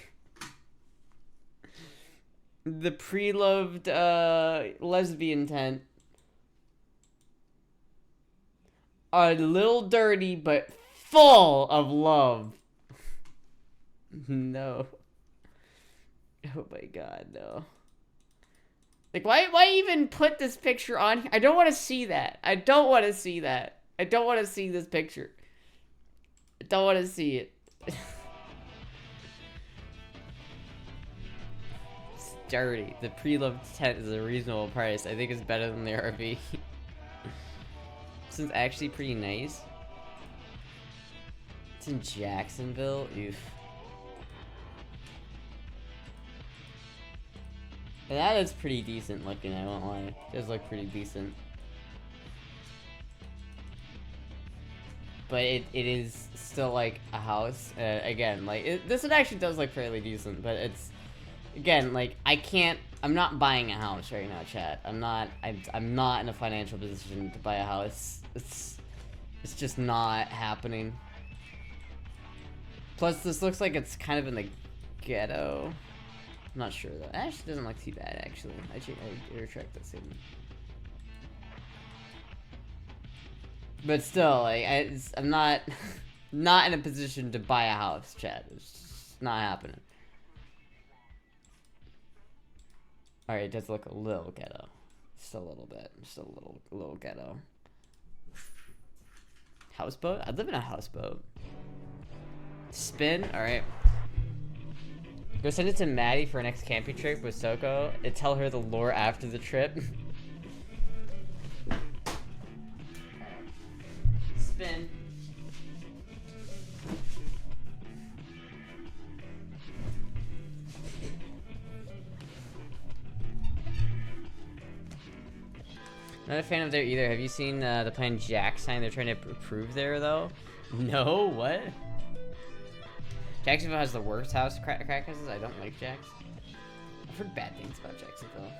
the pre-loved lesbian tent. A little dirty, but full of love. No. Oh my god, no. Like, why even put this picture on here? I don't want to see that. I don't want to see that. I don't want to see this picture. I don't want to see it. It's dirty. The pre-loved tent is a reasonable price. I think it's better than the RV. This is actually pretty nice. It's in Jacksonville. Oof. And that is pretty decent looking, I won't lie. It does look pretty decent. But it is still like a house. Again, like, this one actually does look fairly decent, but it's, again, like, I'm not buying a house right now, chat. I'm not in a financial position to buy a house. It's just not happening. Plus, this looks like it's kind of in the ghetto. I'm not sure though. It actually doesn't look too bad, actually. I retract that statement. But still, like, I'm not in a position to buy a house, chat. It's just not happening. All right, it does look a little ghetto. Just a little bit. Just a little ghetto. Houseboat? I'd live in a houseboat. Spin? All right. Go send it to Maddie for our next camping trip with Soko and tell her the lore after the trip. Spin. Not a fan of theyre either. Have you seen the Plan Jack sign they're trying to approve there though? No, what? Jacksonville has the worst crack houses. I don't like Jacks. I've heard bad things about Jacksonville.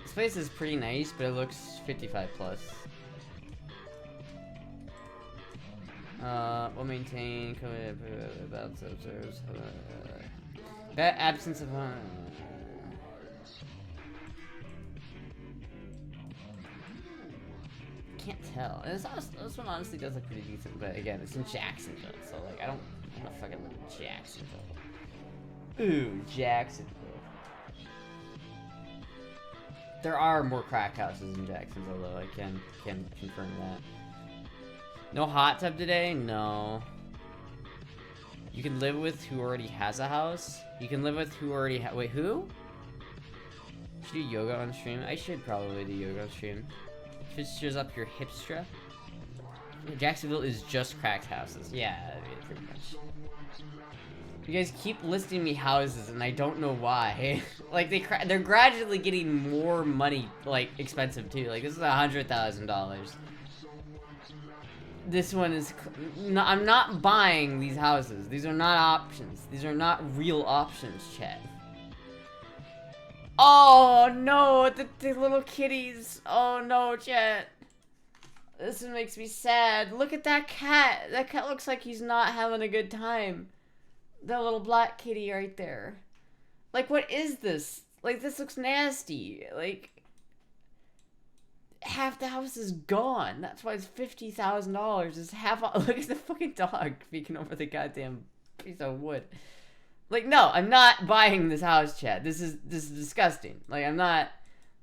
This place is pretty nice, but it looks 55 plus. We'll maintain about that absence of can't tell. This one honestly does look pretty decent, but again, it's in Jacksonville, so like I'm not fucking live in Jacksonville. Ooh, Jacksonville. There are more crack houses in Jacksonville, though. I can confirm that. No hot tub today? No. You can live with who already has a house. You can live with who already wait, who? Should do yoga on stream? I should probably do yoga on stream. Fixtures up your hipstra. Jacksonville is just cracked houses. Yeah, I mean, pretty much. You guys keep listing me houses, and I don't know why. Like they're gradually getting more money, like expensive too. Like this is $100,000. This one is. No, I'm not buying these houses. These are not options. These are not real options, chat. Oh no, the little kitties. Oh no, chat. This one makes me sad. Look at that cat. That cat looks like he's not having a good time. That little black kitty right there. Like, what is this? Like, this looks nasty. Like, half the house is gone. That's why it's $50,000. It's half. Look at the fucking dog peeking over the goddamn piece of wood. Like, no, I'm not buying this house, chat. This is disgusting. Like, I'm not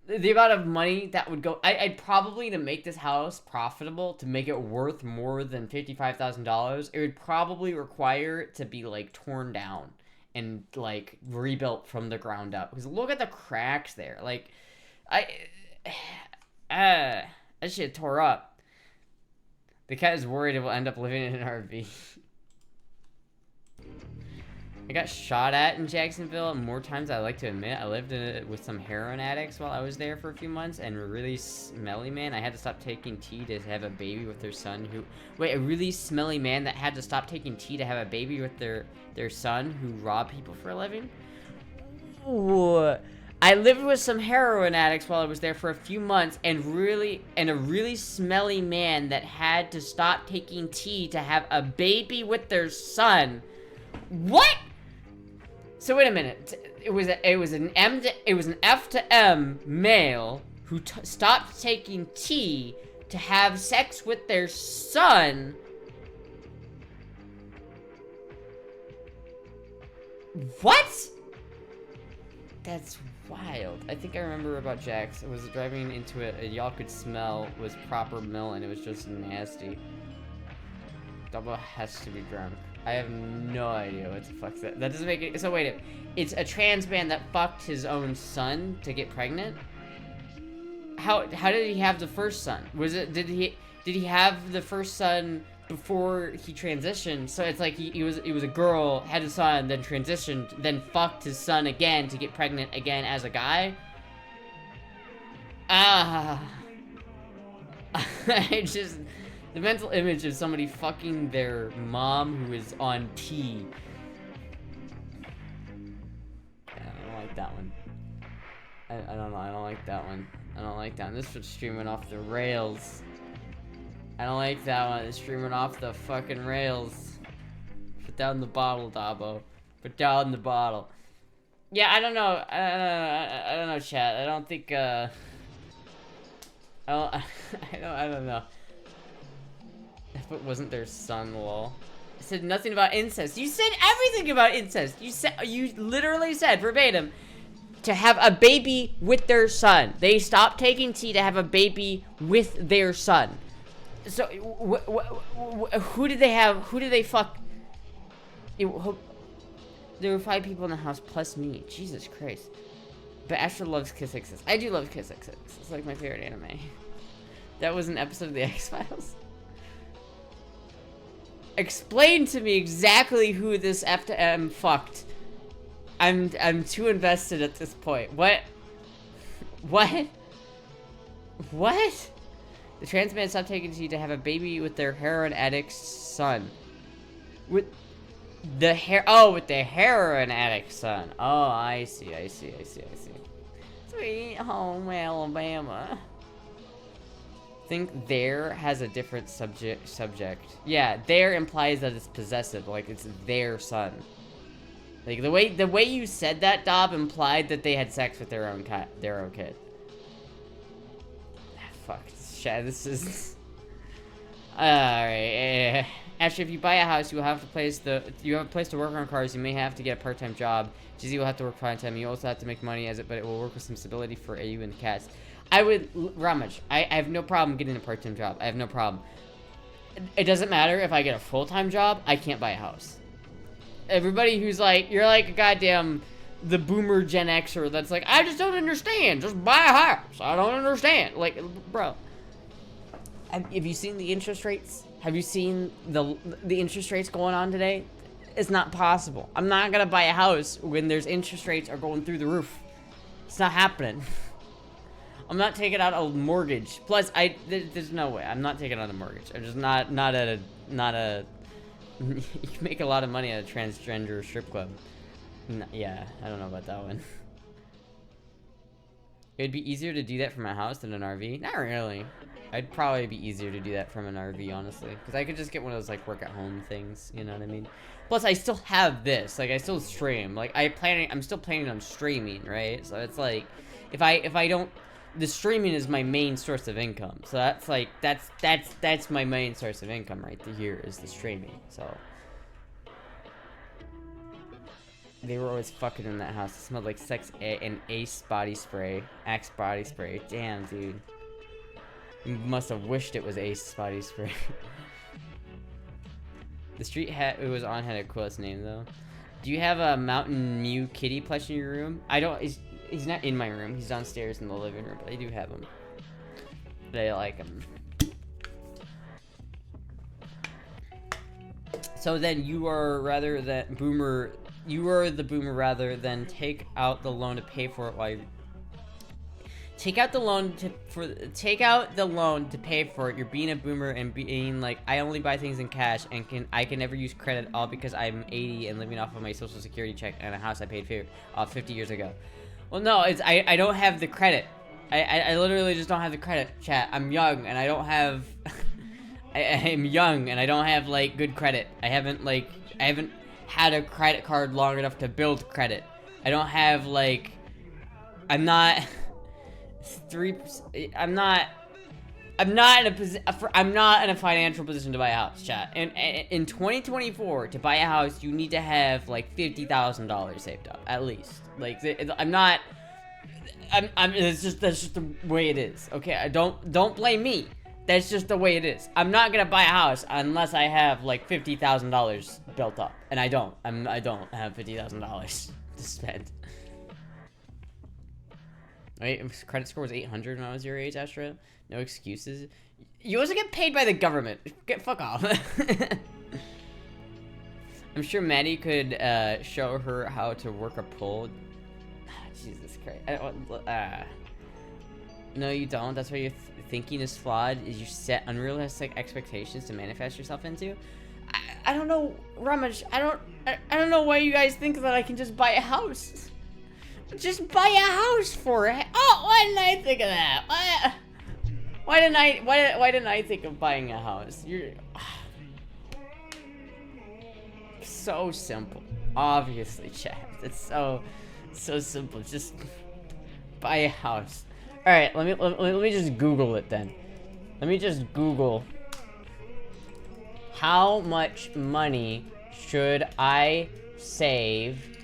the amount of money that would go, I'd probably, to make this house profitable, to make it worth more than $55,000, it would probably require it to be like torn down and like rebuilt from the ground up. Because look at the cracks there. Like, that shit tore up. The cat is worried it will end up living in an RV. I got shot at in Jacksonville more times than I like to admit. I lived with some heroin addicts while I was there for a few months, and a really smelly man. I had to stop taking tea to have a baby with their son who... Wait, a really smelly man that had to stop taking tea to have a baby with their son who robbed people for a living? Ooh. I lived with some heroin addicts while I was there for a few months, and a really smelly man that had to stop taking tea to have a baby with their son. What? So wait a minute. It was an F to M male who stopped taking tea to have sex with their son. What? That's wild. I think I remember about Jax. I was driving into it, y'all could smell was proper mill, and it was just nasty. Double has to be drunk. I have no idea what the fuck's that. That doesn't make it. So wait, it's a trans man that fucked his own son to get pregnant. How did he have the first son? Did he have the first son before he transitioned? So it's like he was a girl, had a son, then transitioned, then fucked his son again to get pregnant again as a guy. I just. The mental image of somebody fucking their mom who is on tea. I don't like that one. I don't know, I don't like that one. I don't like that one. This was streaming off the rails. I don't like that one. It's streaming off the fucking rails. Put down the bottle, Dabo. Put down the bottle. Yeah, I don't know. I don't know, chat. I don't think, I don't know. If it wasn't their son, lol. I said nothing about incest. You said everything about incest. You literally said verbatim to have a baby with their son. They stopped taking tea to have a baby with their son. So who did they have? Who did they fuck? There were 5 people in the house plus me. Jesus Christ. But Astra loves Kiss X's. I do love Kiss X's. It's like my favorite anime. That was an episode of the X-Files. Explain to me exactly who this F to M fucked. I'm too invested at this point. What? The trans man stopped taking tea to have a baby with their heroin addict's son. With the heroin addict son. Oh, I see. Sweet home Alabama. I think theyre has a different subject. Yeah, theyre implies that it's possessive, like it's their son. Like the way you said that, Dob, implied that they had sex with their own kid. Fuck, this is. Alright. Actually, if you buy a house, you have a place to work on cars. You may have to get a part-time job. Jizzy will have to work part-time. You also have to make money but it will work with some stability for you and the cats. I would, Ramaj, I have no problem getting a part-time job. I have no problem. It doesn't matter if I get a full-time job, I can't buy a house. Everybody who's like, you're like a goddamn, the boomer Gen Xer that's like, I just don't understand. Just buy a house. I don't understand. Like, bro. Have you seen the interest rates? Have you seen the interest rates going on today? It's not possible. I'm not gonna buy a house when there's interest rates are going through the roof. It's not happening. I'm not taking out a mortgage. Plus, there's no way. I'm not taking out a mortgage. I'm just not a. You can make a lot of money at a transgender strip club. Yeah, I don't know about that one. It'd be easier to do that from a house than an RV. Not really. I'd probably be easier to do that from an RV, honestly, because I could just get one of those like work at home things. You know what I mean? Plus, I still have this. Like, I still stream. Like, I'm still planning on streaming, right? So it's like, if I don't. The streaming is my main source of income, so that's like that's my main source of income right here is the streaming. So They were always fucking in that house. It smelled like sex and Ace body spray. Axe body spray. Damn, dude. You must have wished it was Ace body spray. The street it was on had a coolest name, though. Do you have a Mountain Mew kitty plush in your room? I don't. He's not in my room. He's downstairs in the living room, but I do have him. I like him. So then you are rather than boomer. You are the boomer rather than take out the loan to pay for it while you take out the loan to pay for it. You're being a boomer and being like, I only buy things in cash and I can never use credit, all because I'm 80 and living off of my social security check and a house I paid off 50 years ago. Well, no, it's I don't have the credit. I literally just don't have the credit, chat. I'm young and I don't have I'm young and I don't have like good credit. I haven't had a credit card long enough to build credit. I don't have like I'm not in a financial position to buy a house, chat. And in 2024, to buy a house, you need to have like $50,000 saved up at least. Like it's just that's just the way it is. Okay, don't blame me. That's just the way it is. I'm not gonna buy a house unless I have like $50,000 built up, and I don't. I don't have $50,000 to spend. Right? Credit score was 800 when I was your age, Astra. No excuses. You also get paid by the government. Fuck off. I'm sure Maddie could show her how to work a pull. Jesus Christ. No, you don't. That's why your thinking is flawed. Is you set unrealistic expectations to manifest yourself into. I don't know, Ramaj. I don't know why you guys think that I can just buy a house. Just buy a house for it. Oh, why didn't I think of that? Why didn't I think of buying a house? You're so simple. Obviously, chat. It's so simple. Just buy a house. All right, let me just Google it then. Let me just Google how much money should I save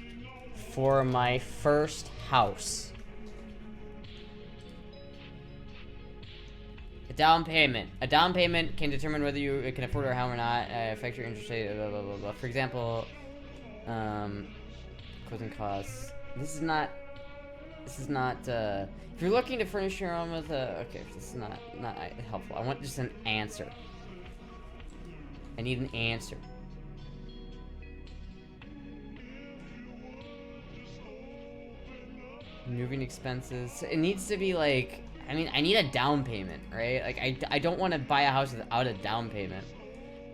for my first house. A down payment can determine whether you can afford it or how or not. Affect your interest rate. Blah, blah, blah, blah. For example, closing costs. This is not. If you're looking to furnish your own with okay, this is not helpful. I want just an answer. I need an answer. Moving expenses. It needs to be like, I mean, I need a down payment, right? Like, I don't want to buy a house without a down payment.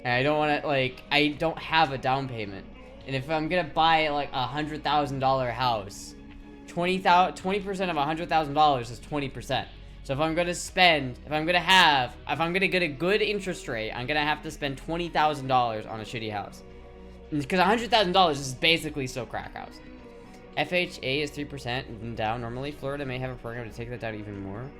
And I don't want to, like, I don't have a down payment. And if I'm gonna buy, like, $100,000 house, 20% of $100,000 is 20%. So if I'm gonna get a good interest rate, I'm gonna have to spend $20,000 on a shitty house. Because $100,000 is basically still crack house. FHA is 3% down normally. Florida may have a program to take that down even more.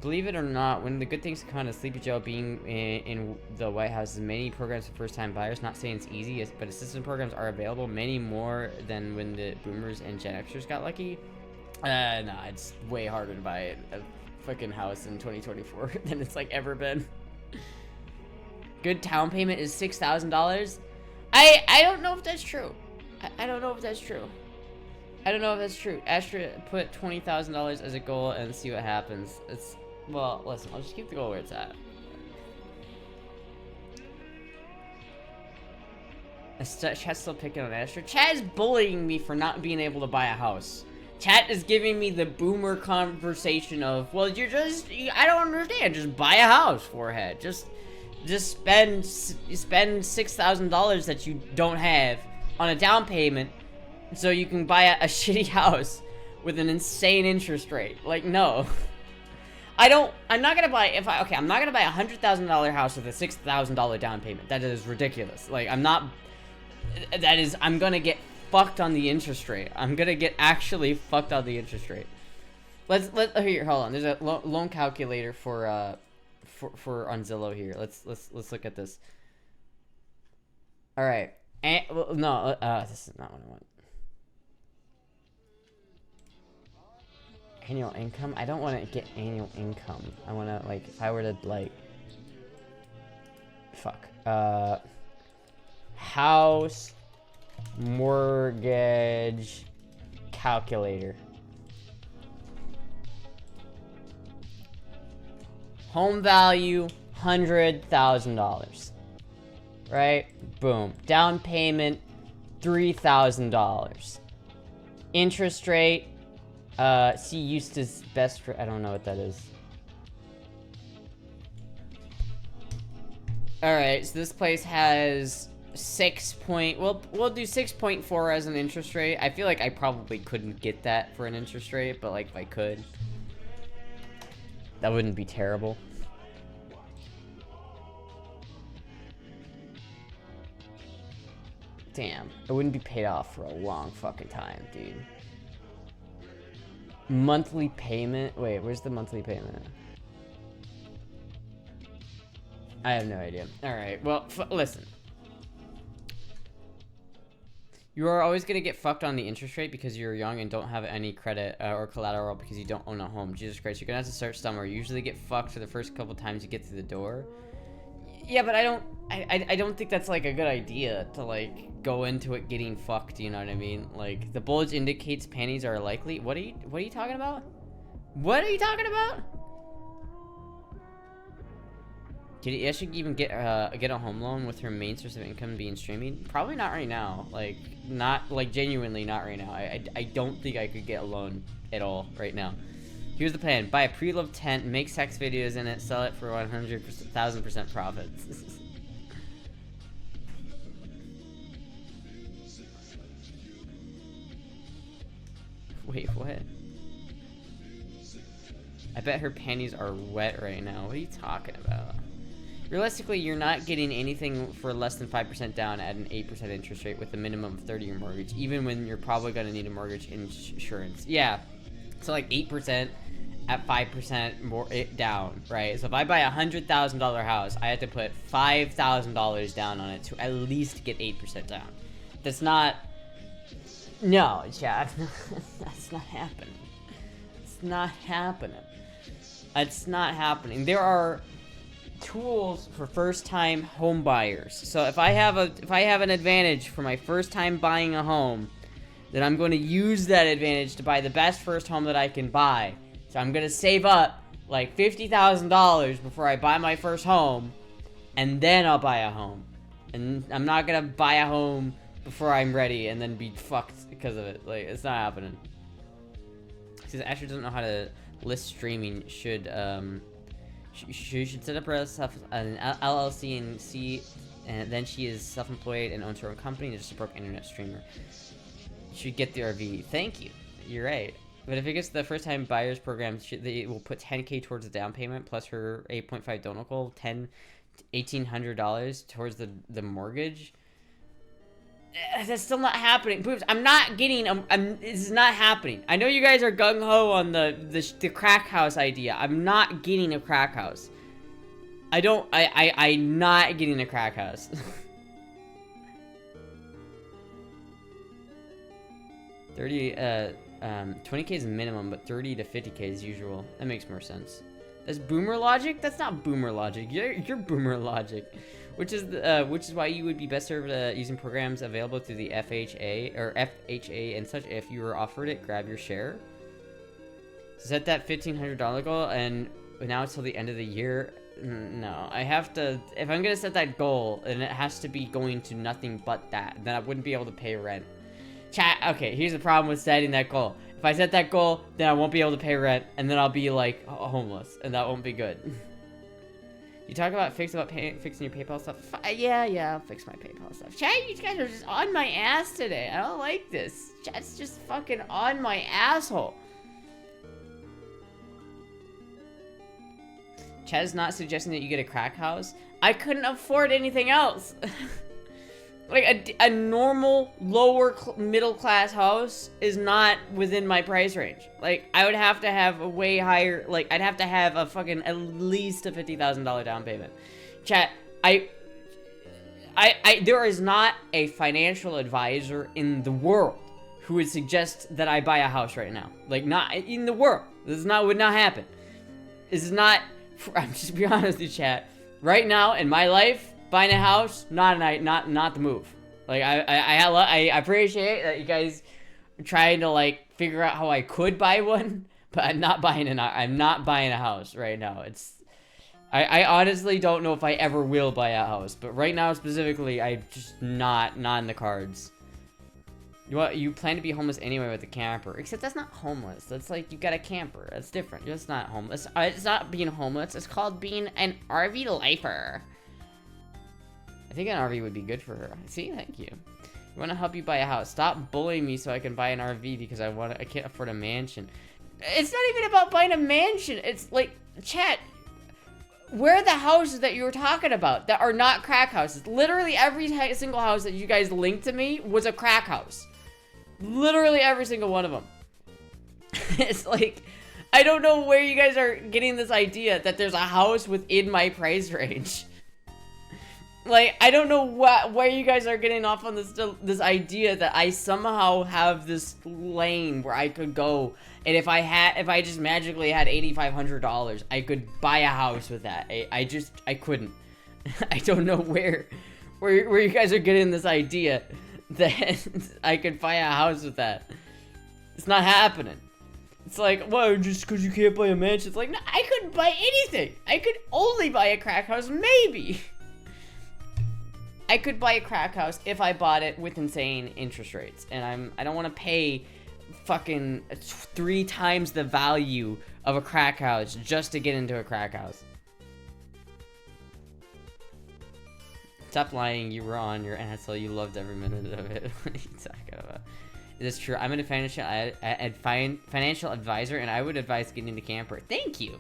Believe it or not, when the good things come to Sleepy Joe being in the White House, many programs for first-time buyers. Not saying it's easy, but assistance programs are available. Many more than when the boomers and Gen Xers got lucky. Nah, it's way harder to buy a fucking house in 2024 than it's like ever been. Good down payment is $6,000. I don't know if that's true. I don't know if that's true. Astra put $20,000 as a goal and see what happens. Well, listen, I'll just keep the goal where it's at. Chat's still picking on Astra. Chat is bullying me for not being able to buy a house. Chat is giving me the boomer conversation of, well, I don't understand. Just buy a house, forehead. Just spend $6,000 that you don't have on a down payment so you can buy a shitty house with an insane interest rate. Like, no. I'm not gonna buy a $100,000 house with a $6,000 down payment. That is ridiculous. Like, I'm gonna get fucked on the interest rate. I'm gonna get actually fucked on the interest rate. Here, hold on. There's a loan calculator for on Zillow here. Let's look at this. All right. Well, no, this is not what I want. Annual income? I don't want to get annual income. I want to, like, if I were to, like... Fuck. House mortgage calculator. Home value, $100,000. Right? Boom. Down payment, $3,000. Interest rate, see Eustace best for, I don't know what that is. Alright, so this place has we'll do 6.4 as an interest rate. I feel like I probably couldn't get that for an interest rate, but like if I could, that wouldn't be terrible. Damn, it wouldn't be paid off for a long fucking time, dude. Monthly payment? Wait, where's the monthly payment? I have no idea. Alright, well, listen. You are always going to get fucked on the interest rate because you're young and don't have any credit or collateral because you don't own a home. Jesus Christ, you're going to have to start somewhere. You usually get fucked for the first couple times you get through the door. Yeah, but I don't think that's, like, a good idea to, like, go into it getting fucked, you know what I mean? Like, the bulge indicates panties are likely. What are you talking about? What are you talking about? Did you actually even get a home loan with her main source of income being streaming? Probably not right now. Like, not, like, genuinely not right now. I don't think I could get a loan at all right now. Here's the plan. Buy a pre-loved tent, make sex videos in it, sell it for 100,000% profits. Wait, what? I bet her panties are wet right now. What are you talking about? Realistically, you're not getting anything for less than 5% down at an 8% interest rate with a minimum of 30-year mortgage, even when you're probably going to need a mortgage insurance. Yeah, so like 8% at 5% more down, right? So if I buy a $100,000 house, I have to put $5,000 down on it to at least get 8% down. That's not... No, Chad. That's not happening. It's not happening. It's not happening. There are tools for first-time home buyers. So if I have an advantage for my first time buying a home, then I'm going to use that advantage to buy the best first home that I can buy. So I'm going to save up like $50,000 before I buy my first home, and then I'll buy a home. And I'm not going to buy a home before I'm ready and then be fucked because of it. Like, it's not happening. Because Astra doesn't know how to list streaming. She should set up herself an LLC and see, and then she is self-employed and owns her own company and just a broke internet streamer. Should get the RV. Thank you. You're right. But if it gets the first-time buyers program, they will put $10K towards the down payment plus her 8.5 donacle, $1,800 towards the mortgage. That's still not happening. Boobs, I'm not getting. It's not happening. I know you guys are gung ho on the crack house idea. I'm not getting a crack house. I'm not getting a crack house. 20K is minimum, but 30 to 50K is usual. That makes more sense. That's boomer logic? That's not boomer logic. You're boomer logic. Which is why you would be best served using programs available through the FHA and such. If you were offered it, grab your share. Set that $1,500 goal, and now it's till the end of the year. No, I have to. If I'm gonna set that goal, and it has to be going to nothing but that, then I wouldn't be able to pay rent. Chat. Okay, here's the problem with setting that goal. If I set that goal, then I won't be able to pay rent, and then I'll be like homeless, and that won't be good. You talk about fixing your PayPal stuff. Yeah, I'll fix my PayPal stuff. Chat, you guys are just on my ass today. I don't like this. Chat's just fucking on my asshole. Chat is not suggesting that you get a crack house. I couldn't afford anything else. Like, a normal, lower middle class house is not within my price range. Like, I would have to have a way higher, like, I'd have to have a fucking, at least a $50,000 down payment. Chat, I there is not a financial advisor in the world who would suggest that I buy a house right now. Like, not in the world. Would not happen. This is not, I'm just be honest with you, chat. Right now, in my life, buying a house, not the move. Like, I appreciate that you guys are trying to, like, figure out how I could buy one, but I'm not buying a house right now. I honestly don't know if I ever will buy a house, but right now specifically, I just not in the cards. You plan to be homeless anyway with a camper, except that's not homeless. That's like, you got a camper. That's different. That's not homeless. It's not being homeless. It's called being an RV lifer. I think an RV would be good for her. See, thank you. We want to help you buy a house. Stop bullying me so I can buy an RV because I can't afford a mansion. It's not even about buying a mansion. It's like, chat, where are the houses that you were talking about that are not crack houses? Literally every single house that you guys linked to me was a crack house. Literally every single one of them. It's like, I don't know where you guys are getting this idea that there's a house within my price range. Like, I don't know where you guys are getting off on this idea that I somehow have this lane where I could go, and if I just magically had $8,500, I could buy a house with that. I couldn't. I don't know where you guys are getting this idea that I could buy a house with that. It's not happening. It's like, well, just because you can't buy a mansion. It's like, no, I couldn't buy anything. I could only buy a crack house, maybe. I could buy a crack house if I bought it with insane interest rates. And I don't want to pay fucking 3 times the value of a crack house just to get into a crack house. Stop lying, you were on your asshole, you loved every minute of it. What are you talking about? Is this true? I'm a financial advisor, and I would advise getting into camper. Thank you.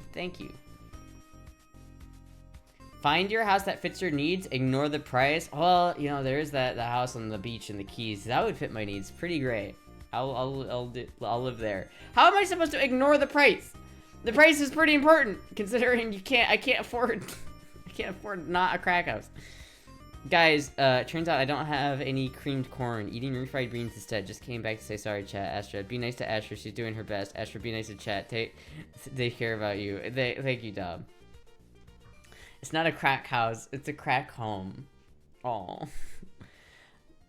Find your house that fits your needs, ignore the price. Well, you know, there's the house on the beach in the Keys. That would fit my needs pretty great. I'll live there. How am I supposed to ignore the price? The price is pretty important, considering I can't afford not a crack house. Guys, turns out I don't have any creamed corn. Eating refried beans instead. Just came back to say sorry, chat. Astra, be nice to Astra. She's doing her best. Astra, be nice to chat. They care about you. Thank you, Dub. It's not a crack house. It's a crack home. Oh.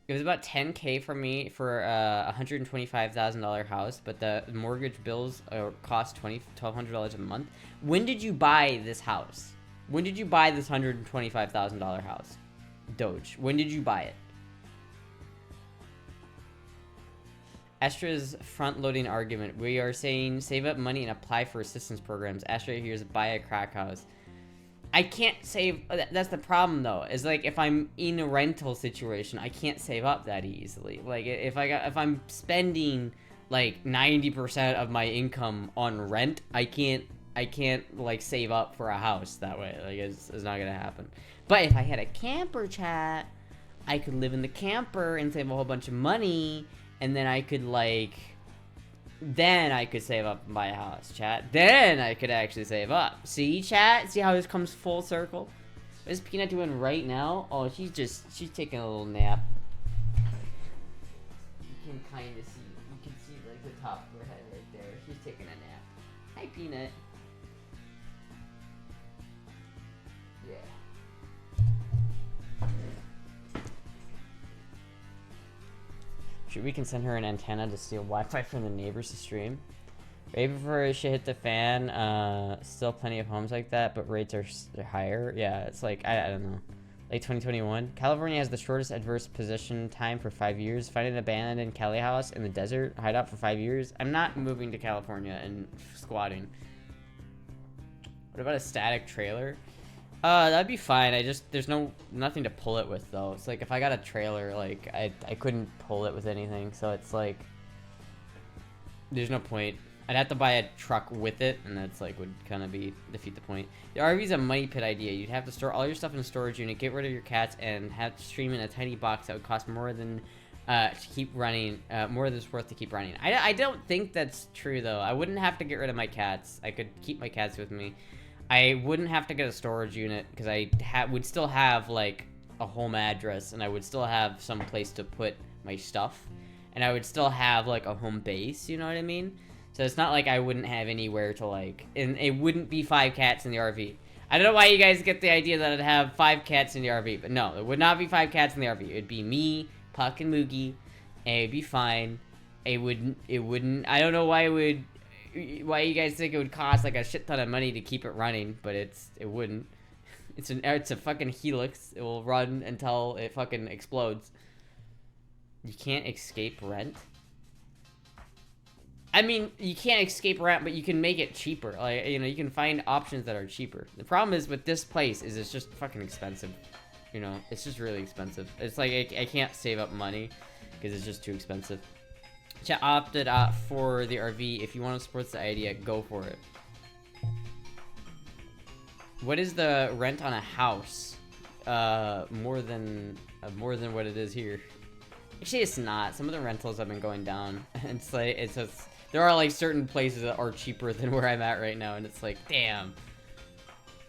It was about $10K for me for a $125,000 house, but the mortgage bills cost $1,200 a month. When did you buy this house? When did you buy this $125,000 house? Doge. When did you buy it? Astra's front-loading argument. We are saying save up money and apply for assistance programs. Astra here's buy a crack house. I can't save. That's the problem, though. Is like if I'm in a rental situation, I can't save up that easily. Like if I'm spending like 90% of my income on rent, I can't like save up for a house that way. Like it's not gonna happen. But if I had a camper, chat, I could live in the camper and save a whole bunch of money, and then I could then I could save up and buy a house, chat. Then I could actually save up. See, chat? See how this comes full circle? What is Peanut doing right now? Oh, she's taking a little nap. You can kind of see, like the top of her head right there. She's taking a nap. Hi, Peanut. We can send her an antenna to steal Wi-Fi from the neighbors to stream. Right before it should hit the fan, still plenty of homes like that, but rates are higher. Yeah, it's like, I don't know. Late 2021. California has the shortest adverse possession time for 5 years. Find an abandoned Cali house in the desert, hideout for 5 years. I'm not moving to California and squatting. What about a static trailer? That'd be fine. There's nothing to pull it with, though. It's like if I got a trailer, like I couldn't pull it with anything, so it's like there's no point. I'd have to buy a truck with it, and that's like would kind of defeat the point. The RV's a money pit idea. You'd have to store all your stuff in a storage unit, get rid of your cats, and have to stream in a tiny box that would cost more than to keep running. More than it's worth to keep running. I don't think that's true, though. I wouldn't have to get rid of my cats. I could keep my cats with me. I wouldn't have to get a storage unit because I would still have like a home address, and I would still have some place to put my stuff, and I would still have like a home base, you know what I mean? So it's not like I wouldn't have anywhere to like, and it wouldn't be 5 cats in the RV. I don't know why you guys get the idea that I'd have 5 cats in the RV, but no, it would not be 5 cats in the RV. It'd be me, Puck, and Moogie, and it'd be fine. It wouldn't, I don't know why you guys think it would cost like a shit ton of money to keep it running, but it wouldn't. It's a fucking helix. It will run until it fucking explodes. You can't escape rent? I mean, you can't escape rent, but you can make it cheaper. Like, you know, you can find options that are cheaper. The problem is with this place is it's just fucking expensive. You know, it's just really expensive. It's like I can't save up money because it's just too expensive. Chat opted out for the RV. If you want to support the idea, go for it. What is the rent on a house? More than what it is here. Actually, it's not. Some of the rentals have been going down. It's like there are like certain places that are cheaper than where I'm at right now, and it's like, damn.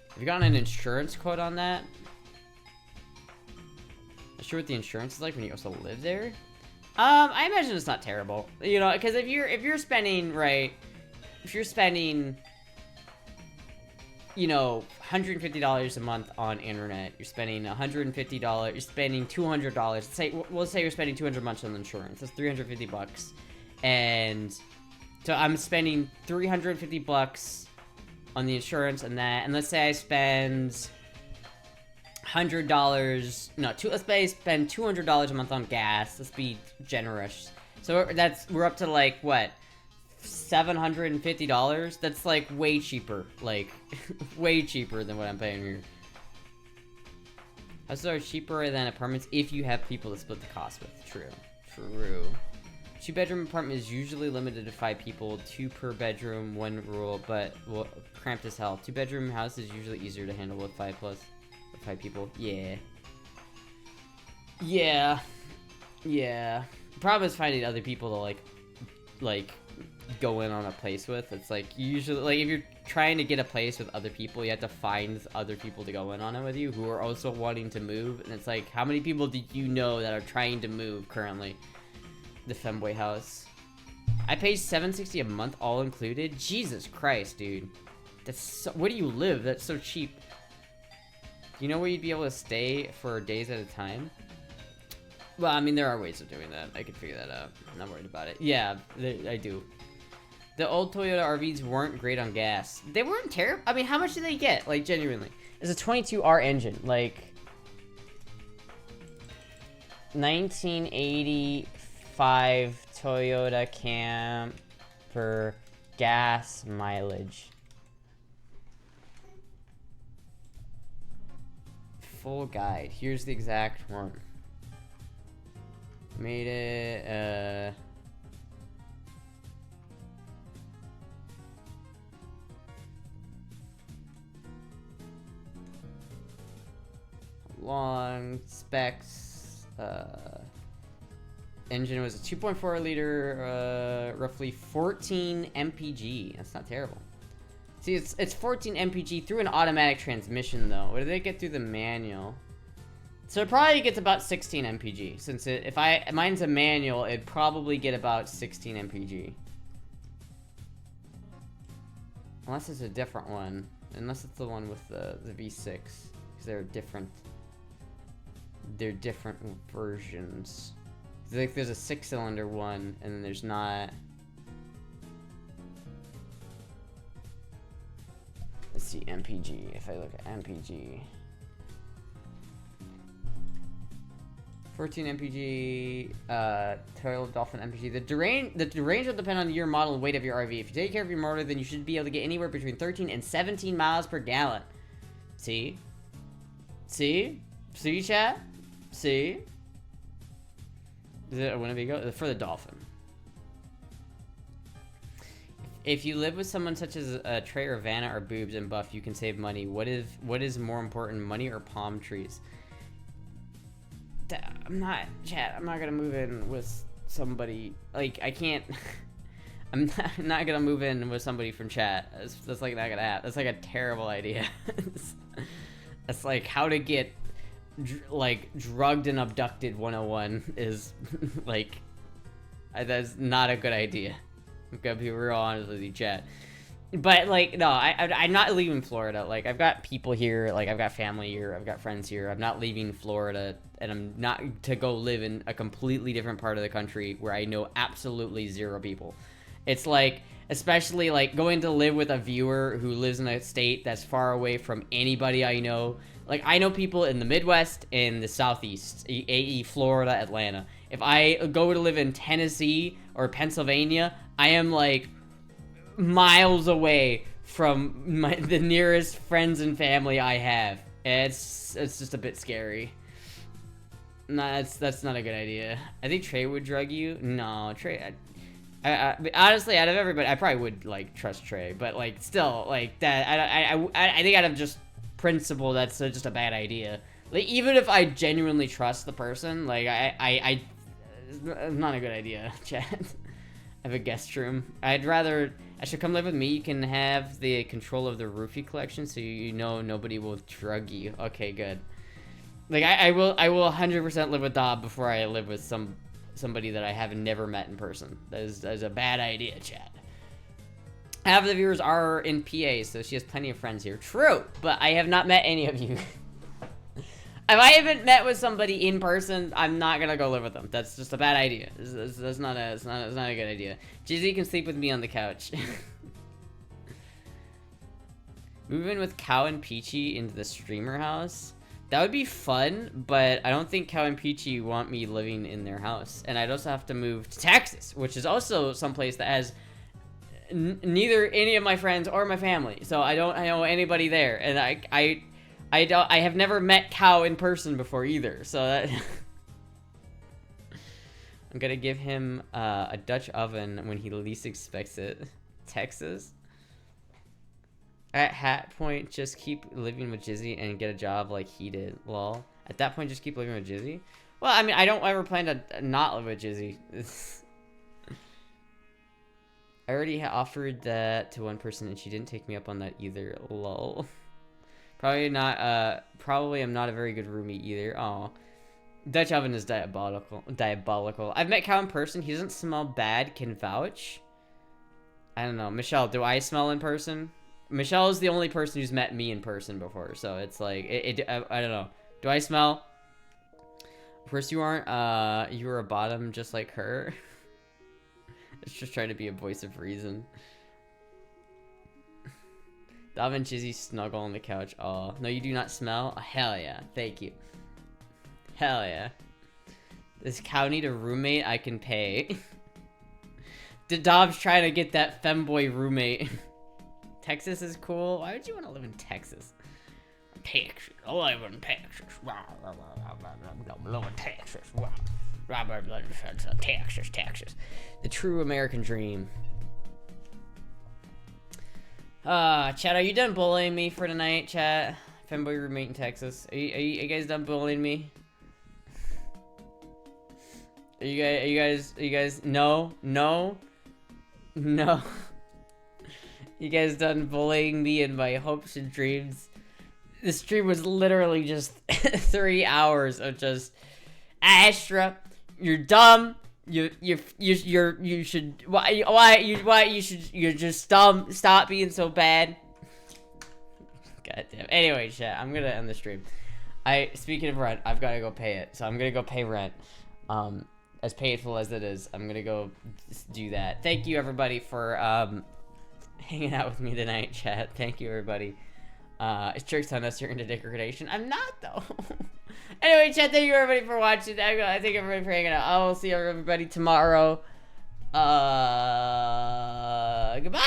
Have you gotten an insurance quote on that? Not sure what the insurance is like when you also live there. I imagine it's not terrible. You know, because if you're spending, right, if you're spending, you know, $150 a month on internet, you're spending $150, you're spending $200. We'll say you're spending $200 months on insurance. That's $350, and so I'm spending $350 on the insurance and that. And let's say I spend $100. No, let's say I spend $200 a month on gas. Let's be generous. So we're up to like what? $750. That's like way cheaper, like way cheaper than what I'm paying here. Houses are cheaper than apartments if you have people to split the cost with. True. 2-bedroom apartment is usually limited to 5 people, 2 per bedroom, 1 rule, but well, cramped as hell. 2-bedroom house is usually easier to handle with 5 people. Yeah. The problem is finding other people to like go in on a place with. It's like usually, like if you're trying to get a place with other people, you have to find other people to go in on it with you who are also wanting to move. And it's like, how many people do you know that are trying to move currently? The Femboy house. I pay $760 a month, all included. Jesus Christ, dude. That's so, where do you live? That's so cheap. Do you know where you'd be able to stay for days at a time? Well, I mean, there are ways of doing that. I could figure that out. I'm not worried about it. Yeah, I do. The old Toyota RVs weren't great on gas. They weren't terrible. I mean, how much did they get? Like, genuinely. It's a 22R engine. Like, 1985 Toyota Camper gas mileage. Full guide. Here's the exact one. Made it, long specs, engine was a 2.4 liter, roughly 14 mpg. That's not terrible. See, it's 14 mpg through an automatic transmission though. What did they get through the manual? So it probably gets about 16 mpg. Since mine's a manual, it'd probably get about 16 mpg. Unless it's a different one. Unless it's the one with the V6. Because they're different versions. Like there's a 6-cylinder one, and then there's not. Let's see MPG. If I look at MPG, 14 MPG, Toyota Dolphin MPG. The range will depend on your model and weight of your RV. If you take care of your motor, then you should be able to get anywhere between 13 and 17 miles per gallon. See, chat. See. Is it a Winnebago? For the Dolphin. If you live with someone such as Trey or Vanna or Boobs and Buff, you can save money. What is more important, money or palm trees? I'm not gonna move in with somebody. Like, I can't. I'm not gonna move in with somebody from chat. That's like not gonna happen. That's like a terrible idea. That's like how to get like drugged and abducted 101 is like that's not a good idea. I'm gonna be real honest with you, chat. But like, no, I'm not leaving Florida. Like, I've got people here, like I've got family here, I've got friends here. I'm not leaving Florida, and I'm not to go live in a completely different part of the country where I know absolutely zero people. It's like, especially like going to live with a viewer who lives in a state that's far away from anybody I know. Like, I know people in the Midwest and the Southeast, AE, Florida, Atlanta. If I go to live in Tennessee or Pennsylvania, I am like miles away from the nearest friends and family I have. It's just a bit scary. Nah, that's not a good idea. I think Trey would drug you. No, Trey. I honestly, out of everybody, I probably would like trust Trey, but like still, like that. I think out of just principle, that's just a bad idea. Like, even if I genuinely trust the person, like it's not a good idea. Chat. I have a guest room. I should come live with me. You can have the control of the roofie collection, so you know nobody will drug you. Okay, good. Like, I will 100% live with Dob before I live with somebody that I have never met in person. That is a bad idea, chat. Half of the viewers are in PA, so she has plenty of friends here. True, but I have not met any of you. If I haven't met with somebody in person, I'm not gonna go live with them. That's just a bad idea. That's not a good idea. Jizzy can sleep with me on the couch. Move in with Cow and Peachy into the streamer house. That would be fun, but I don't think Cow and Peachy want me living in their house. And I'd also have to move to Texas, which is also someplace that has neither any of my friends or my family. So I don't know anybody there, and I have never met Cow in person before either. So that I'm gonna give him a Dutch oven when he least expects it. Texas. At Hat Point, just keep living with Jizzy and get a job like he did. Lol. At that point, just keep living with Jizzy? Well, I mean, I don't ever plan to not live with Jizzy. I already offered that to one person and she didn't take me up on that either. Lol. Probably not, probably I'm not a very good roomie either. Aw. Dutch oven is diabolical. I've met Cow in person. He doesn't smell bad. Can vouch. I don't know. Michelle, do I smell in person? Michelle is the only person who's met me in person before, so it's like, I don't know. Do I smell? First, you aren't, you were a bottom just like her. It's just trying to be a voice of reason. Dom and Jizzy snuggle on the couch. Oh, no, you do not smell? Oh, hell yeah. Thank you. Hell yeah. Does Cow need a roommate? I can pay. Dom's trying to get that femboy roommate. Texas is cool. Why would you want to live in Texas? Texas. I live in Texas. I live in Texas. Texas. The true American dream. Chat, are you done bullying me for tonight, chat? Femboy roommate in Texas. Are you guys done bullying me? Are you guys? No. You guys done bullying me in my hopes and dreams? The stream was literally just 3 hours of just Astra. You're dumb. You should you're just dumb. Stop being so bad. God damn. Anyway, chat, I'm gonna end the stream. Speaking of rent, I've gotta go pay it, so I'm gonna go pay rent. As painful as it is, I'm gonna go do that. Thank you everybody for hanging out with me tonight, chat. Thank you everybody. It's jokes on us, you're into degradation. I'm not though. Anyway, chat, thank you everybody for watching. I thank everybody for hanging out. I will see everybody tomorrow. Goodbye.